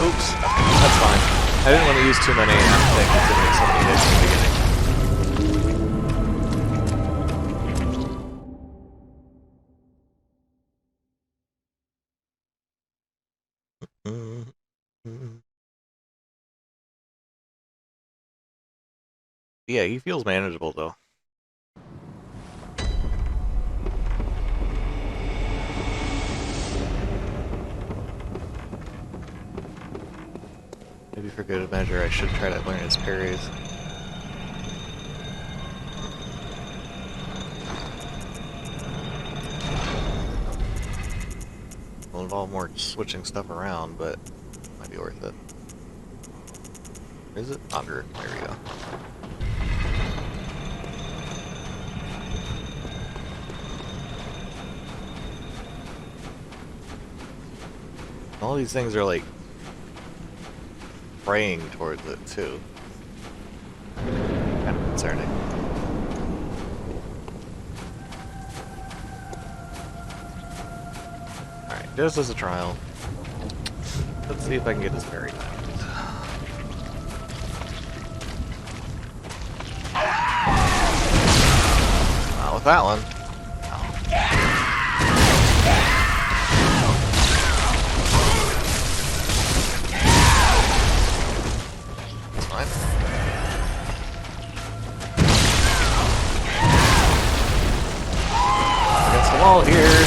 Oops, that's fine. I didn't want to use too many things to make so many hits in the beginning. Yeah, he feels manageable though. Maybe for good measure, I should try to learn his parries. Will involve more switching stuff around, but might be worth it. Is it? Under. There we go. All these things are like praying towards it too. Kind of concerning. Alright, just as a trial. Let's see if I can get his parry time. Not with that one. Against the wall here.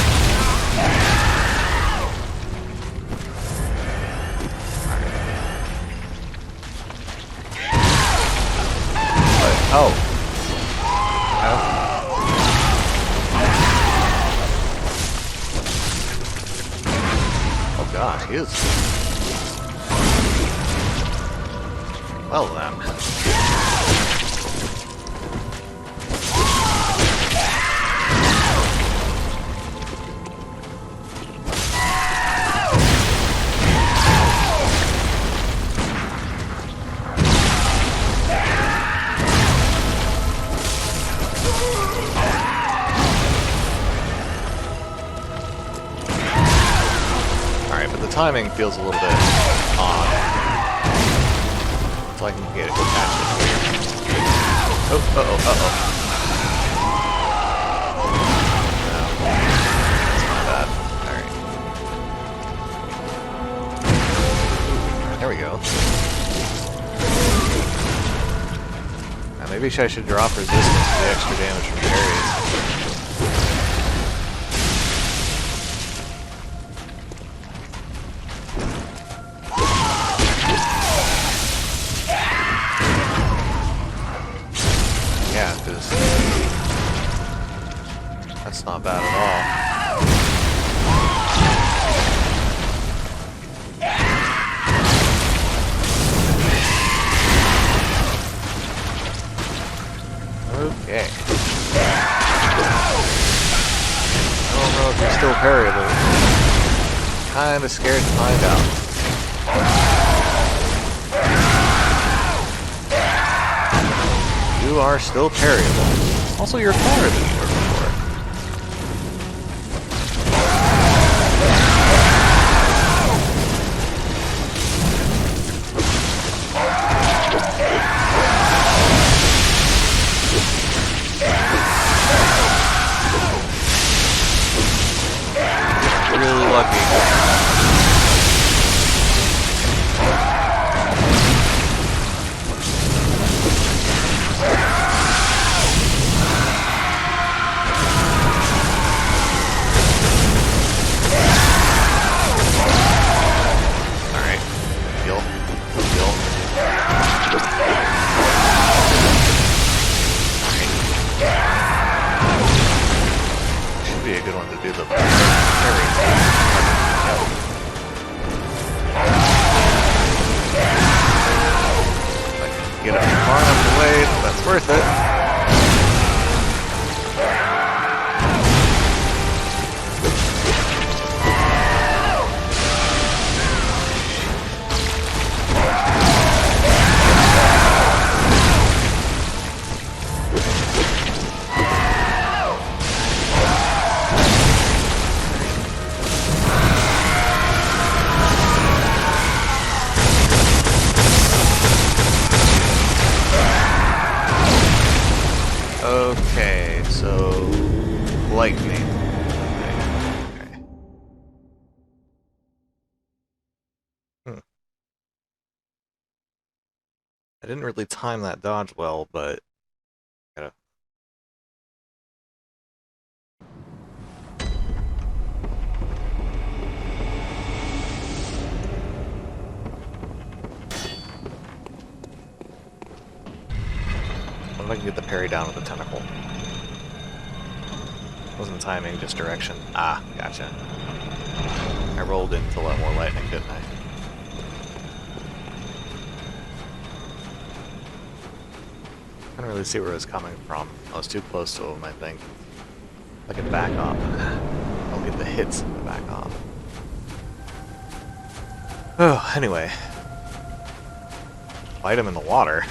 Oh. Oh gosh, he is. Well then. Timing feels a little bit odd. So I can get it catch it. Oh, uh-oh, uh-oh. No. That's my bad. Alright. There we go. Now maybe I should drop resistance for the extra damage from parries. That's not bad at all. Okay. I don't know if he's still parryable. kinda scared to find out. You are still parryable. Also, you're fatter than you were before. Really lucky. Be a good one to do the parry. If I can get up far enough away, that's worth it. Okay, so lightning. Okay. I didn't really time that dodge well, but gotta. What if I can get the parry down with the tentacle? Wasn't timing, just direction. Ah, gotcha. I rolled into a lot more lightning, didn't I? Couldn't really see where it was coming from. I was too close to him, I think. I can back off. I'll get the hits and back off. Oh, anyway. Fight him in the water.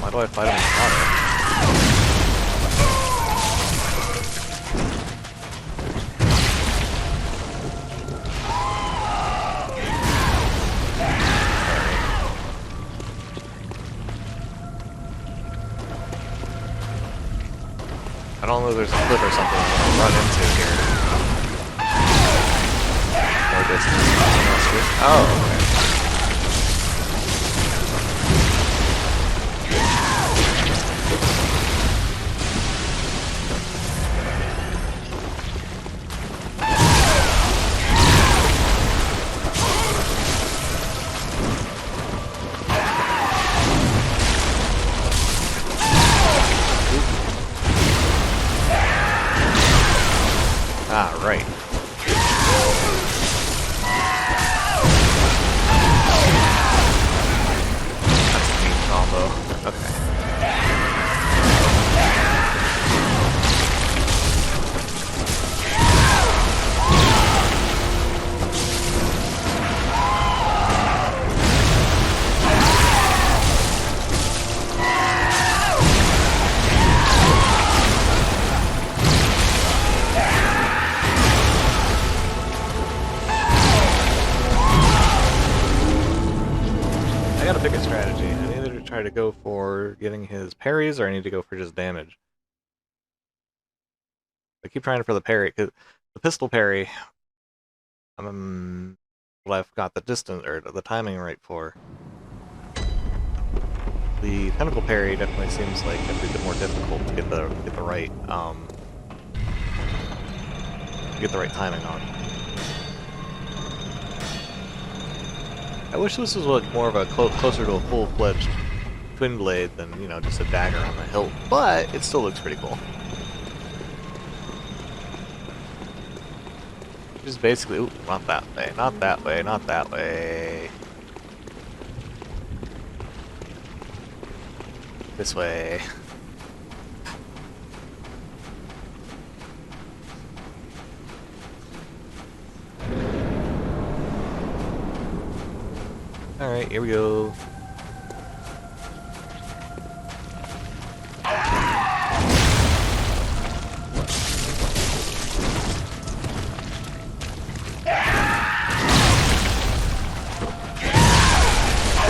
Why do I fight him in the water? I don't know if there's a cliff or something I'm gonna run into here. More distance. Oh, okay. Ah, right. That's a neat combo. Okay. I gotta pick a strategy. I need either to try to go for getting his parries, or I need to go for just damage. I keep trying for the parry, because the pistol parry, what I've got the distance, or the timing right for. The tentacle parry definitely seems like a bit more difficult to get the right, timing on. I wish this was like more of a closer to a full-fledged twin blade than, you know, just a dagger on the hilt, but it still looks pretty cool. Just basically, ooh, not that way, not that way, not that way. This way. Alright, here we go. Ooh,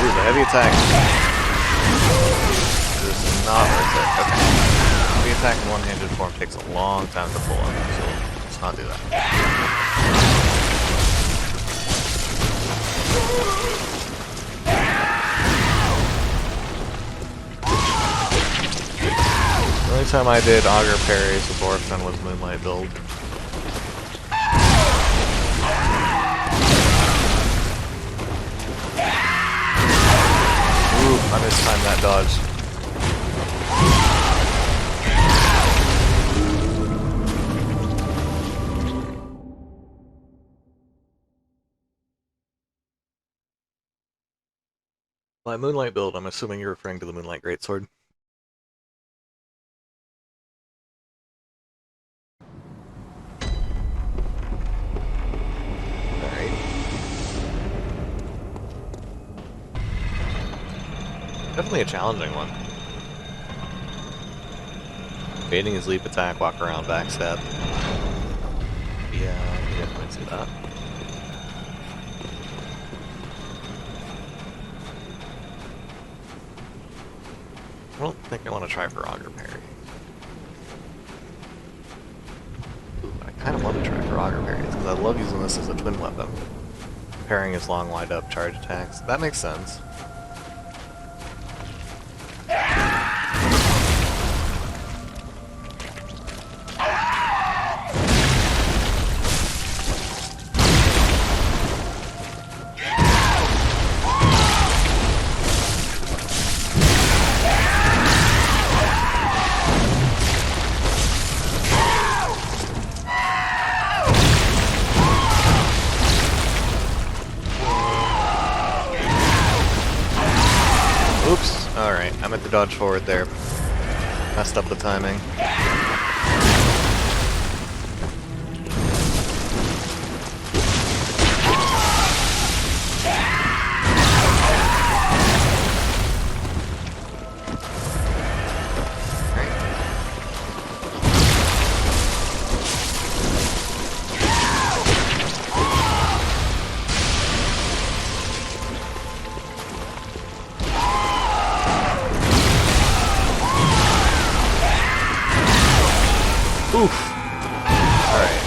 the heavy attack. This is not worth it. Okay. Heavy attack in one-handed form takes a long time to pull up, so let's not do that. The only time I did auger parries with Orphan was Moonlight build. Ooh, I mistimed that dodge. By Moonlight build, I'm assuming you're referring to the Moonlight Greatsword. Alright. Definitely a challenging one. Baiting his leap attack, walk around, backstab. Yeah, I can definitely see that. I don't think I want to try for auger parry. Ooh, I kind of want to try for auger parries because I love using this as a twin weapon. Pairing his long, wide up charge attacks. That makes sense. Oops. Alright, I meant to dodge forward there. Messed up the timing. Oof. Alright.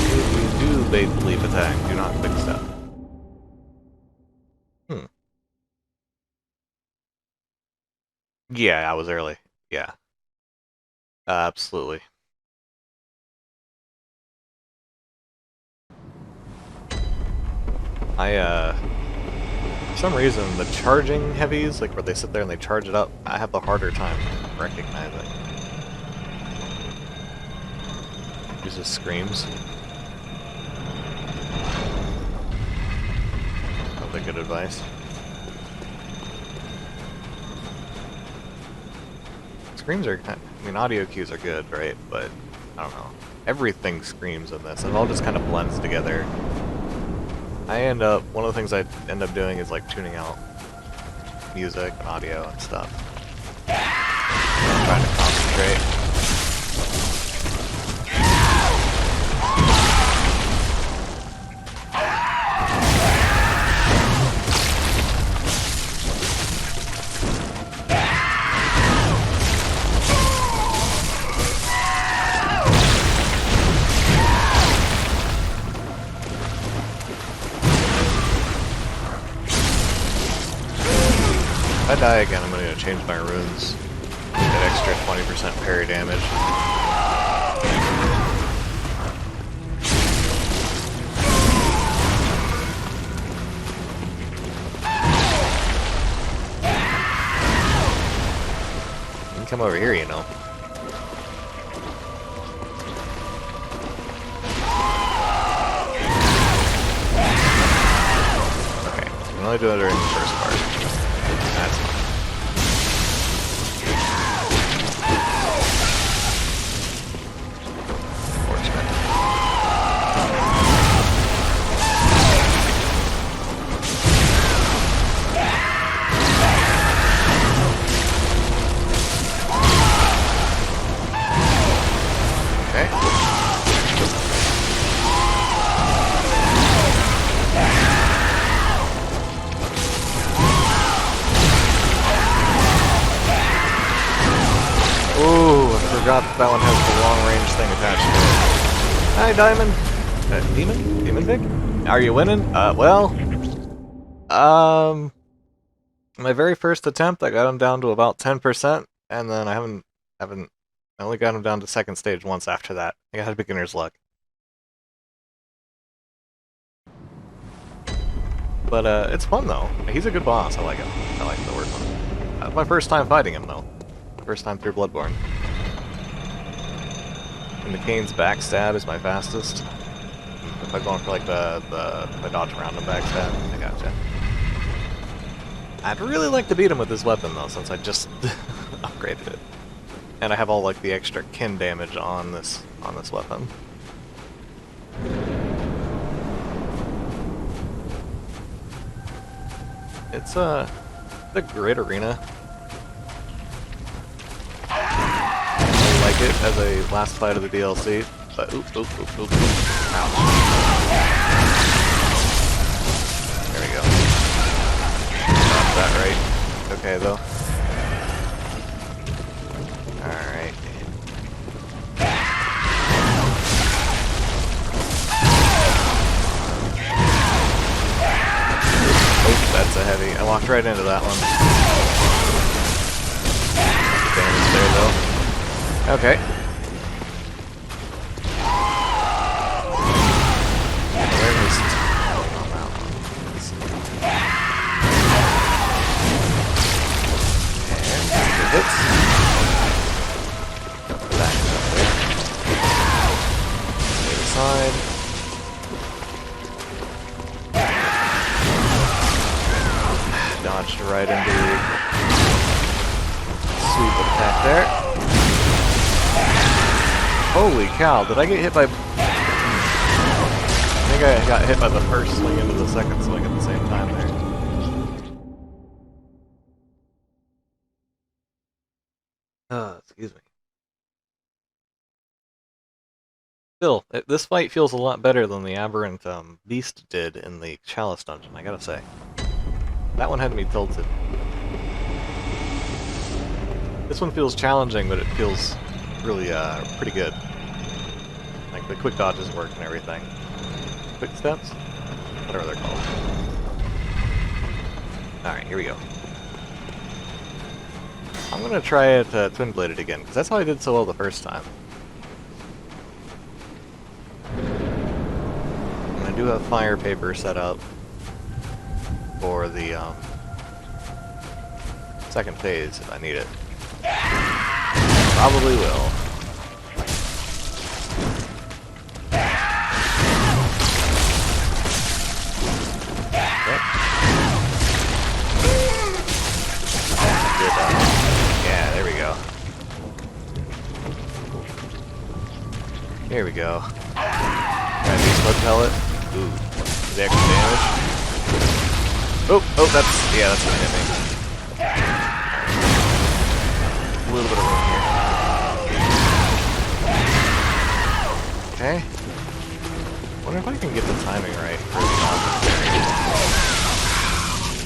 If you do bait the leap attack, do not quick step. Yeah, I was early. Yeah. Absolutely. For some reason, the charging heavies, like where they sit there and they charge it up, I have the harder time recognizing. Uses screams. Probably good advice. Screams are, I mean, audio cues are good, right? But, I don't know. Everything screams in this, and it all just kind of blends together. One of the things I end up doing is like tuning out music and audio and stuff. I'm trying to concentrate. If I die again, I'm going to change my runes. Get extra 20% parry damage. You can come over here, you know. Okay, so we can only do it during the first part. That's fine. Unfortunate. forgot that one has the long-range thing attached to it. Hi, Diamond! Demon? Demon Vic? Are you winning? Well... My very first attempt, I got him down to about 10%, and then I only got him down to second stage once after that. I got beginner's luck. But, it's fun, though. He's a good boss. I like him. I like the work on him. That's my first time fighting him, though. First time through Bloodborne. And the Kane's backstab is my fastest. If I'm going for, like, the dodge around him backstab, I gotcha. I'd really like to beat him with this weapon, though, since I just upgraded it. And I have all, like, the extra kin damage on this weapon. It's a great arena. I like it as a last fight of the DLC, but oop. Ouch. There we go. Got that right. Okay, though. Alright. Oh, that's a heavy. I walked right into that one. Damage there, though. Okay. Dodged right into the sweep attack there. Holy cow, did I get hit by... I think I got hit by the first swing into the second swing at the same time there. Excuse me. Still, this fight feels a lot better than the Aberrant Beast did in the Chalice Dungeon, I gotta say. That one had me tilted. This one feels challenging, but it feels really, pretty good. Like, the quick dodges work and everything. Quick steps? Whatever they're called. Alright, here we go. I'm gonna try it twin-bladed again, because that's how I did so well the first time. And I do have fire paper set up for the second phase if I need it. Probably will. Okay. Good, yeah, there we go. Here we go. Got a blood pellet. Ooh, the extra damage. Oh, that's gonna hit me. A little bit of room here. Okay. Wonder if I can get the timing right for the dodge.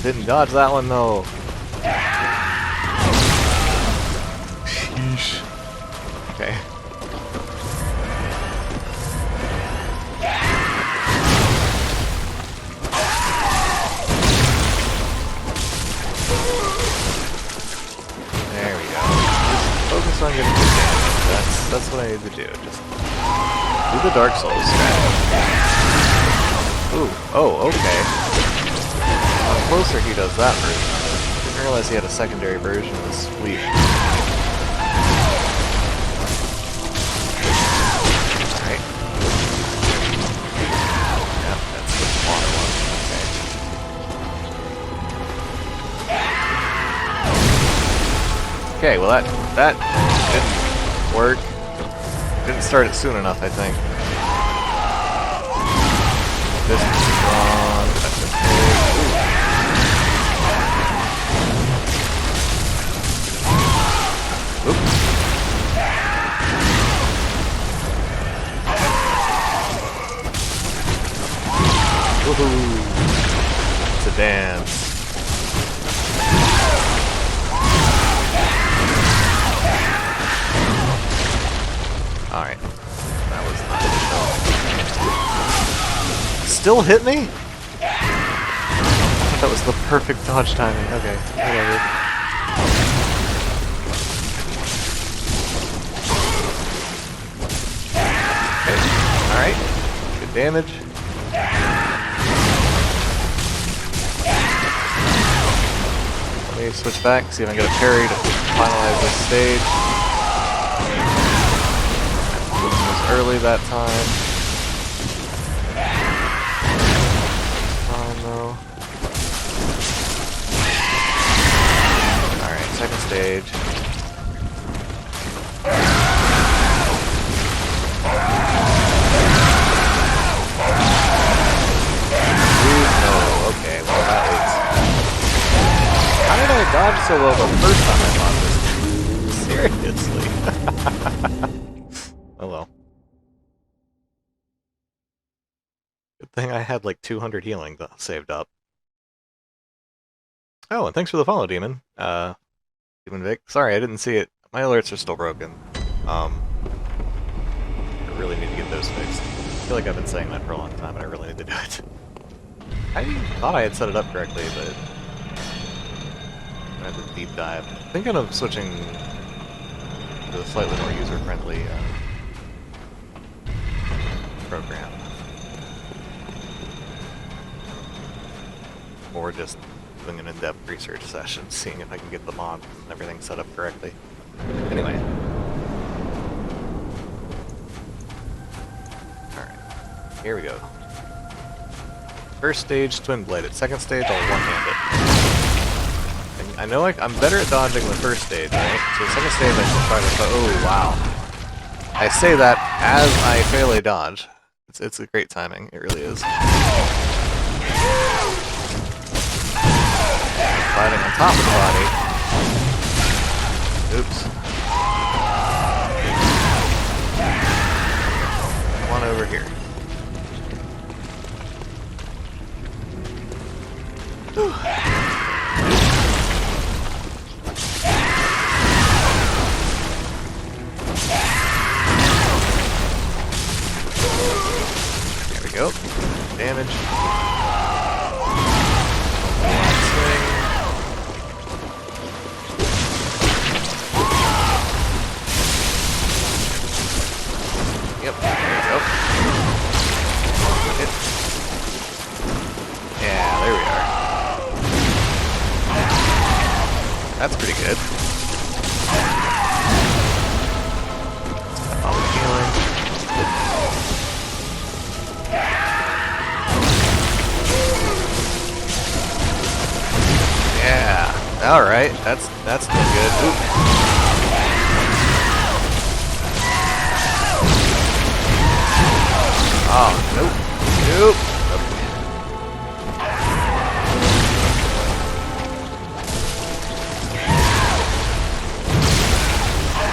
Didn't dodge that one though. Sheesh. Okay. Focus on getting good damage. That's what I need to do. Just do the Dark Souls strategy. Ooh, oh, okay. How closer he does that version. Didn't realize he had a secondary version of the sweep. Alright. Yep, that's the smaller one. Okay, well that didn't work. Didn't start it soon enough, I think. This is strong. That's okay. Oops. Woohoo! It's a dance. still hit me? That was the perfect dodge timing. Okay, whatever. Okay, alright. Good damage. Let me switch back, see if I can get a parry to finalize this stage. It was early that time. Fine though. Alright, second stage. Ooh, no, okay, well that was... How did I dodge so well the first time I fought this? Seriously? Oh well. Good thing I had like 200 healing saved up. Oh, and thanks for the follow, Demon. Demon Vic. Sorry, I didn't see it. My alerts are still broken. I really need to get those fixed. I feel like I've been saying that for a long time, and I really need to do it. I thought I had set it up correctly, but I have to deep dive. Thinking of switching to a slightly more user-friendly program. Or just doing an in-depth research session, seeing if I can get the mods and everything set up correctly. Anyway. Alright. Here we go. First stage, twin-bladed. Second stage, I'll one-hand it. And I know I'm better at dodging the first stage, right? So the second stage I should try to... Oh, wow. I say that as I fail a dodge. It's a great timing. It really is. Sliding on top of the body. Oops. One over here. There we go. Damage. Swing. Yep, there we go. Hit. Yeah, there we are. That's pretty good. All the healing. Yeah. Alright, that's still good. Oop. Oh, nope. Nope.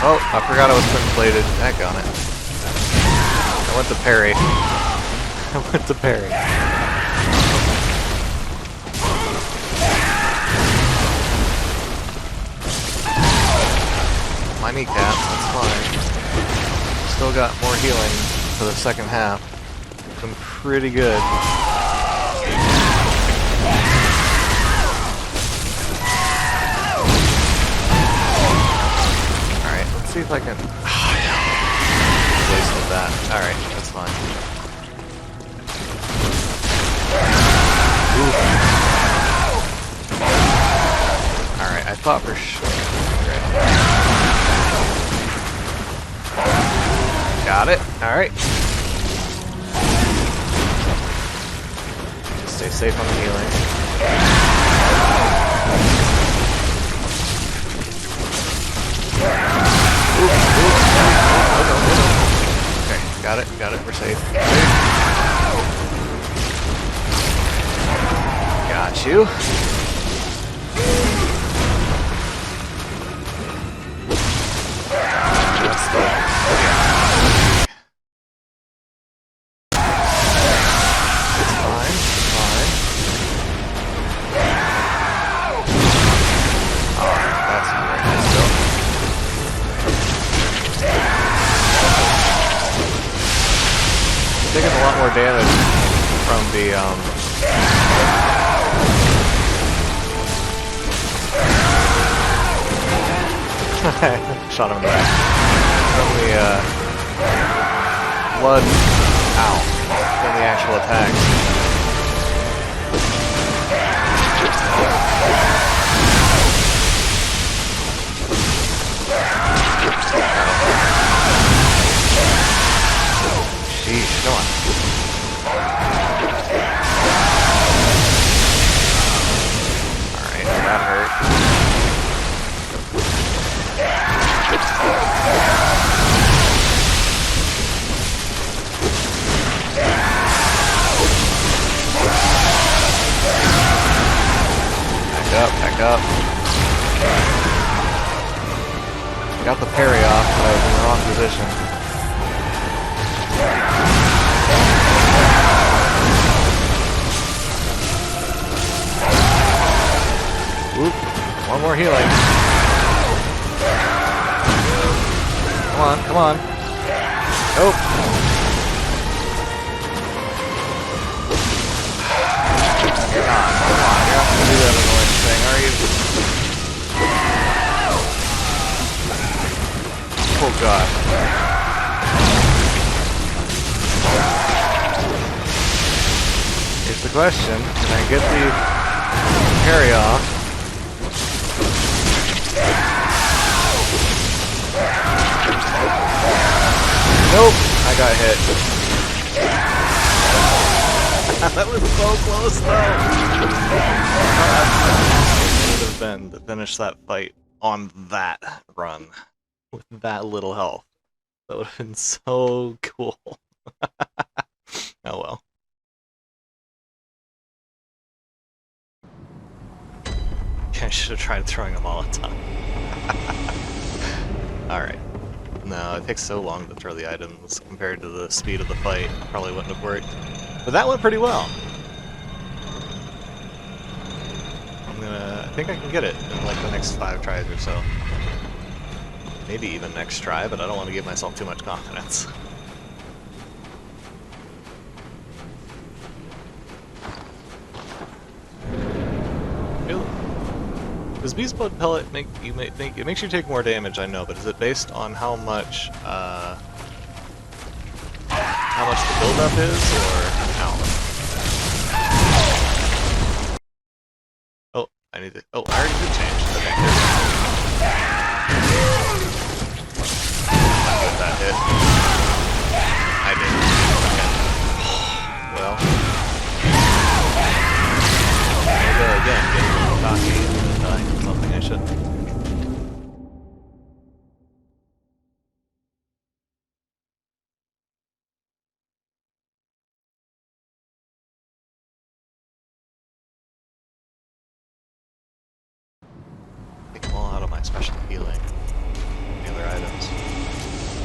Oh, I forgot I was twin-bladed. Heck on it. I went to parry. I went to parry. My kneecaps, that's fine. Still got more healing for the second half. Been pretty good. Alright, let's see if I can... Wasted that. Alright, that's fine. Alright, I thought for sure. Got it. Alright. Stay safe on the healing. Ooh, no. Okay, got it, we're safe. Got you. That's the... Taking a lot more damage from the shot him in the back. From the blood, ow, from the actual attack. Jeez, come on. Alright, that hurt. Back up. Got the parry off, but I was in the wrong position. Whoop. One more healing. Come on, come on. Nope. Come on, you're not gonna do that annoying thing, are you? Oh god. Here's the question, can I get the parry off? Nope, I got hit. That was so close though! It would have been to finish that fight on that run with that little health. That would have been so cool. Oh well. I should have tried throwing them all at a time. Alright. No, it takes so long to throw the items compared to the speed of the fight. Probably wouldn't have worked. But that went pretty well. I think I can get it in like the next 5 tries or so. Maybe even next try, but I don't want to give myself too much confidence. Does Beast Blood Pellet make you think it makes you take more damage? I know, but is it based on how much the buildup is, or how? Oh, I need to. Oh, I already did change. Okay, good. That hit. I did. Okay. Well, there we go again. Getting a little cocky. Something I shouldn't. Take them all out of my special healing. The other items.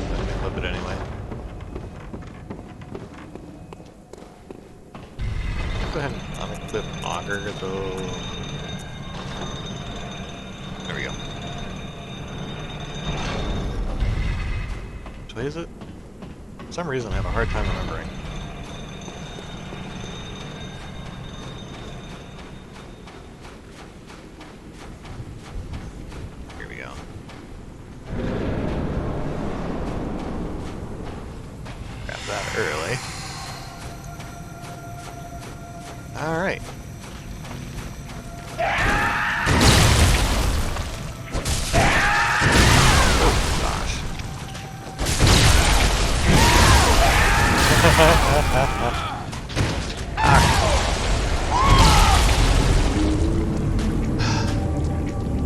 Let me equip it anyway. Go ahead and unequip Augur though. There we go. Which way is it? For some reason I have a hard time remembering. Here we go. Grab that early. Alright.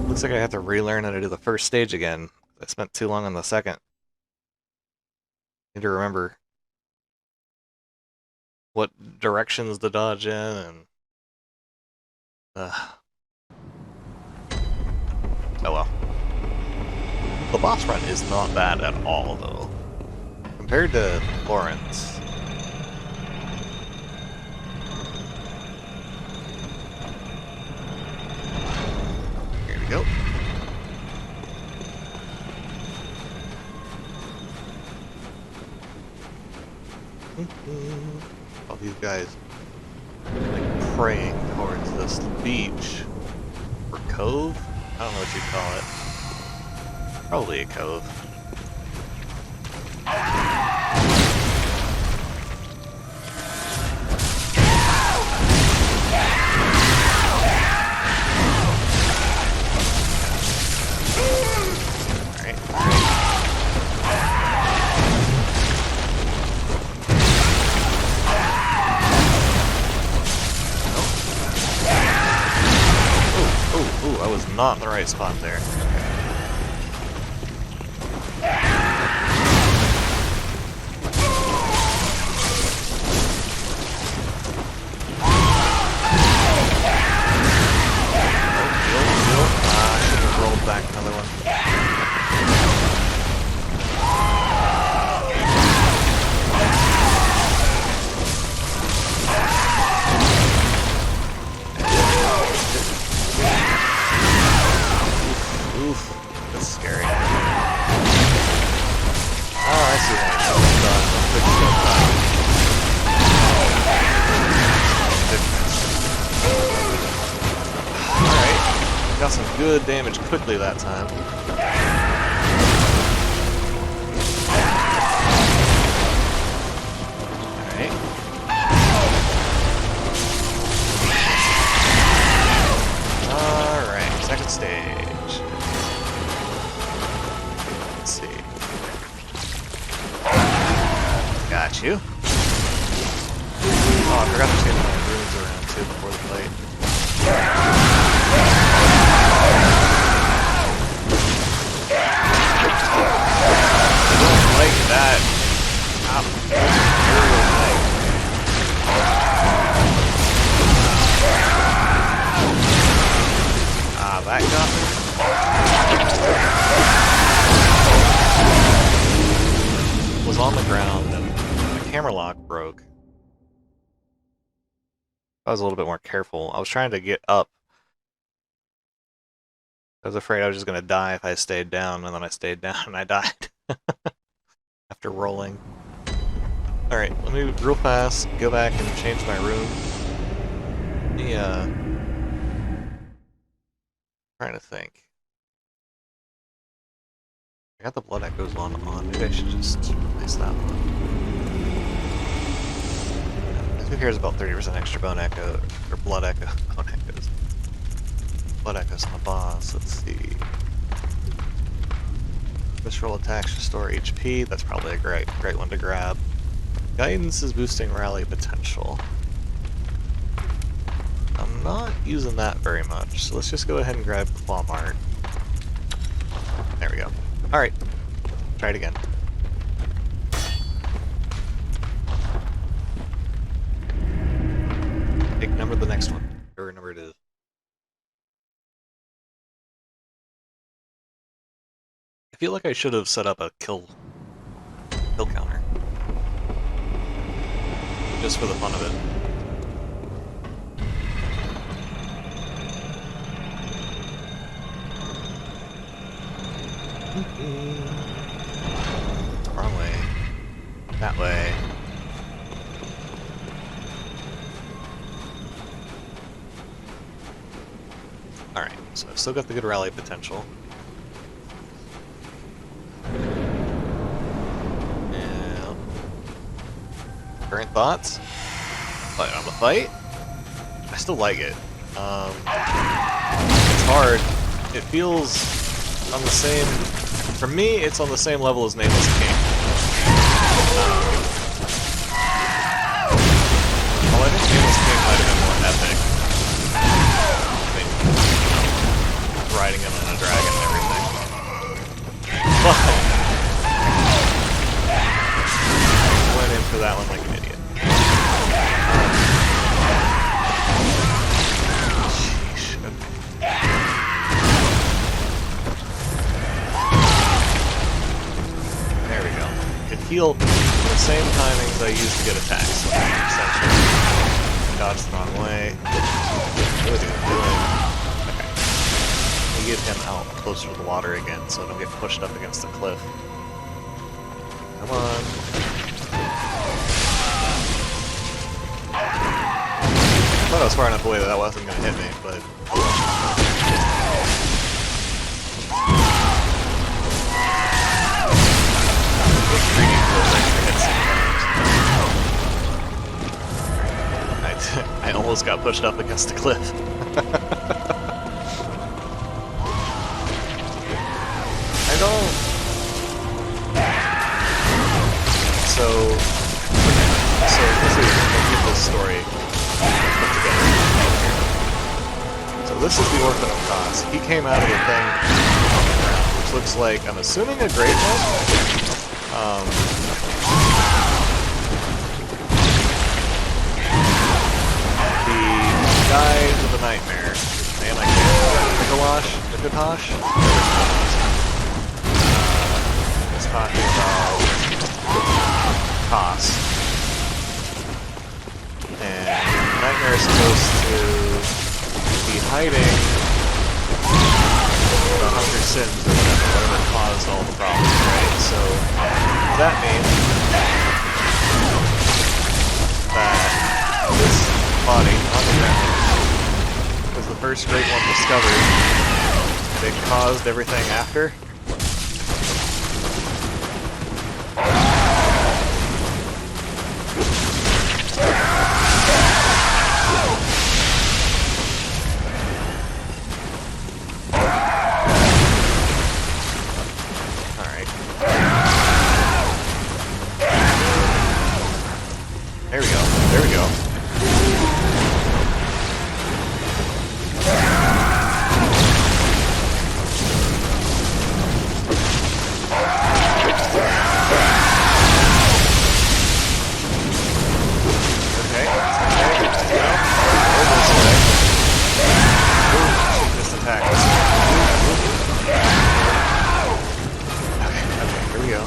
Looks like I have to relearn how to do the first stage again. I spent too long on the second. Need to remember what directions to dodge in and... Oh well. The boss run is not bad at all, though. Compared to Lawrence. Here we go. All these guys like praying towards this beach or cove. I don't know what you'd call it. Probably a cove. Ooh, I was not in the right spot there. I should have rolled back another one. Oof, that's scary. Oh, I see that. Alright, got some good damage quickly that time. Alright. Alright, second stage. Let's see. Got you. Oh, I forgot to change my runes around too before the fight. I don't like that. That got me. Was on the ground and the camera lock broke. I was a little bit more careful. I was trying to get up. I was afraid I was just going to die if I stayed down, and then I stayed down and I died. After rolling. Alright, let me real fast go back and change my room. Trying to think. I got the blood echoes on. Maybe I should just replace that one. Who cares about 30% extra bone echo or blood echo? Bone echoes. Blood echoes on the boss. Let's see. Visceral attacks restore HP. That's probably a great one to grab. Guidance is boosting rally potential. I'm not using that very much, so let's just go ahead and grab Claw Mart. There we go. Alright. Try it again. Pick number the next one. Whatever number it is. I feel like I should have set up a kill counter. Just for the fun of it. Wrong way. That way. Alright, so I've still got the good rally potential. And current thoughts? But on the fight? I still like it. It's hard. It feels on the same... For me, it's on the same level as Nameless King. Well, I think Nameless King might have been more epic. I mean, riding in on a dragon and everything. But went in for that one like an idiot. Heal in the same timings I use to get attacks. Essentially. Dodge the wrong way. What is he doing? Okay. We get him out closer to the water again so I don't get pushed up against the cliff. Come on. thought I was far enough away that that wasn't going to hit me, but... I almost got pushed up against the cliff. I don't... So this is this story put together. So this is the Orphan of Kos. He came out of the thing, which looks like, I'm assuming, a great one. The guide of the nightmare. Man, I can't. Nikotosh? Is talking about Kos. And the nightmare is supposed to be hiding the Hunger Sins or whatever caused all the problems, right? So that means that this body on the ground was the first great one discovered. It caused everything after. There we go. There we go. Okay. This way. Ooh, just attacked. Okay, here we go.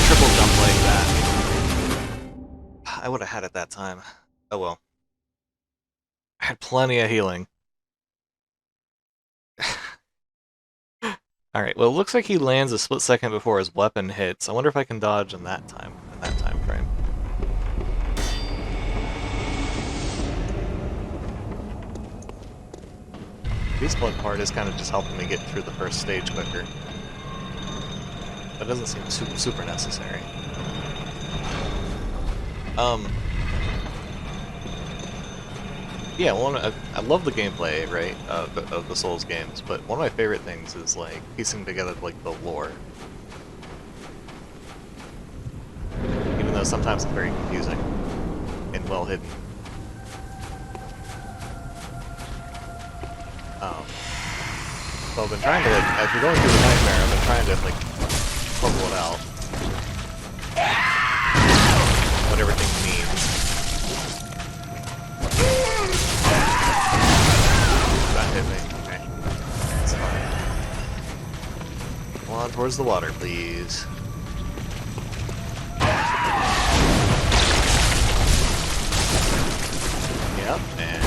Triple jump like that. I would have had it that time. Oh well. I had plenty of healing. Alright, well it looks like he lands a split second before his weapon hits. I wonder if I can dodge in that time frame. The split part is kind of just helping me get through the first stage quicker. That doesn't seem super necessary. Yeah, I love the gameplay, right, of the Souls games, but one of my favorite things is, like, piecing together, like, the lore. Even though sometimes it's very confusing and well hidden. So I've been trying to, like, as we're going through the nightmare, I've been trying to, like, puzzle it out. What everything means. That hit me. Okay. That's fine. Come on, towards the water, please. Yep, and...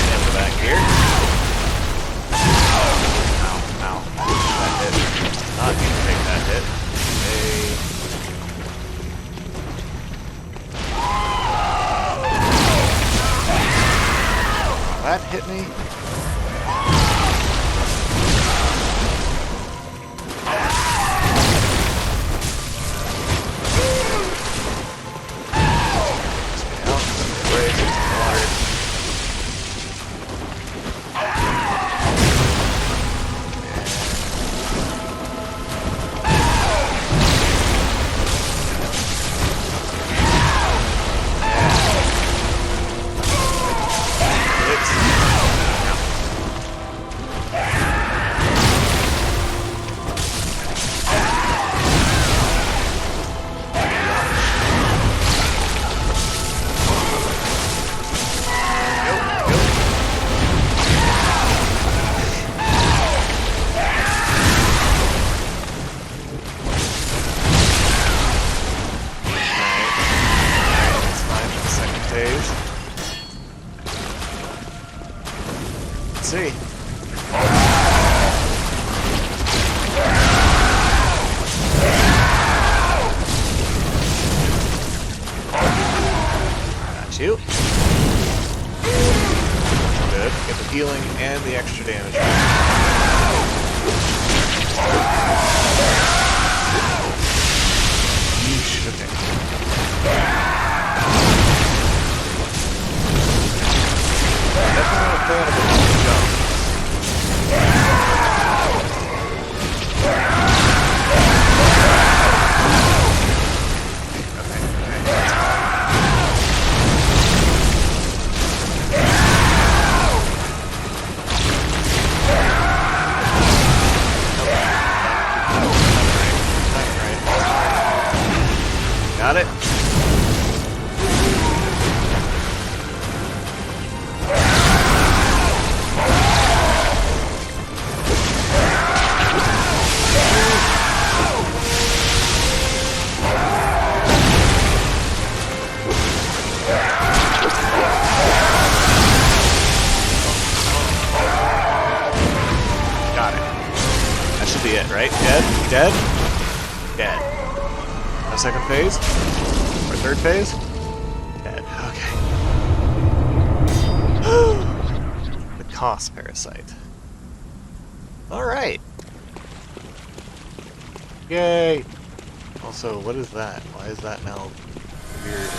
stand the back here. Ow. That hit. Not need to take that hit. Hey. That hit me. Got it. Got it. That should be it, right? Dead? Dead? Dead. No second phase? Or third phase? Dead. Okay. The Cos parasite. Alright. Yay! Also, what is that? Why is that now weird?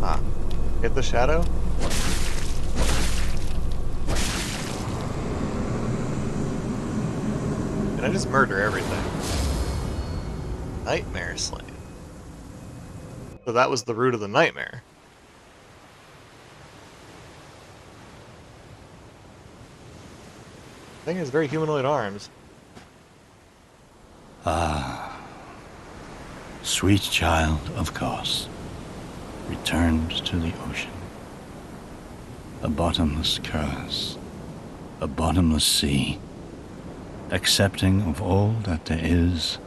Ah. Hit the shadow? Did I just murder everything? Nightmare slain. So that was the root of the nightmare. Thing has very humanoid arms. Ah, sweet child of Kos, returned to the ocean. A bottomless curse, a bottomless sea, accepting of all that there is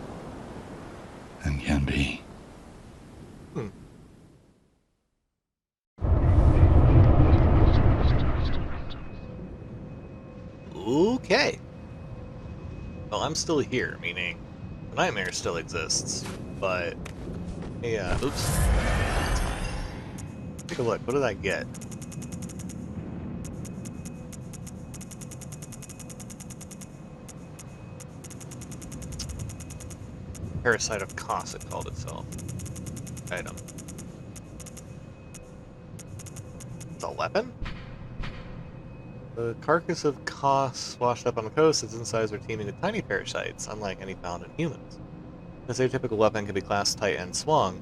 and can be. Okay. Well, I'm still here, meaning the nightmare still exists, but yeah, oops. That's fine. Take a look. What did I get? Parasite of Kos, it called itself. Item. It's a weapon? The carcass of Kos washed up on the coast, its insides are teeming with tiny parasites, unlike any found in humans. This atypical weapon can be clasped tight and swung,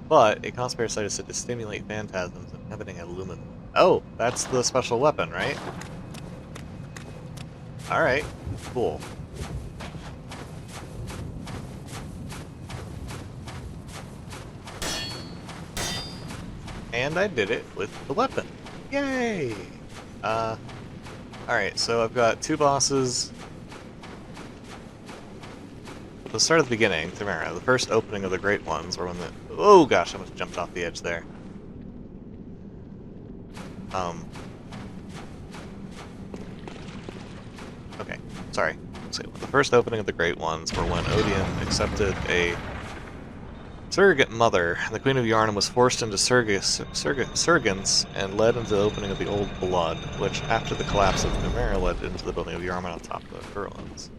but a Kos parasite is said to stimulate phantasms inhabiting aluminum. Oh, that's the special weapon, right? Alright, cool. And I did it with the weapon. Yay! Alright, so I've got two bosses. Let's start at the beginning, Tamara. The first opening of the Great Ones, or when the... Oh gosh, I almost jumped off the edge there. Okay, sorry. So the first opening of the Great Ones were when Odium accepted a surrogate mother. The Queen of Yharnam was forced into surrogates and led into the opening of the Old Blood, which, after the collapse of Numenera, led into the building of Yharnam on top of the Furlands.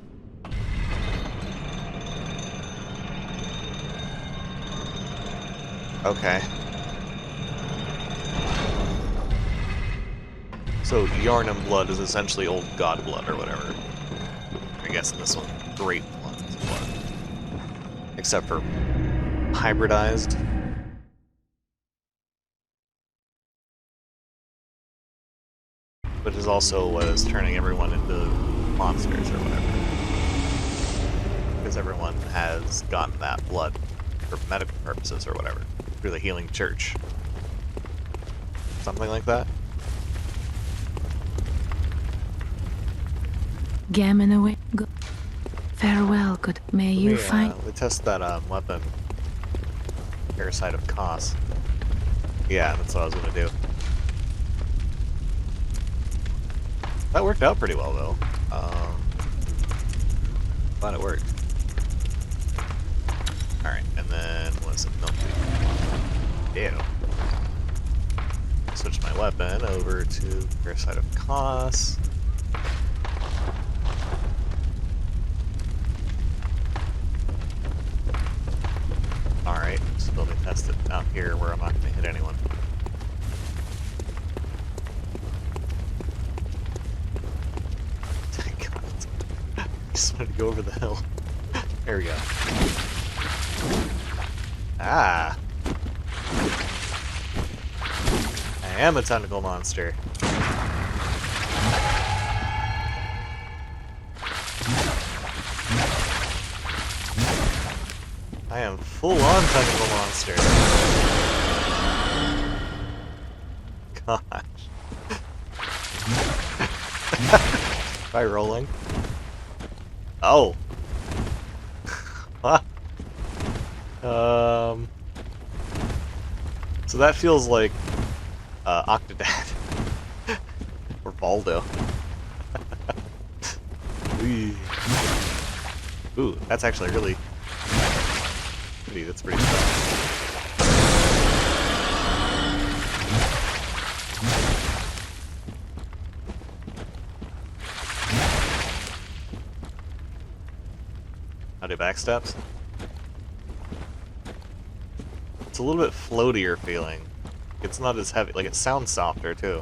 Okay. So Yharnam blood is essentially old god blood or whatever. I guess in this one, Great One's blood. Except for hybridized. Which is also what is turning everyone into monsters or whatever. Because everyone has gotten that blood for medical purposes or whatever. Through the healing church. Something like that. Gammon away. Farewell, good. May you find. We test that weapon. Parasite of Kos. Yeah, that's what I was gonna do. That worked out pretty well though. Glad it worked. Alright, and then what's it? Ew. Switch my weapon over to Parasite of Kos. Alright, so let me test it out here where I'm not going to hit anyone. God, I just wanted to go over the hill. There we go. Ah! I am a tentacle monster. I am full-on tentacle monster. Gosh. Try rolling. Oh. Huh. So that feels like Octodad or Baldo. Ooh, that's actually really that's pretty fun. How do backsteps? It's a little bit floatier feeling. It's not as heavy, like it sounds softer too.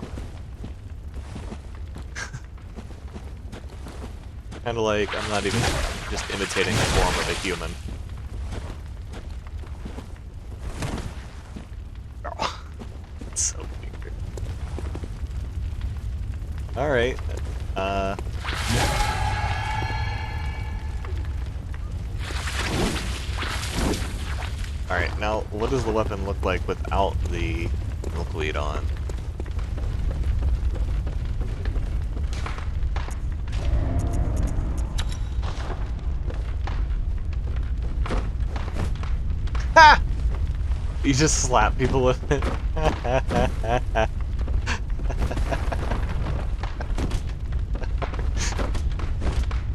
Kinda like I'm not even just imitating the form of a human. Oh, it's so weird. Alright. Alright, now what does the weapon look like without the milkweed on? Ha! You just slap people with it.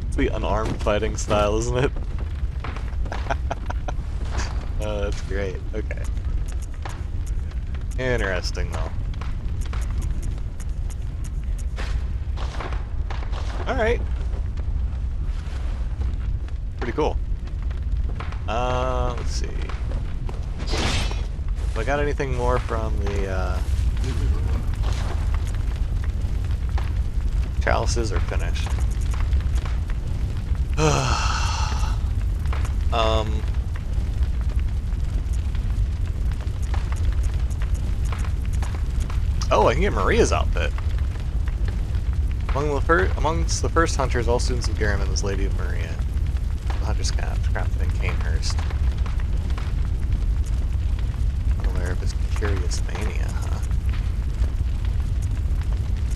It's the unarmed fighting style, isn't it? Oh, that's great. Okay. Interesting, though. Alright. Pretty cool. Let's see. Have I got anything more from the, chalices, or finished? Oh, I can get Maria's outfit. Amongst the first hunters, all students of Garamond was Lady of Maria. The hunter's cap, crafted in Canehurst. Unaware of his curious mania, huh?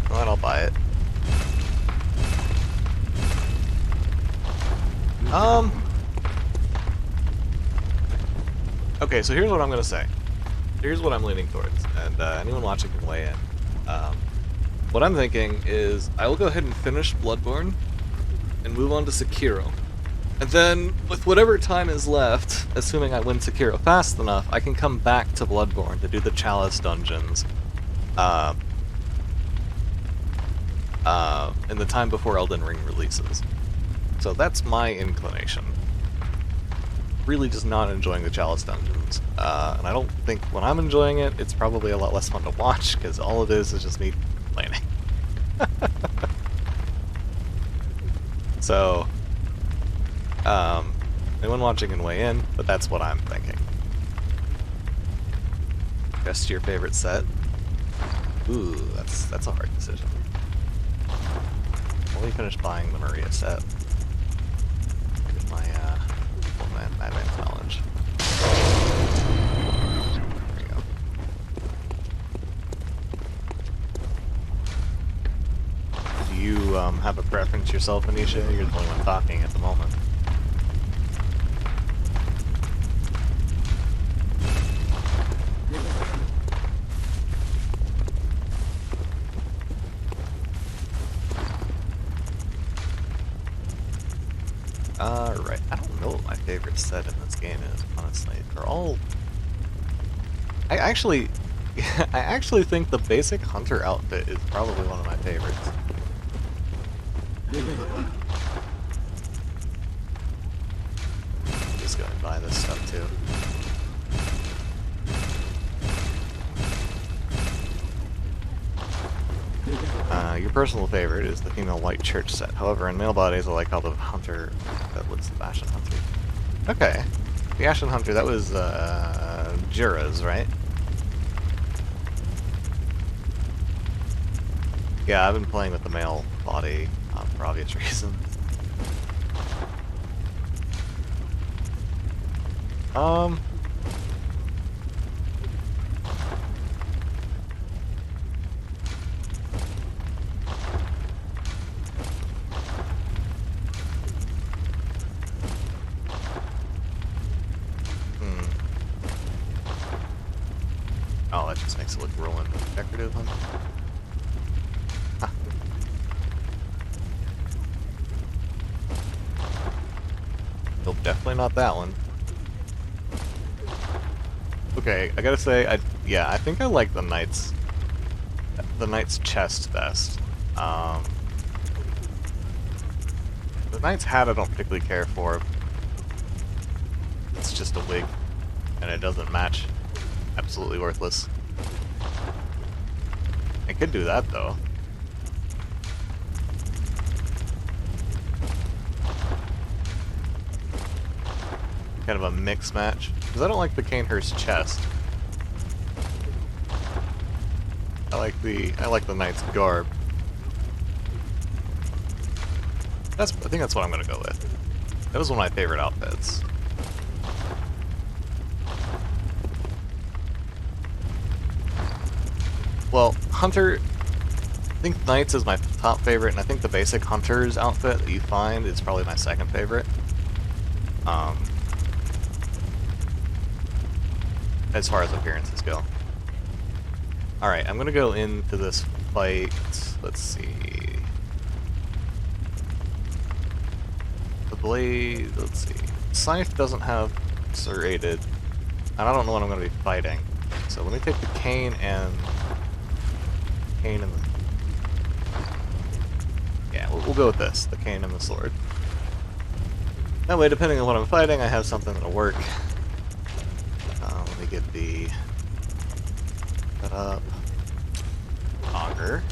Well, then I'll buy it. Okay, so here's what I'm gonna say. Here's what I'm leaning towards, and anyone watching can weigh in. What I'm thinking is I will go ahead and finish Bloodborne and move on to Sekiro. And then, with whatever time is left, assuming I win Sekiro fast enough, I can come back to Bloodborne to do the Chalice Dungeons in the time before Elden Ring releases. So that's my inclination. Really just not enjoying the Chalice Dungeons. And I don't think when I'm enjoying it, it's probably a lot less fun to watch, because all it is just me complaining. So, anyone watching can weigh in, but that's what I'm thinking. Guess your favorite set? Ooh, that's a hard decision. I'll only finish buying the Maria set. Get my, advanced knowledge. There you go. Do you, have a preference yourself, Anisha? You're the only one talking at the moment. Right. I don't know what my favorite set in this game is, honestly. They're all... I actually think the basic hunter outfit is probably one of my favorites. Just go and buy this stuff too. Your personal favorite is the female white church set. However, in male bodies, I like how the hunter that looks the Ashen Hunter. Okay. The Ashen Hunter, that was, Jura's, right? Yeah, I've been playing with the male body, for obvious reasons. Um. Hmm. Oh, that just makes it look ruined. Decorative one. Huh. Nope, definitely not that one. Okay, I gotta say, I think I like the knight's chest best. The knight's hat I don't particularly care for. It's just a wig, and it doesn't match. Absolutely worthless. I could do that though. Kind of a mix match. Because I don't like the Canehurst chest. I like the knight's garb. I think that's what I'm gonna go with. That was one of my favorite outfits. Well, Hunter, I think Knights is my top favorite, and I think the basic Hunter's outfit that you find is probably my second favorite. As far as appearances go. Alright, I'm gonna go into this fight. Let's see. The blade, let's see. Scythe doesn't have serrated, and I don't know what I'm gonna be fighting. So let me take the cane and the... Yeah, we'll go with this, the cane and the sword. That way, depending on what I'm fighting, I have something that'll work. Let me get the... Set up. Auger.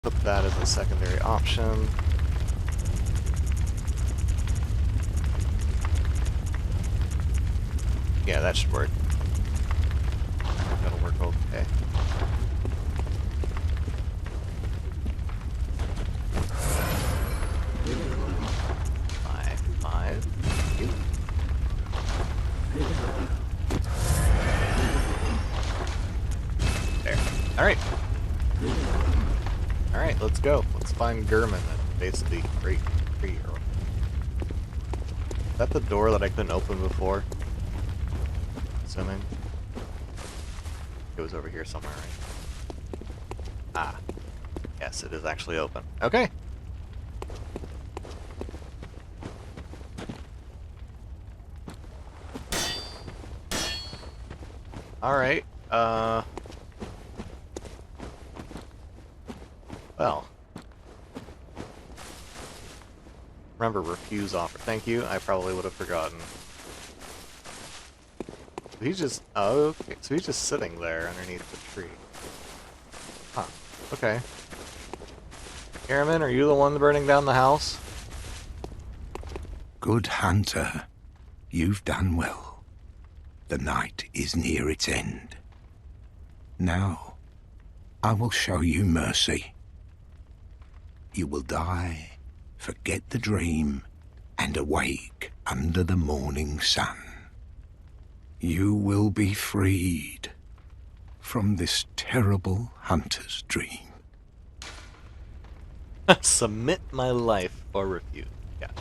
Put that as a secondary option. Yeah, that should work. That'll work okay. Five. There. Alright. Alright, let's go. Let's find Gurman and basically free. Is that the door that I couldn't open before? Assuming. It was over here somewhere, right? Ah. Yes, it is actually open. Okay. Alright, well. Remember, refuse offer. Thank you, I probably would have forgotten. He's just... Oh, okay, so he's just sitting there underneath the tree. Huh, okay. Airman, are you the one burning down the house? Good hunter, you've done well. The night is near its end. Now, I will show you mercy. You will die, forget the dream, and awake under the morning sun. You will be freed from this terrible hunter's dream. Submit my life or refuse. Yeah.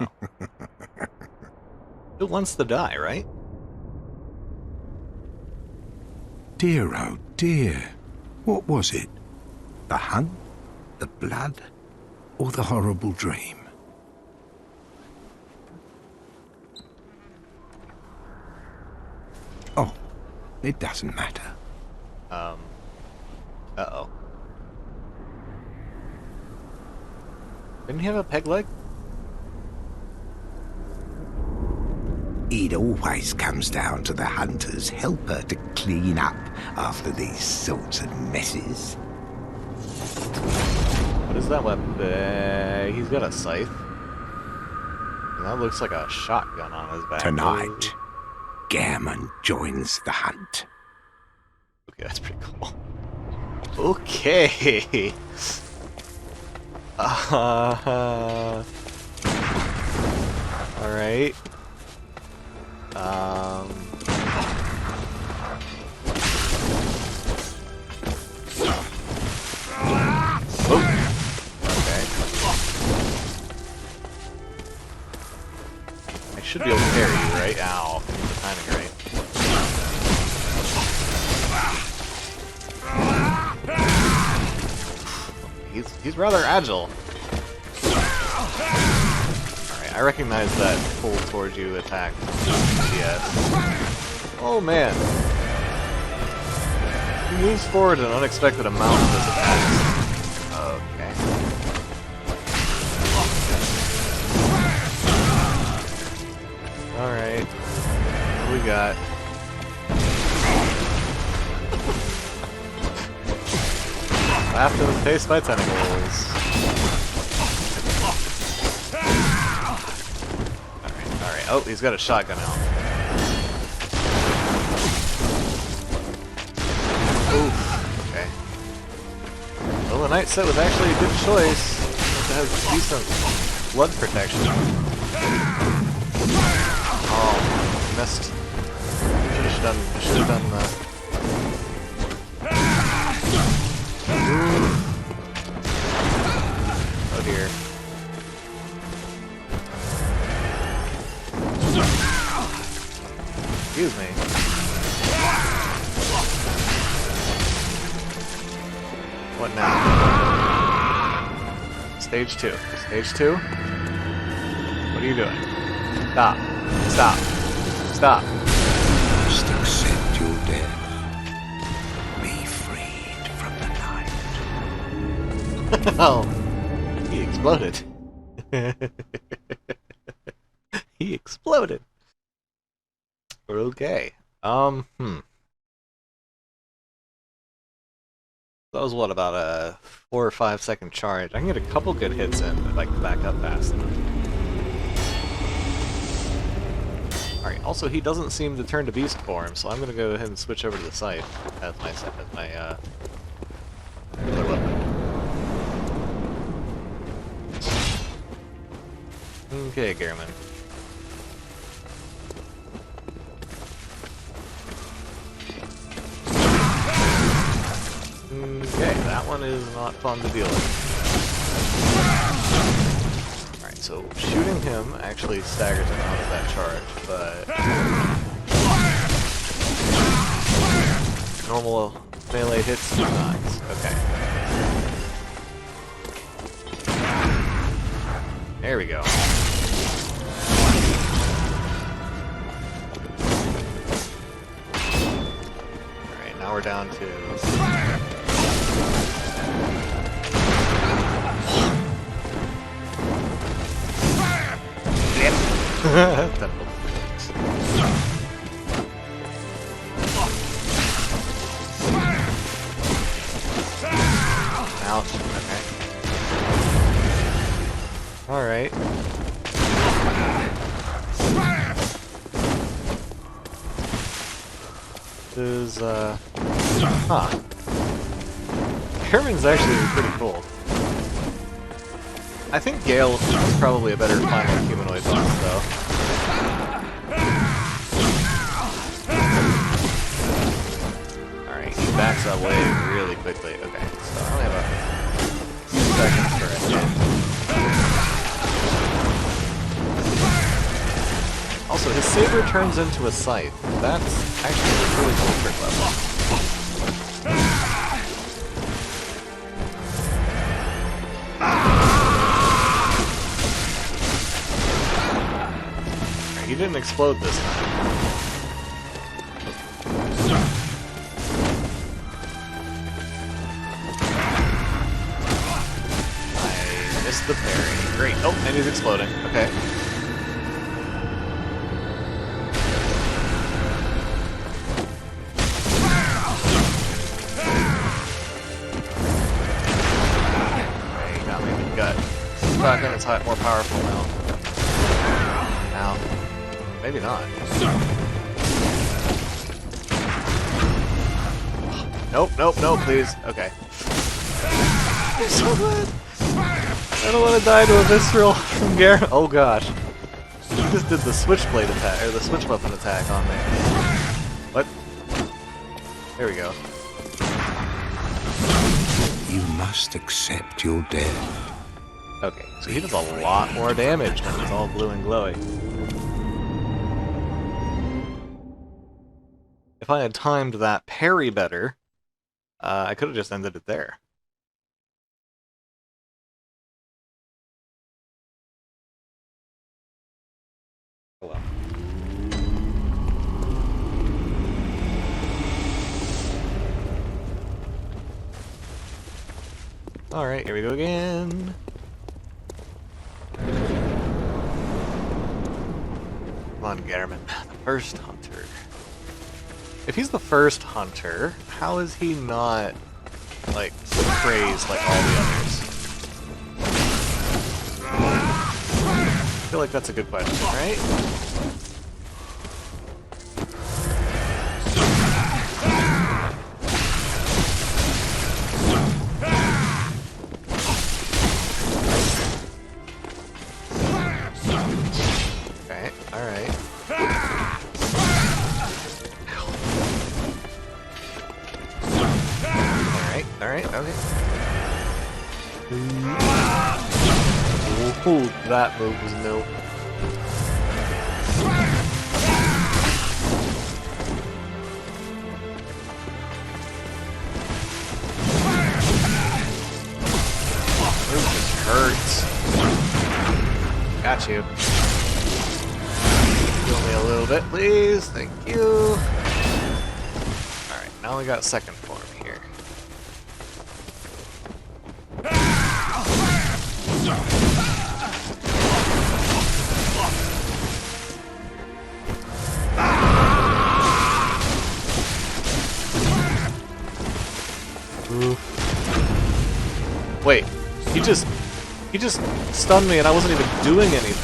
Oh. Who wants to die, right? Dear, oh dear. What was it? The hunt? The blood? Or the horrible dream? Oh, it doesn't matter. Uh-oh. Didn't he have a peg leg? It always comes down to the hunter's helper to clean up after these sorts of messes. What is that weapon? He's got a scythe. And that looks like a shotgun on his back. Tonight, Gammon joins the hunt. Okay, that's pretty cool. Okay. Alright. Oh. Okay. I should be able to parry you, right? Ow. Get the timing right. He's rather agile. Alright, I recognize that pull towards you attack. Yes. Oh man. He moves forward an unexpected amount of this attack. Okay. Alright. What do we got? Laughed in the face by tentacles. Alright, oh, he's got a shotgun out. Oof, okay. Well, the Night Set was actually a good choice. It has decent blood protection. Oh, missed. I should have done oh dear. Excuse me. What now? Stage 2. Stage 2? What are you doing? Stop. Stop. Stop. Must accept your death. Be freed from the night. Oh, he exploded. He exploded. Okay. That was what, about a 4 or 5 second charge. I can get a couple good hits in if I can back up fast enough. Alright, also he doesn't seem to turn to beast form, so I'm gonna go ahead and switch over to the scythe as my regular weapon. Okay, Gehrman. Okay, that one is not fun to deal with. Alright, so shooting him actually staggers him out of that charge, but normal melee hits do not. Okay. There we go. Alright, now we're down to ouch, okay. Alright. This is, huh. Herman's actually pretty cool. I think Gale is probably a better final humanoid boss, though. Alright, he backs away really quickly. Okay, so I only have a few seconds for a hit. Also, his saber turns into a scythe. That's actually a really cool trick level. He didn't explode this time. I missed the parry. Great. Oh, and he's exploding. Okay. Okay, he got me in the gut. Shotgun is more powerful now. Ow. Maybe not. Nope, nope, nope, please. Okay. I'm so glad. I don't want to die to a visceral from Garen. Oh gosh. He just did the switchblade attack, or the switch weapon attack on me. What? There we go. You must accept your death. Okay, so he does a lot more damage when it's all blue and glowy. If I had timed that parry better, I could have just ended it there. Oh well. Alright, here we go again. Come on, Garmin. The first hunter. If he's the first hunter, how is he not, like, praised like all the others? I feel like that's a good question, right? Okay, alright. Alright, okay. Ooh, that move was new. Move just hurts. Got you. Heal me a little bit, please. Thank you. Alright, now we got second form here. Wait, he just stunned me and I wasn't even doing anything.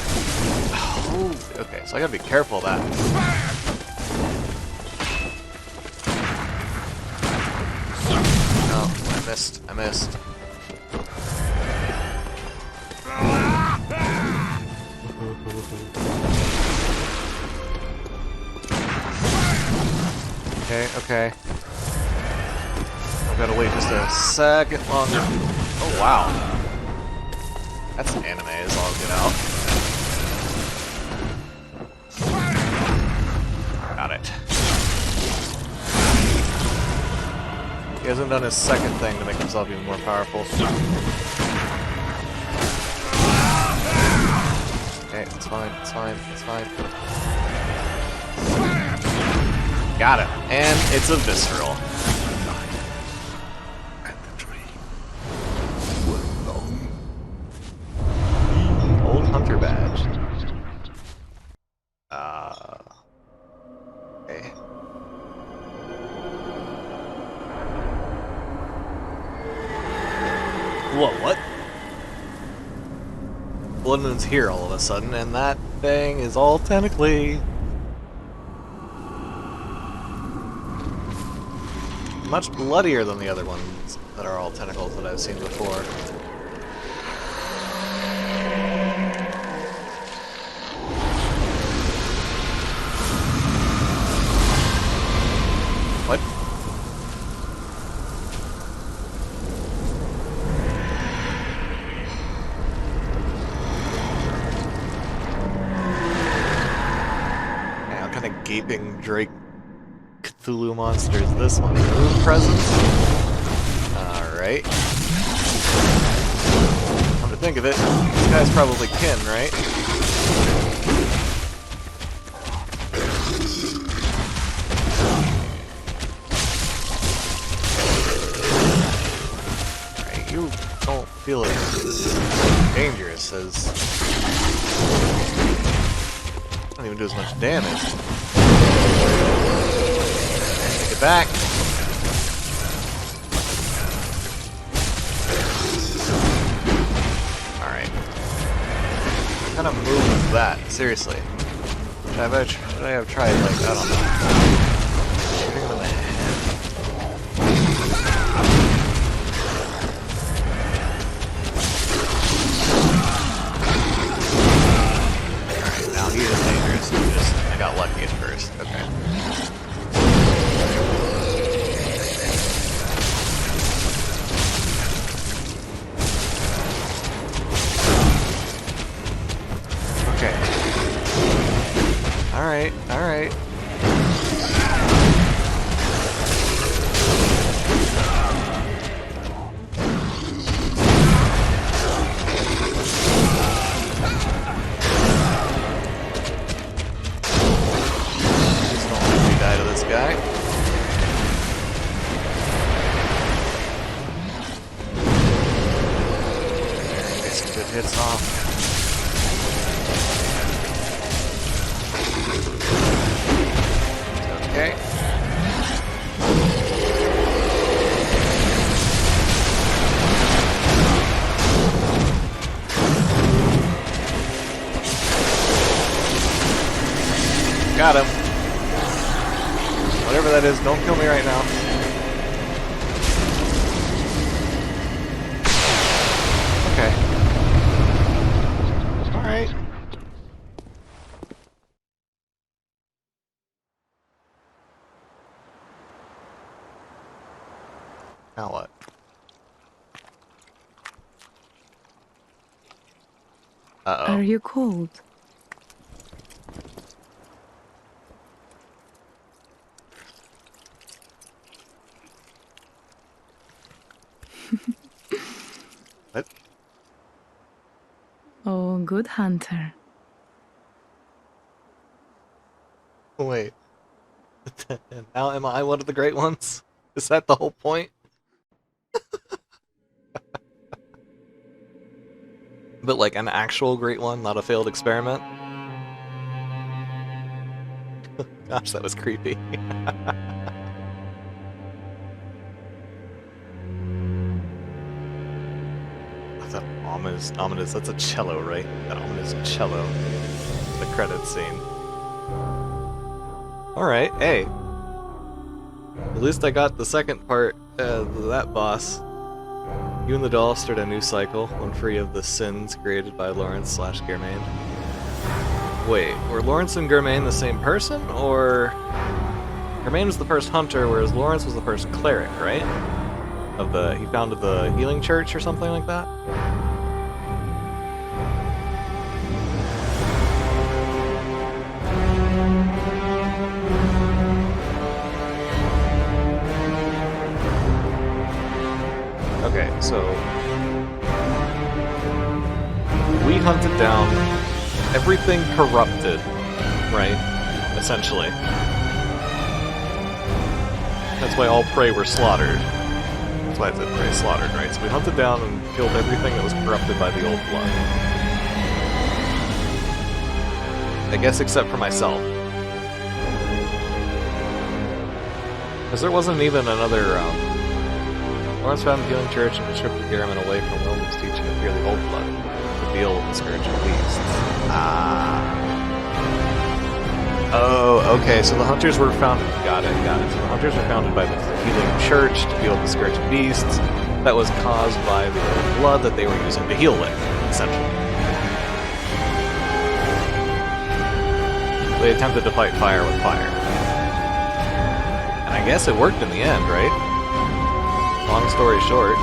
Oh, okay, so I gotta be careful of that. No, I missed. Okay. I've gotta wait just a second longer. Oh wow. That's an anime, is all get out. Got it. He hasn't done his second thing to make himself even more powerful. Okay, it's fine. Got it. And it's a visceral. And the dream were long. Old hunter badge. Okay. Whoa, what? Bloodmoon's here all of a sudden, and that thing is all tentacly. Much bloodier than the other ones that are all tentacles that I've seen before. What? Man, what kind of gaping Drake Cthulhu monster is this one? Moon presence? Alright. Come to think of it, this guy's probably kin, right? Alright, you don't feel as dangerous as... Don't even do as much damage. Take it back. Alright. What kind of move is that? Seriously. Should I have tried, like, I don't know. Shooting him in the head. Alright, alright. Just don't let me die to this guy. There, get some good hits off. Okay. Got him. Whatever that is, don't kill me right now. Okay. Alright. Now what? Uh-oh. Are you cold? What? Oh, good hunter. Wait. Now am I one of the great ones? Is that the whole point? But like an actual great one, not a failed experiment? Gosh, that was creepy. That's an ominous, that's a cello, right? That ominous cello. The credits scene. Alright, hey. At least I got the second part of that boss. You and the doll start a new cycle, one free of the sins created by Lawrence/Germain. Wait, were Lawrence and Germain the same person, or... Germain was the first hunter, whereas Lawrence was the first cleric, right? He founded the healing church or something like that? Okay, so we hunted down everything corrupted, right? Essentially. That's why all prey were slaughtered. That's why I said prey slaughtered, right? So we hunted down and killed everything that was corrupted by the old blood. I guess except for myself. Because there wasn't even another, Lawrence found the healing church and restricted Garriman away from William's teaching of fear the old blood, to deal with the scourge of beasts. Oh, okay, so the hunters were founded... Got it. So the hunters were founded by the healing church to deal with the scourge of beasts that was caused by the old blood that they were using to heal with, essentially. They attempted to fight fire with fire. And I guess it worked in the end, right? Long story short.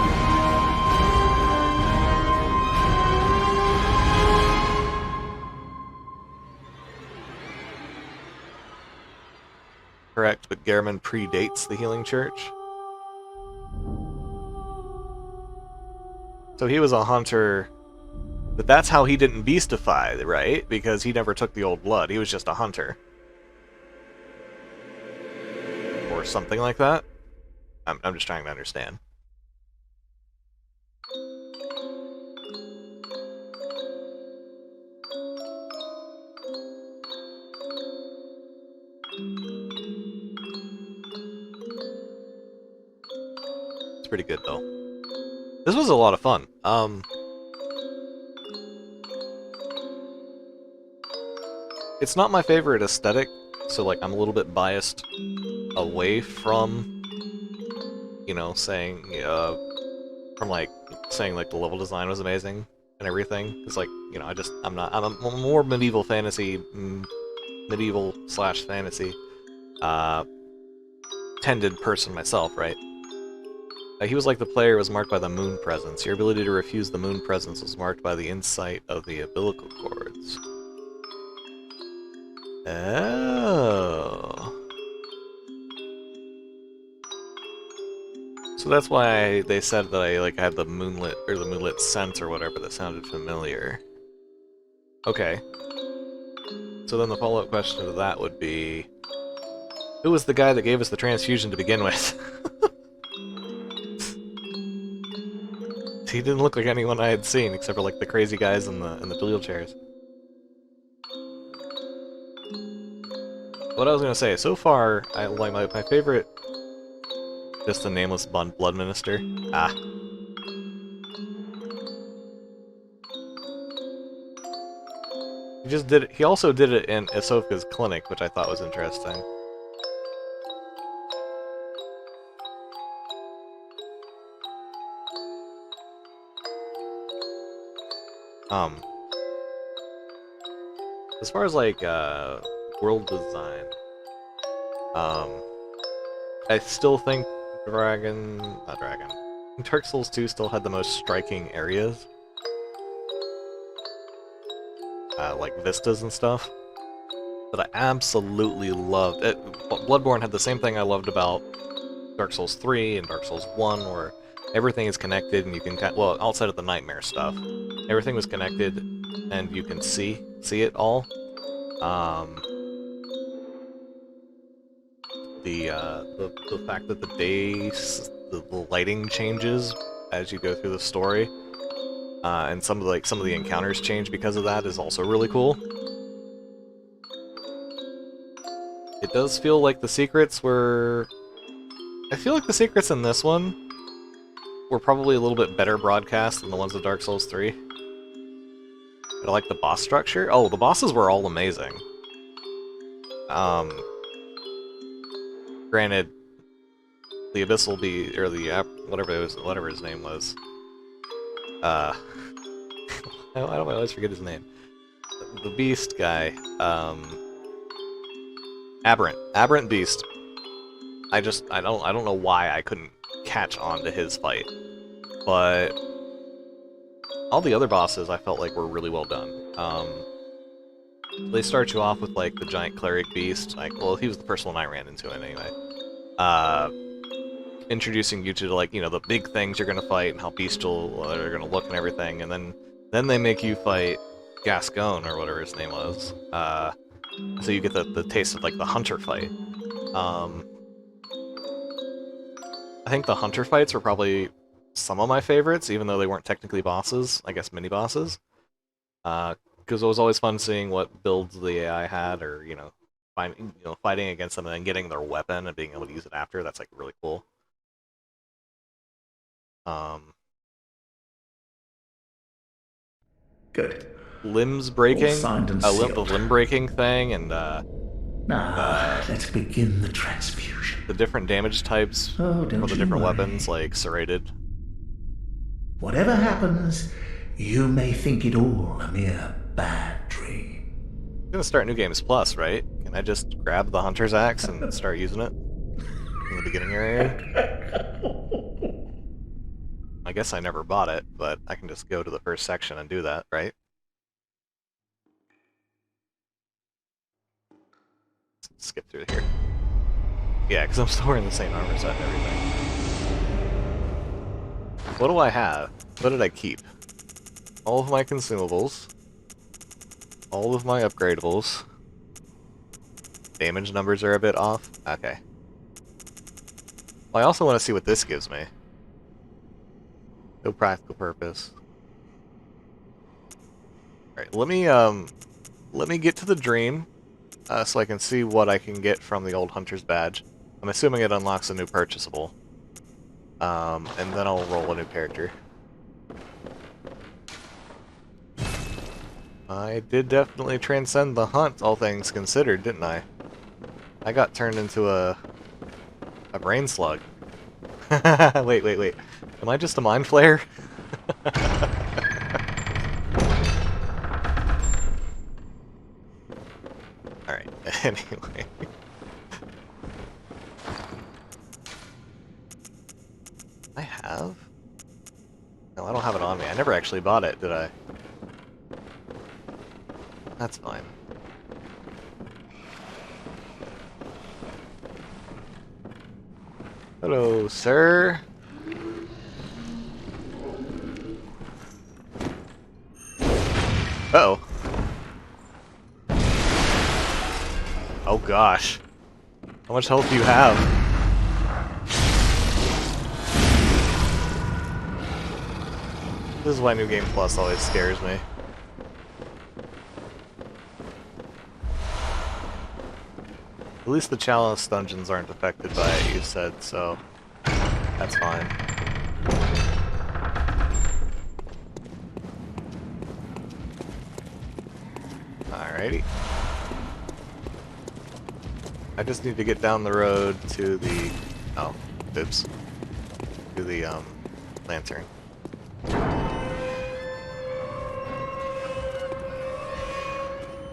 Correct, but Garriman predates the healing church. So he was a hunter, but that's how he didn't beastify, right? Because he never took the old blood, he was just a hunter. Or something like that. I'm just trying to understand. It's pretty good though. This was a lot of fun. It's not my favorite aesthetic, so like I'm a little bit biased away from, you know, saying saying like the level design was amazing and everything. It's like, you know, I'm a more medieval fantasy, medieval/fantasy tended person myself, right? He was like the player was marked by the moon presence. Your ability to refuse the moon presence was marked by the insight of the umbilical cords. Oh. So that's why they said that I like had the moonlit or the moonlit scent or whatever that sounded familiar. Okay. So then the follow-up question to that would be, who was the guy that gave us the transfusion to begin with? He didn't look like anyone I had seen, except for like the crazy guys in the wheelchairs. What I was gonna say, so far, I like my favorite, just the nameless blood minister. Ah. He just did it. He also did it in Ahsoka's clinic, which I thought was interesting. As far as like world design, I still think Dark Souls 2 still had the most striking areas, like vistas and stuff. But I absolutely loved it. Bloodborne had the same thing I loved about Dark Souls 3 and Dark Souls 1, where everything is connected and you can, well, outside of the nightmare stuff, everything was connected and you can see it all. The fact that the days, the lighting changes as you go through the story, and some of the encounters change because of that is also really cool. It does feel like the secrets were... I feel like the secrets in this one were probably a little bit better broadcast than the ones of Dark Souls 3. I like the boss structure. Oh, the bosses were all amazing. Granted, the Abyssal Beast, or the whatever his name was. I always forget his name. The Beast guy, Aberrant Beast. I don't know why I couldn't catch on to his fight, but all the other bosses I felt like were really well done. They start you off with like the giant cleric beast, like, well, he was the first one I ran into anyway. Introducing you to, like, you know, the big things you're gonna fight and how bestial they're gonna look and everything, and then they make you fight Gascon or whatever his name was. So you get the taste of like the hunter fight. I think the hunter fights were probably some of my favorites, even though they weren't technically bosses. I guess mini bosses. Because it was always fun seeing what builds the AI had, or fighting against them and then getting their weapon and being able to use it after. That's like really cool. Good. Limbs breaking, signed and the sealed. limb breaking thing, and Now, let's begin the transfusion. the different damage types Oh, for don't the you different worry. weapons, like serrated. Whatever happens, you may think it all a mere bad dream. I'm gonna start New Games Plus, right? Can I just grab the Hunter's Axe and start using it in the beginning area? I guess I never bought it, but I can just go to the first section and do that, right? Skip through here. Yeah, because I'm still wearing the same armor set and everything. What do I have? What did I keep? All of my consumables. All of my upgradables. Damage numbers are a bit off. Okay. Well, I also want to see what this gives me. No practical purpose. Alright, let me get to the dream, so I can see what I can get from the old Hunter's Badge. I'm assuming it unlocks a new purchasable. And then I'll roll a new character. I did definitely transcend the hunt, all things considered, didn't I? I got turned into a brain slug. Wait. Am I just a mind flayer? Alright, anyway. I have? No, I don't have it on me. I never actually bought it, did I? That's fine. Hello, sir. Uh-oh. Oh gosh. How much health do you have? This is why New Game Plus always scares me. At least the Chalice Dungeons aren't affected by it, you said, so that's fine. Alrighty. I just need to get down the road to the... oh, oops. To the, lantern.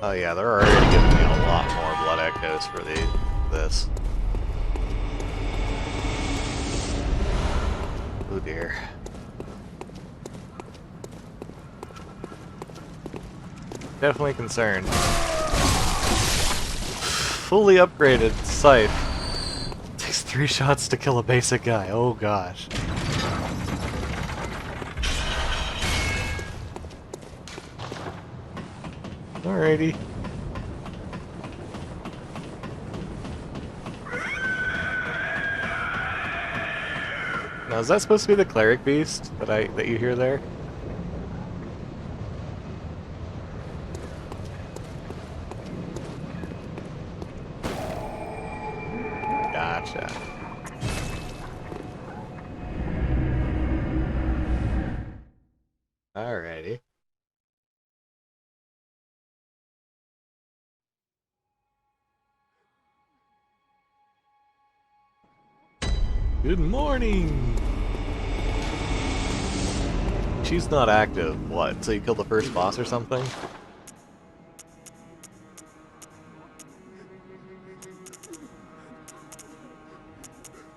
Oh yeah, they're already giving me a lot more blood echoes for this. Oh dear. Definitely concerned. Fully upgraded scythe. Takes 3 shots to kill a basic guy. Oh gosh. Alrighty. Now is that supposed to be the cleric beast that you hear there? Gotcha. Alrighty. Good morning! She's not active. What? So you killed the first boss or something?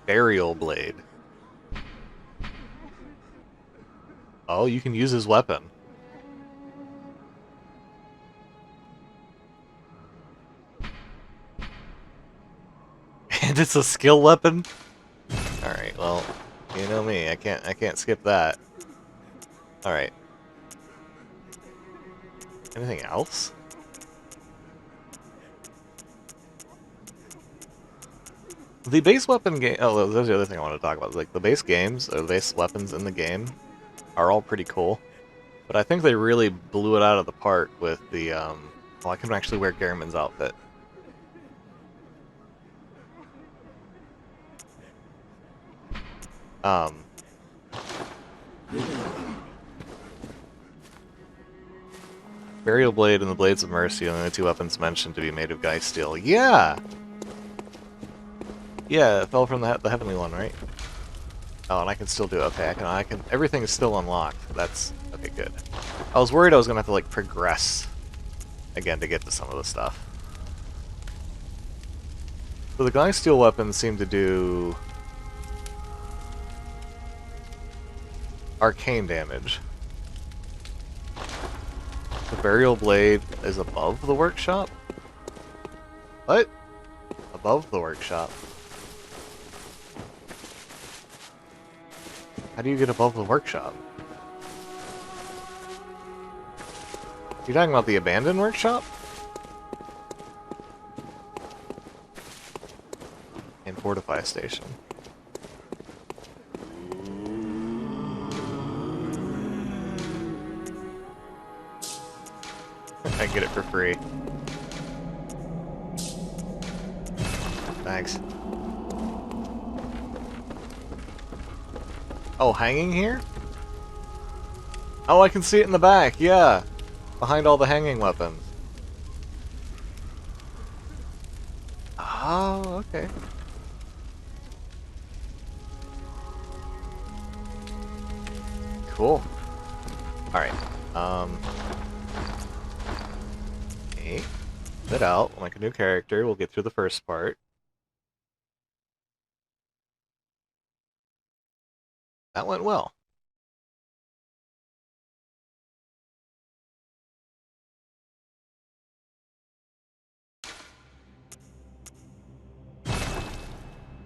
Burial blade. Oh, you can use his weapon. And it's a skill weapon? Alright, well, you know me, I can't skip that. Alright. Anything else? The base weapon game... oh, there's the other thing I want to talk about. Like, the base games, or the base weapons in the game, are all pretty cool. But I think they really blew it out of the park with the, well, I can actually wear Garamond's outfit. Burial Blade and the Blades of Mercy are the only 2 weapons mentioned to be made of Geist Steel. Yeah! Yeah, it fell from the Heavenly one, right? Oh, and I can still do it. Okay, I can... everything is still unlocked. That's... okay, good. I was worried I was gonna have to, like, progress again to get to some of the stuff. So the Geist Steel weapons seem to do... arcane damage. The Burial Blade is above the workshop? What? Above the workshop? How do you get above the workshop? You talking about the abandoned workshop? And fortify station. I get it for free. Thanks. Oh, hanging here? Oh, I can see it in the back, yeah! Behind all the hanging weapons. Oh, okay. Cool. Alright, okay. Fit out, we'll make a new character, we'll get through the first part. That went well.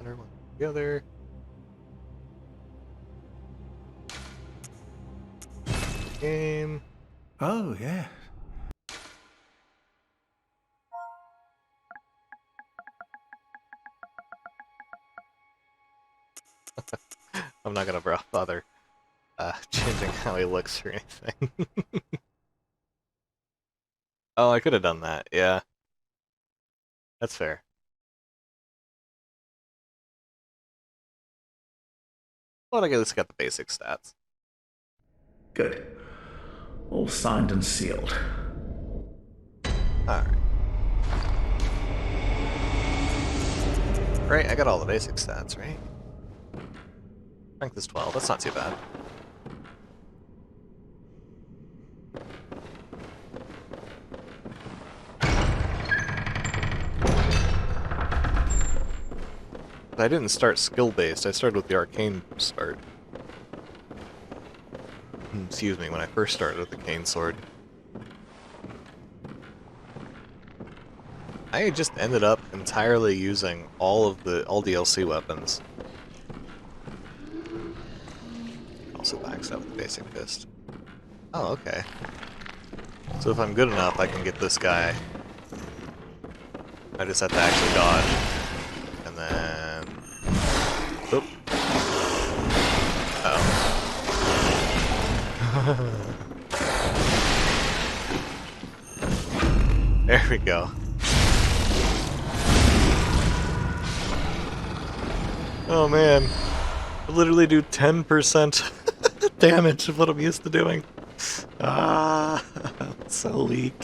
Everyone together. game. Oh, yeah. I'm not gonna bother changing how he looks or anything. Oh, I could have done that, yeah. That's fair. Well, I guess got the basic stats. Good. All signed and sealed. Alright. Right, I got all the basic stats, right? Strength is 12, that's not too bad. I didn't start skill-based, I started with the arcane start. Excuse me, when I first started with the cane sword. I just ended up entirely using all DLC weapons. Also backs up with the basic fist. Oh, okay. So if I'm good enough, I can get this guy. I just have to actually dodge. And then... Oop. Uh oh. There we go. Oh man. I literally do 10% damage of what I'm used to doing. Ah, so weak.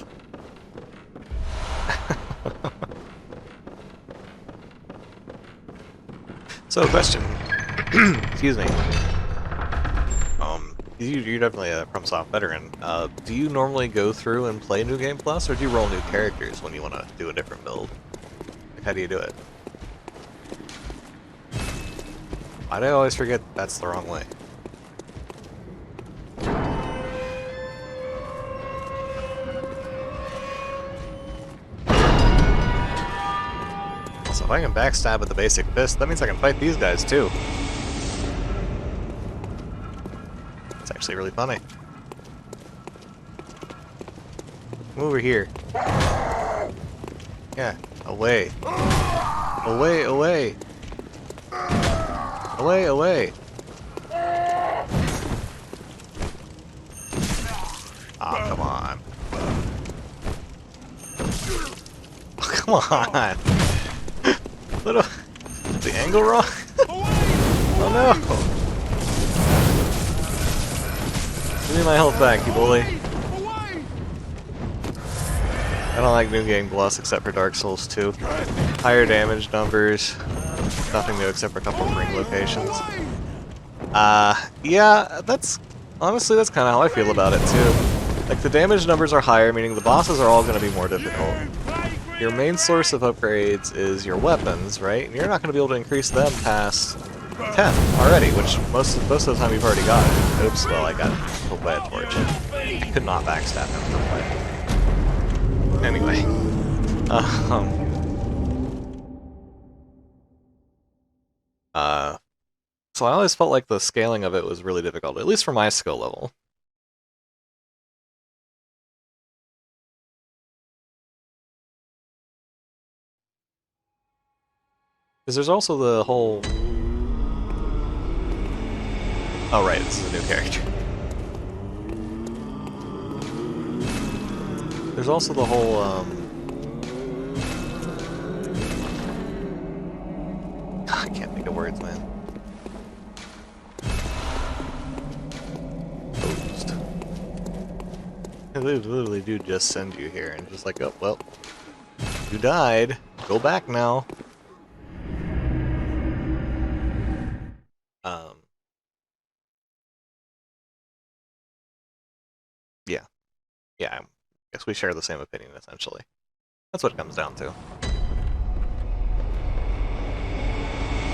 So, question. Excuse me. You're definitely a FromSoft veteran. Do you normally go through and play New Game Plus, or do you roll new characters when you want to do a different build? Like, how do you do it? Why do I always forget that's the wrong way? So if I can backstab with the basic fist, that means I can fight these guys too. It's actually really funny. Come over here. Yeah, away. Away, away. Away, away. Oh, come on. Oh, come on. What is the angle wrong? Oh no! Give me my health back, you bully. I don't like New Game Plus except for Dark Souls 2. Higher damage numbers. Nothing new except for a couple of ring locations. Yeah, honestly, that's kind of how I feel about it too. Like, the damage numbers are higher, meaning the bosses are all going to be more difficult. Your main source of upgrades is your weapons, right? And you're not going to be able to increase them past 10 already, which most of the time you've already got it. Oops, well, I got pulled by a torch. I could not backstab him. Anyway. So I always felt like the scaling of it was really difficult, at least for my skill level. Because there's also the whole... Oh right, this is a new character. There's also the whole, I can't think of words, man. Posed. They literally do just send you here, and just like, oh, well, you died. Go back now. Yeah. Yeah, I guess we share the same opinion, essentially. That's what it comes down to.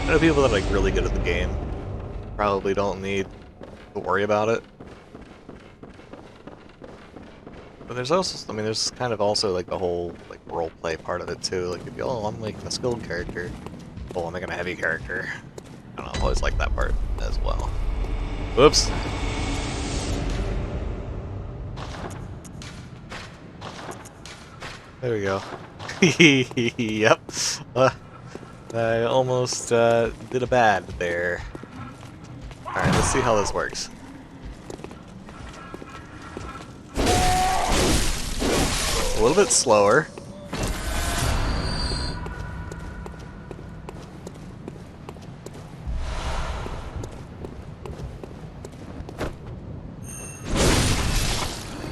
I know people that are like really good at the game probably don't need to worry about it. But there's also, I mean, there's kind of also like the whole like roleplay part of it too. Like if you, oh, I'm making a skilled character, oh, I'm making a heavy character. I don't know, I've always liked that part as well. Whoops. There we go. Yep. I almost did a bad there. Alright, let's see how this works. A little bit slower.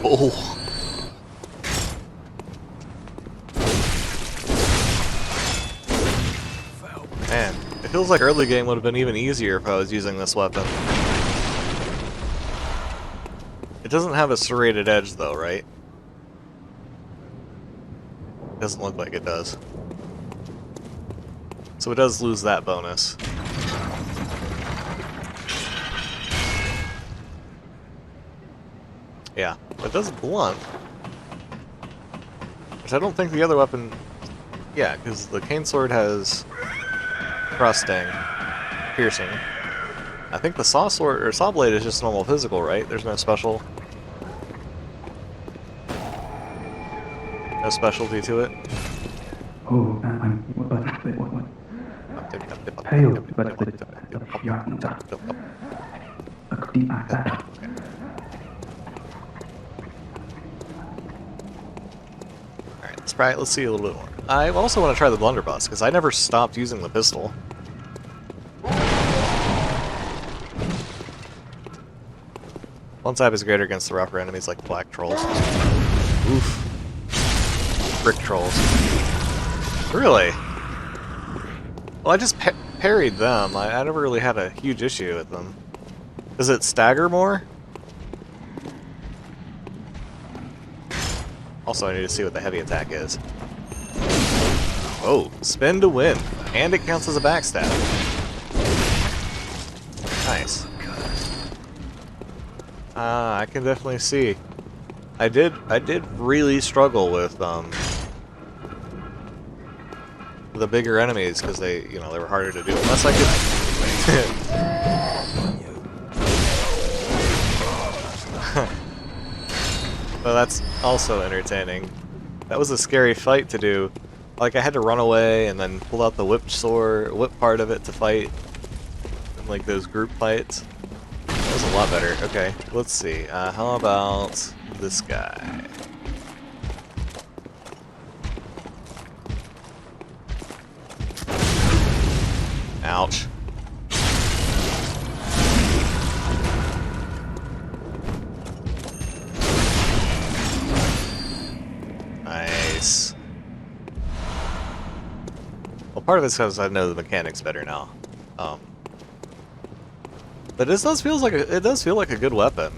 Oh. Man, it feels like early game would have been even easier if I was using this weapon. It doesn't have a serrated edge though, right? Doesn't look like it does. So it does lose that bonus. Yeah, it does blunt. Which I don't think the other weapon... Yeah, because the cane sword has thrusting, piercing. I think the saw sword or saw blade is just normal physical, right? There's no special... No specialty to it. Oh, I'm pale, but Alright, let's see a little bit more. I also want to try the blunderbuss, because I never stopped using the pistol. One type is greater against the rougher enemies like black trolls. Oof. Brick trolls. Really? Well, I just parried them. I never really had a huge issue with them. Does it stagger more? Also, I need to see what the heavy attack is. Oh, spin to win. And it counts as a backstab. Nice. I can definitely see. I did really struggle with the bigger enemies because they were harder to do unless I could. But that's also entertaining. That was a scary fight to do. Like I had to run away and then pull out the whip part of it to fight. And like those group fights. That was a lot better. Okay, let's see. How about this guy? Ouch. Nice. Well, part of it's because I know the mechanics better now. But this does feel like a good weapon.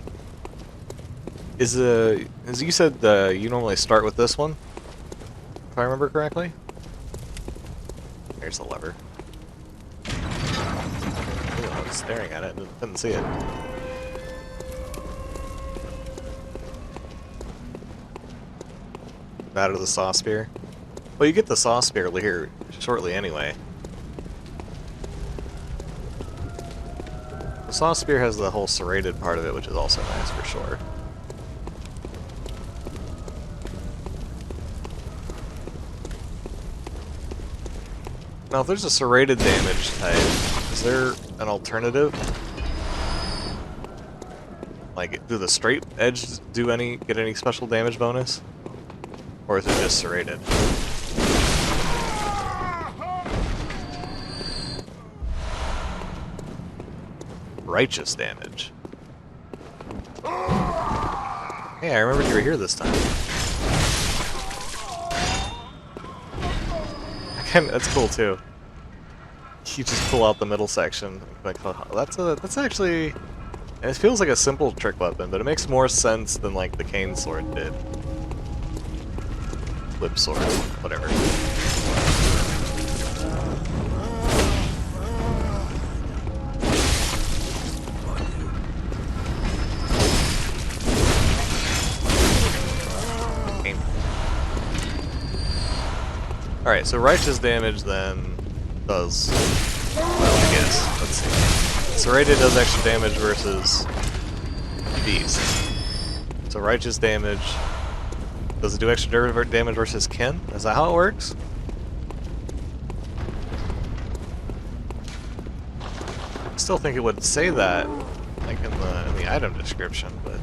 As you said, you normally start with this one, if I remember correctly. Here's the lever. Ooh, I was staring at it and couldn't see it. Out of the saw spear. Well, you get the saw spear here shortly anyway. The saw spear has the whole serrated part of it, which is also nice for sure. Now, if there's a serrated damage type, is there an alternative? Like, do the straight edge get any special damage bonus? Or is it just serrated? Righteous damage. Hey, I remembered you were here this time. That's cool too. You just pull out the middle section. Like, that's actually. And it feels like a simple trick weapon, but it makes more sense than like the cane sword did. Whip sword, whatever. Alright, so righteous damage then does, well, I guess, let's see. Serrated does extra damage versus beast. So righteous damage Does it do extra damage versus kin? Is that how it works? I still think it would say that, like in the item description, but.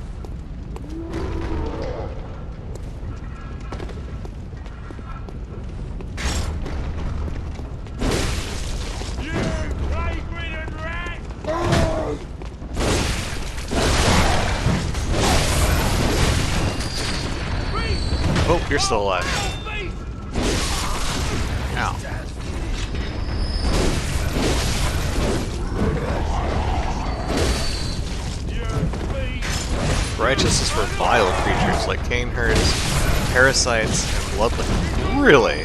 Oh, you're still alive. Ow. Righteous is for vile creatures like cane herds, parasites, and bloodlings. Really?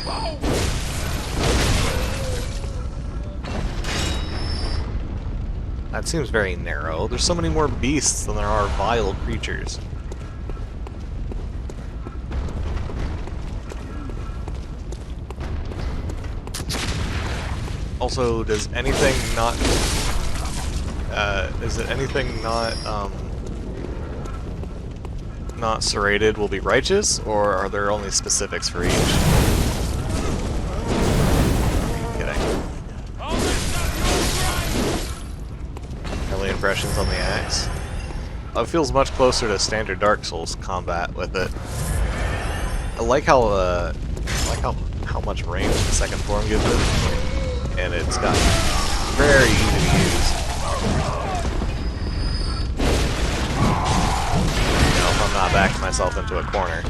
That seems very narrow. There's so many more beasts than there are vile creatures. Also, does anything not... is it anything not serrated will be righteous, or are there only specifics for each? Kidding. Early impressions on the axe. It feels much closer to standard Dark Souls combat with it. I like how much range the second form gives it, and it's got very easy to use. I'm not backing myself into a corner.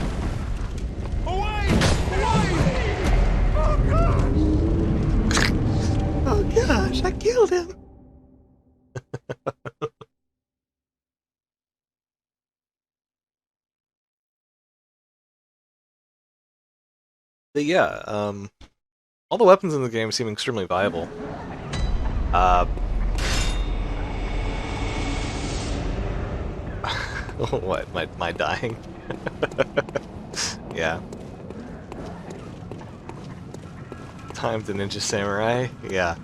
Oh gosh, I killed him! But yeah, all the weapons in the game seem extremely viable. What? My dying? Yeah. Time to Ninja Samurai? Yeah.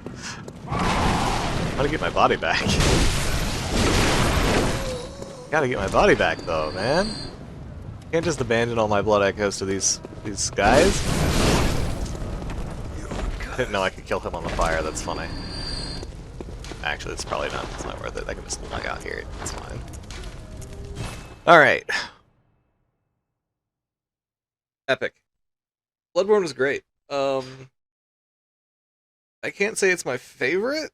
I gotta get my body back. Gotta get my body back though, man. Can't just abandon all my blood echoes to these guys. Didn't know I could kill him on the fire, that's funny. Actually, it's probably not. It's not worth it. I can just log out here. It's fine. Alright. Epic. Bloodborne was great. I can't say it's my favorite.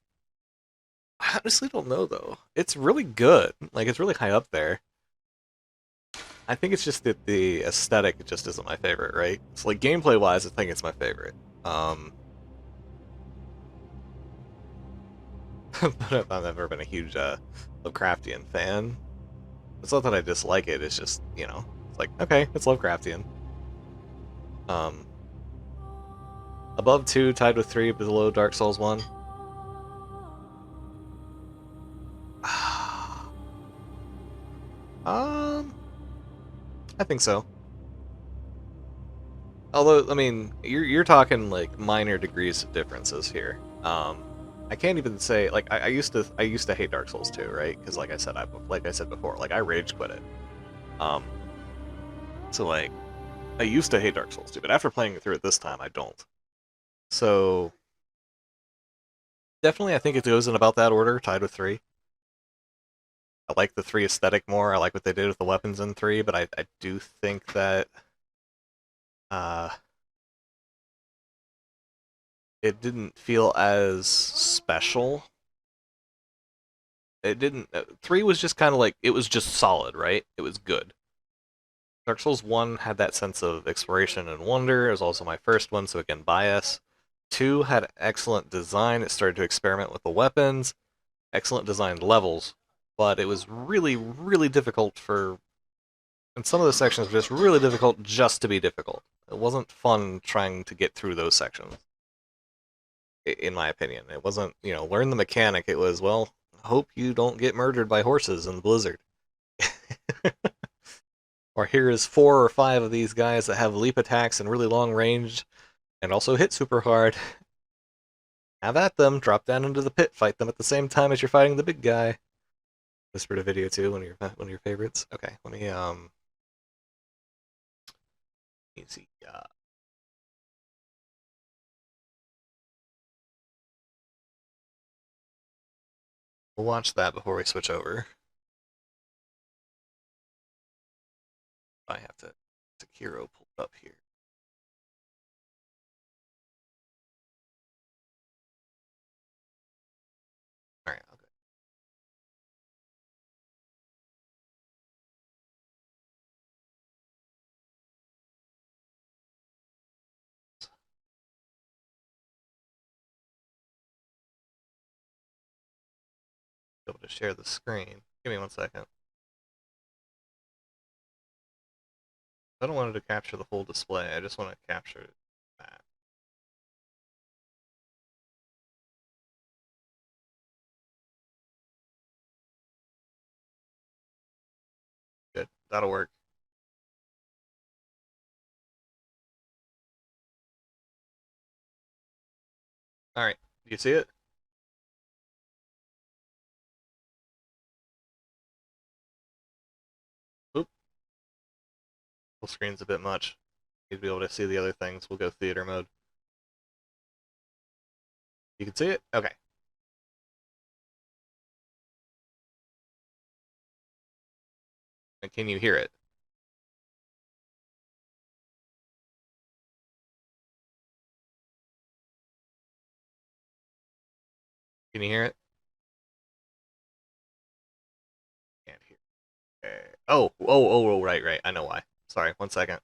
I honestly don't know, though. It's really good. Like, it's really high up there. I think it's just that the aesthetic just isn't my favorite, right? It's like, gameplay-wise, I think it's my favorite. But I've never been a huge Lovecraftian fan. It's not that I dislike it, it's just, you know, it's like, okay, it's Lovecraftian. Above 2, tied with 3, below Dark Souls 1. I think so. Although, I mean, you're talking like minor degrees of differences here. I can't even say like I used to hate Dark Souls 2, right? Because like I said before, like I rage quit it. So like I used to hate Dark Souls 2, but after playing it through it this time, I don't. So definitely, I think it goes in about that order, tied with 3. I like the 3 aesthetic more. I like what they did with the weapons in 3, but I do think that it didn't feel as special. It didn't. 3 was just kind of like, it was just solid, right? It was good. Dark Souls 1 had that sense of exploration and wonder. It was also my first one, so again, bias. 2 had excellent design. It started to experiment with the weapons. Excellent designed levels. But it was really, really difficult for... And some of the sections were just really difficult just to be difficult. It wasn't fun trying to get through those sections. In my opinion. It wasn't, you know, learn the mechanic. It was, well, hope you don't get murdered by horses in the blizzard. Or here is 4 or 5 of these guys that have leap attacks and really long range, and also hit super hard. Have at them, drop down into the pit, fight them at the same time as you're fighting the big guy. Whispered a video too, one of your favorites. Okay, let me Easy. We'll watch that before we switch over. I have to Sekiro pulled up here. Alright, okay. Be able to share the screen. Give me 1 second. I don't want it to capture the whole display. I just want to capture that. Good. That'll work. Alright. Do you see it? Oop. Full screen's a bit much. Need to be able to see the other things. We'll go theater mode. You can see it? Okay. And can you hear it? Can you hear it? Can't hear. Okay. Oh, right. I know why. Sorry, 1 second.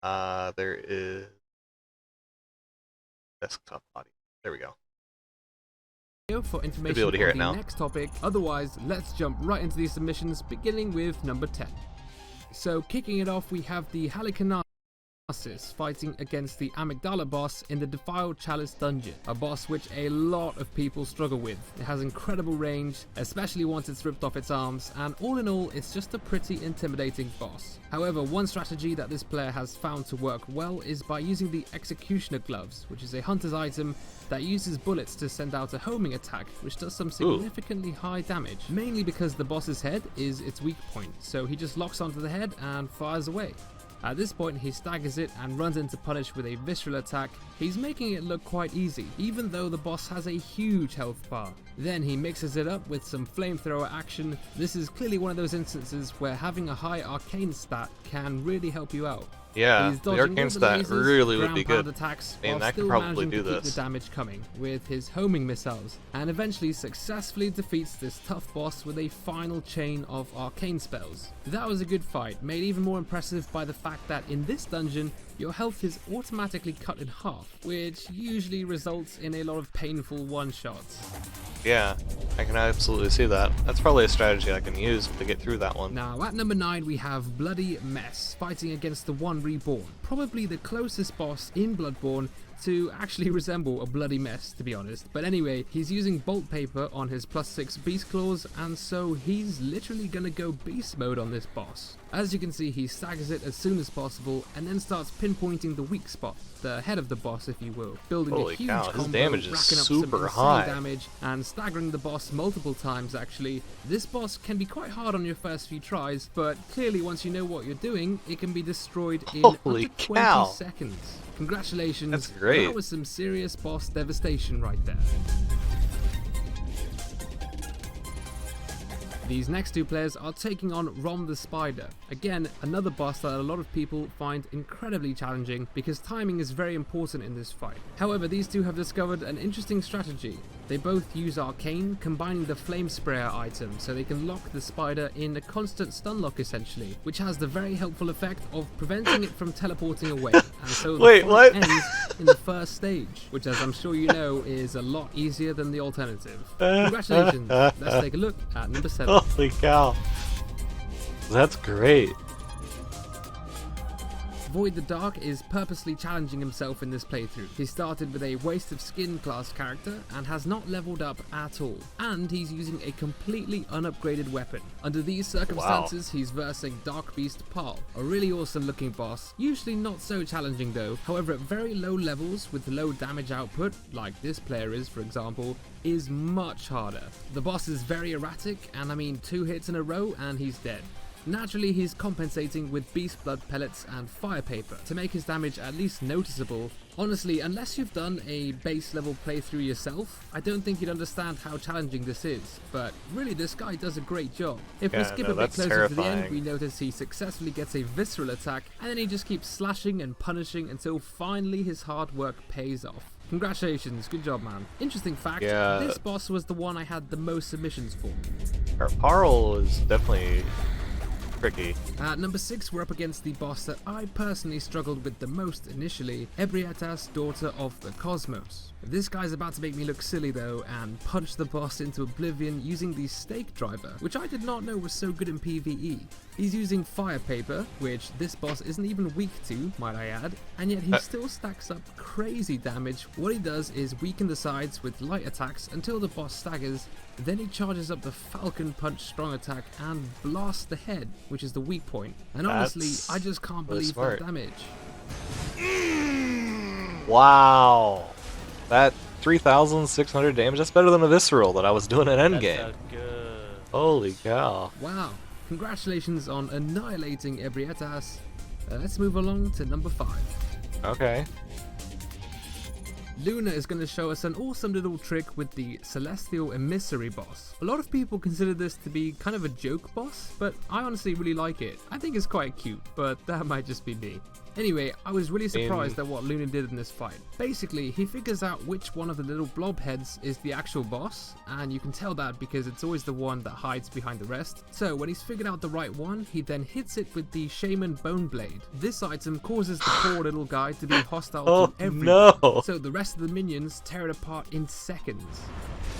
There is desktop audio. There we go. For information be able to hear on it the now. next topic. Otherwise, let's jump right into these submissions, beginning with number 10. So, kicking it off, we have the Halicarnassus fighting against the Amygdala boss in the Defiled Chalice Dungeon, a boss which a lot of people struggle with. It has incredible range, especially once it's ripped off its arms, and all in all, it's just a pretty intimidating boss. However, one strategy that this player has found to work well is by using the Executioner Gloves, which is a hunter's item that uses bullets to send out a homing attack, which does some significantly high damage, mainly because the boss's head is its weak point, so he just locks onto the head and fires away. At this point, he staggers it and runs into punish with a visceral attack. He's making it look quite easy, even though the boss has a huge health bar. Then he mixes it up with some flamethrower action. This is clearly one of those instances where having a high arcane stat can really help you out. Yeah, the arcane stat really would be good. Attacks I mean, while that still could probably managing do to keep this. the damage coming with his homing missiles, and eventually successfully defeats this tough boss with a final chain of arcane spells. That was a good fight, made even more impressive by the fact that in this dungeon, your health is automatically cut in half, which usually results in a lot of painful one-shots. Yeah, I can absolutely see that. That's probably a strategy I can use to get through that one. Now, at number 9, we have Bloody Mess, fighting against the One Reborn. Probably the closest boss in Bloodborne to actually resemble a bloody mess, to be honest. But anyway, he's using bolt paper on his +6 beast claws, and so he's literally gonna go beast mode on this boss. As you can see, he staggers it as soon as possible and then starts pinpointing the weak spot, the head of the boss if you will, building Holy a huge cow, combo, his damage is racking up super some insane high. damage and staggering the boss multiple times actually. This boss can be quite hard on your first few tries, but clearly once you know what you're doing, it can be destroyed in Holy under 20 cow. seconds. Congratulations, That's great. That was some serious boss devastation right there. These next two players are taking on Rom the Spider. Again, another boss that a lot of people find incredibly challenging because timing is very important in this fight. However, these two have discovered an interesting strategy. They both use Arcane, combining the Flame Sprayer item so they can lock the spider in a constant stun lock essentially, which has the very helpful effect of preventing it from teleporting away. And so the Wait, fight what? ends in the first stage, which as I'm sure you know is a lot easier than the alternative. Congratulations, let's take a look at number 7. Holy cow. That's great. Void the Dark is purposely challenging himself in this playthrough. He started with a Waste of Skin class character and has not leveled up at all. And he's using a completely unupgraded weapon. Under these circumstances, he's versing Dark Beast Paul, a really awesome looking boss. Usually not so challenging though. However, at very low levels with low damage output, like this player is for example, is much harder. The boss is very erratic, and I mean 2 hits in a row and he's dead. Naturally, he's compensating with beast blood pellets and fire paper to make his damage at least noticeable. Honestly, unless you've done a base level playthrough yourself, I don't think you'd understand how challenging this is, but really this guy does a great job. If we skip a bit closer to the end, we notice he successfully gets a visceral attack, and then he just keeps slashing and punishing until finally his hard work pays off. Congratulations, good job, man. Interesting fact, this boss was the one I had the most submissions for. Parl is definitely tricky. At number 6, we're up against the boss that I personally struggled with the most initially, Ebrietas, Daughter of the Cosmos. This guy's about to make me look silly though and punch the boss into oblivion using the stake driver, which I did not know was so good in PvE. He's using fire paper, which this boss isn't even weak to, might I add, and yet he still stacks up crazy damage. What he does is weaken the sides with light attacks until the boss staggers, then he charges up the Falcon Punch strong attack and blasts the head, which is the weak point. And honestly, I just can't believe that damage. Wow. That 3,600 damage, that's better than a visceral that I was doing at endgame. Holy cow. Wow. Congratulations on annihilating Ebrietas. Let's move along to number 5. Okay. Luna is going to show us an awesome little trick with the Celestial Emissary boss. A lot of people consider this to be kind of a joke boss, but I honestly really like it. I think it's quite cute, but that might just be me. Anyway, I was really surprised at what Luna did in this fight. Basically, he figures out which one of the little blob heads is the actual boss, and you can tell that because it's always the one that hides behind the rest. So when he's figured out the right one, he then hits it with the Shaman Bone Blade. This item causes the poor little guy to be hostile to everyone, so the rest of the minions tear it apart in seconds.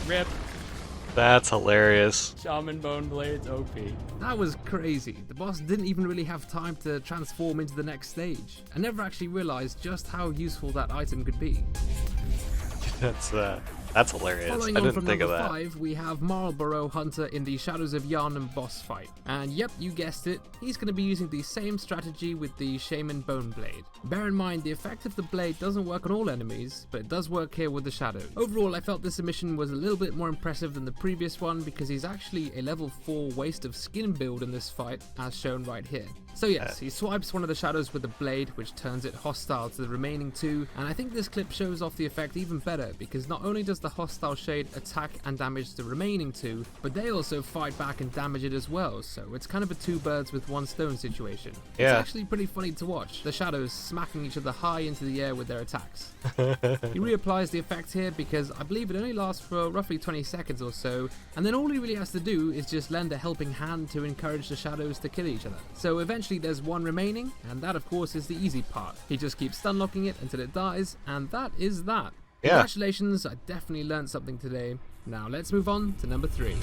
Rip. That's hilarious. Shaman Bone Blade's OP. That was crazy. The boss didn't even really have time to transform into the next stage. I never actually realized just how useful that item could be. That's hilarious. Following I on didn't from think of number that. 5, we have Marlborough Hunter in the Shadows of Yharnam boss fight. And yep, you guessed it, he's going to be using the same strategy with the Shaman Bone Blade. Bear in mind, the effect of the blade doesn't work on all enemies, but it does work here with the shadows. Overall, I felt this submission was a little bit more impressive than the previous one because he's actually a level 4 waste of skin build in this fight, as shown right here. So yes, he swipes one of the shadows with the blade, which turns it hostile to the remaining 2, and I think this clip shows off the effect even better because not only does the hostile shade attack and damage the remaining 2, but they also fight back and damage it as well, so it's kind of a 2 birds with 1 stone situation. It's actually pretty funny to watch, the shadows smacking each other high into the air with their attacks. He reapplies the effect here because I believe it only lasts for roughly 20 seconds or so, and then all he really has to do is just lend a helping hand to encourage the shadows to kill each other. So eventually there's 1 remaining, and that of course is the easy part. He just keeps stun locking it until it dies, and that is that. Congratulations, I definitely learned something today. Now let's move on to number 3.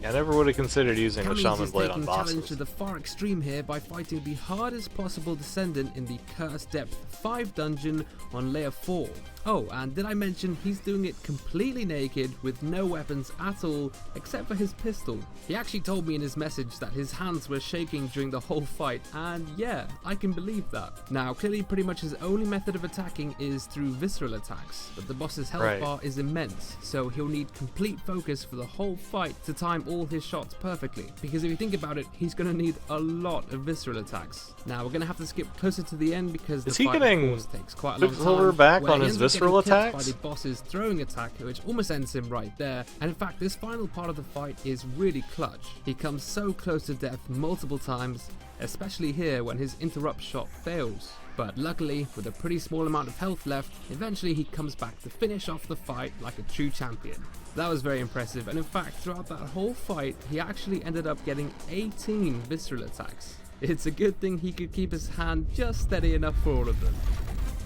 I never would have considered using the Shaman Blade on bosses. Challenge to the far extreme here by fighting the hardest possible descendant in the Cursed Depth 5 dungeon on layer 4. Oh, and did I mention he's doing it completely naked with no weapons at all except for his pistol. He actually told me in his message that his hands were shaking during the whole fight, and yeah, I can believe that. Now clearly pretty much his only method of attacking is through visceral attacks, but the boss's health bar is immense, so he'll need complete focus for the whole fight to time all his shots perfectly, because if you think about it, he's going to need a lot of visceral attacks. Now we're going to have to skip closer to the end because the fight of course takes quite a long time. Silver back on his visceral attacks? By the boss's throwing attack, which almost ends him right there, and in fact this final part of the fight is really clutch. He comes so close to death multiple times, especially here when his interrupt shot fails. But luckily, with a pretty small amount of health left, eventually he comes back to finish off the fight like a true champion. That was very impressive, and in fact throughout that whole fight he actually ended up getting 18 visceral attacks. It's a good thing he could keep his hand just steady enough for all of them.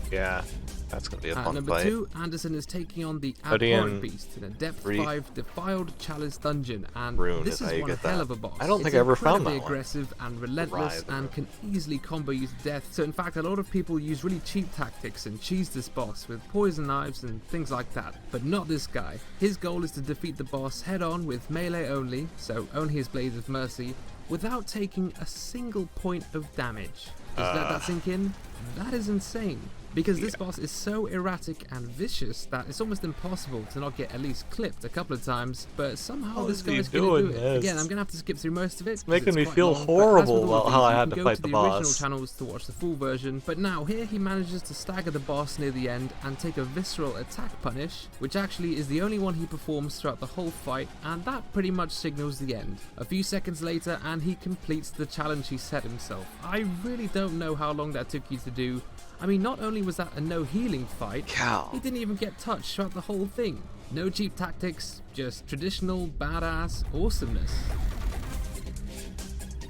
Yeah, that's going to be a fun fight. At number 2, Anderson is taking on the Abhorrent Beast in a Depth 5 Defiled Chalice Dungeon, and this is one hell of a boss. I don't think I ever found that one. It's incredibly aggressive and relentless and can easily combo you to death, so in fact a lot of people use really cheap tactics and cheese this boss with poison knives and things like that, but not this guy. His goal is to defeat the boss head on with melee only, so only his Blades of Mercy, without taking a single point of damage. Just let that sink in. That is insane. because this boss is so erratic and vicious that it's almost impossible to not get at least clipped a couple of times, but somehow this guy's going to do it. Again, I'm going to have to skip through most of it. It's making me quite feel long, horrible about how I had to fight to the the boss. original channels to watch the full version, but now here he manages to stagger the boss near the end and take a visceral attack punish, which actually is the only one he performs throughout the whole fight, and that pretty much signals the end. A few seconds later and he completes the challenge he set himself. I really don't know how long that took you to do. I mean, not only was that a no healing fight, he didn't even get touched throughout the whole thing. No cheap tactics, just traditional badass awesomeness.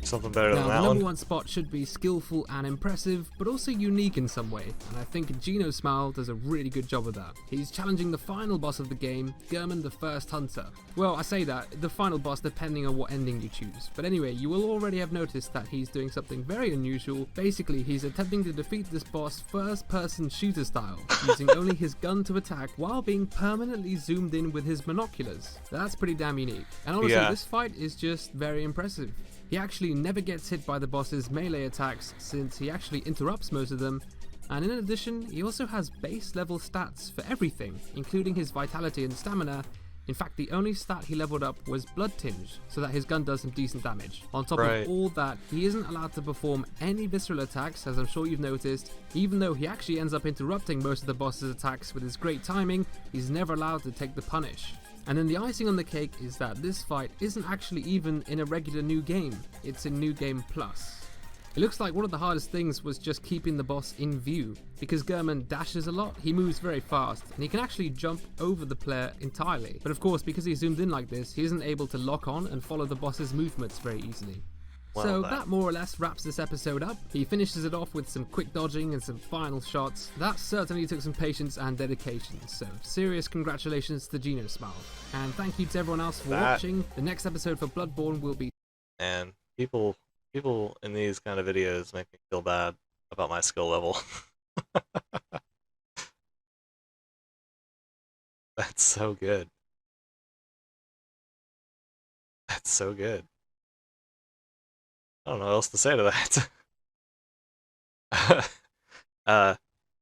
Something better than Now, that the one. number one spot should be skillful and impressive, but also unique in some way, and I think Geno Smile does a really good job of that. He's challenging the final boss of the game, German the First Hunter. Well, I say that, the final boss depending on what ending you choose, but anyway, you will already have noticed that he's doing something very unusual. Basically, he's attempting to defeat this boss first-person shooter style, using only his gun to attack while being permanently zoomed in with his binoculars. That's pretty damn unique, and honestly, this fight is just very impressive. He actually never gets hit by the boss's melee attacks since he actually interrupts most of them, and in addition he also has base level stats for everything, including his vitality and stamina. In fact, the only stat he leveled up was Blood Tinge, so that his gun does some decent damage. On top of all that, he isn't allowed to perform any visceral attacks, as I'm sure you've noticed. Even though he actually ends up interrupting most of the boss's attacks with his great timing, he's never allowed to take the punish. And then the icing on the cake is that this fight isn't actually even in a regular New Game, it's in New Game Plus. It looks like one of the hardest things was just keeping the boss in view, because German dashes a lot, he moves very fast, and he can actually jump over the player entirely. But of course, because he's zoomed in like this, he isn't able to lock on and follow the boss's movements very easily. So that more or less wraps this episode up. He finishes it off with some quick dodging and some final shots. That certainly took some patience and dedication, so serious congratulations to Geno Smile. And thank you to everyone else for watching. The next episode for Bloodborne will be... And people in these kind of videos make me feel bad about my skill level. That's so good. That's so good. I don't know what else to say to that.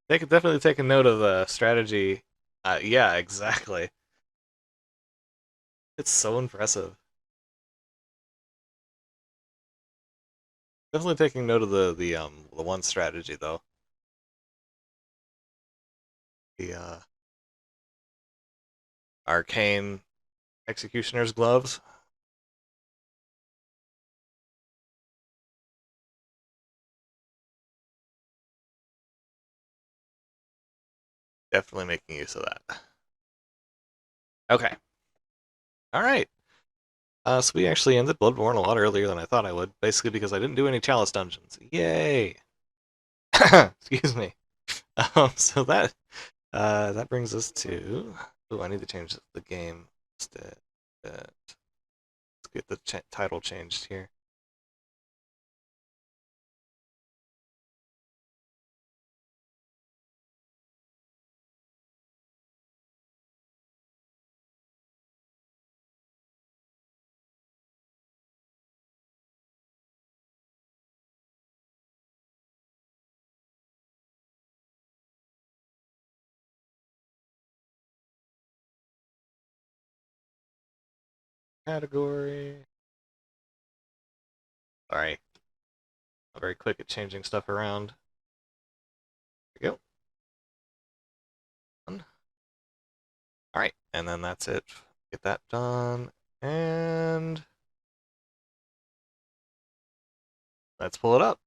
Definitely take a note of the strategy. Yeah, exactly. It's so impressive. Definitely taking note of the one strategy though. The arcane executioner's gloves. Definitely making use of that. Okay. Alright. So we actually ended Bloodborne a lot earlier than I thought I would, basically because I didn't do any Chalice Dungeons. Yay! Excuse me. So that brings us to... Oh, I need to change the game instead. Let's get the title changed here. Category. Sorry. I'm very quick at changing stuff around. There we go. Alright, and then that's it. Get that done. And let's pull it up.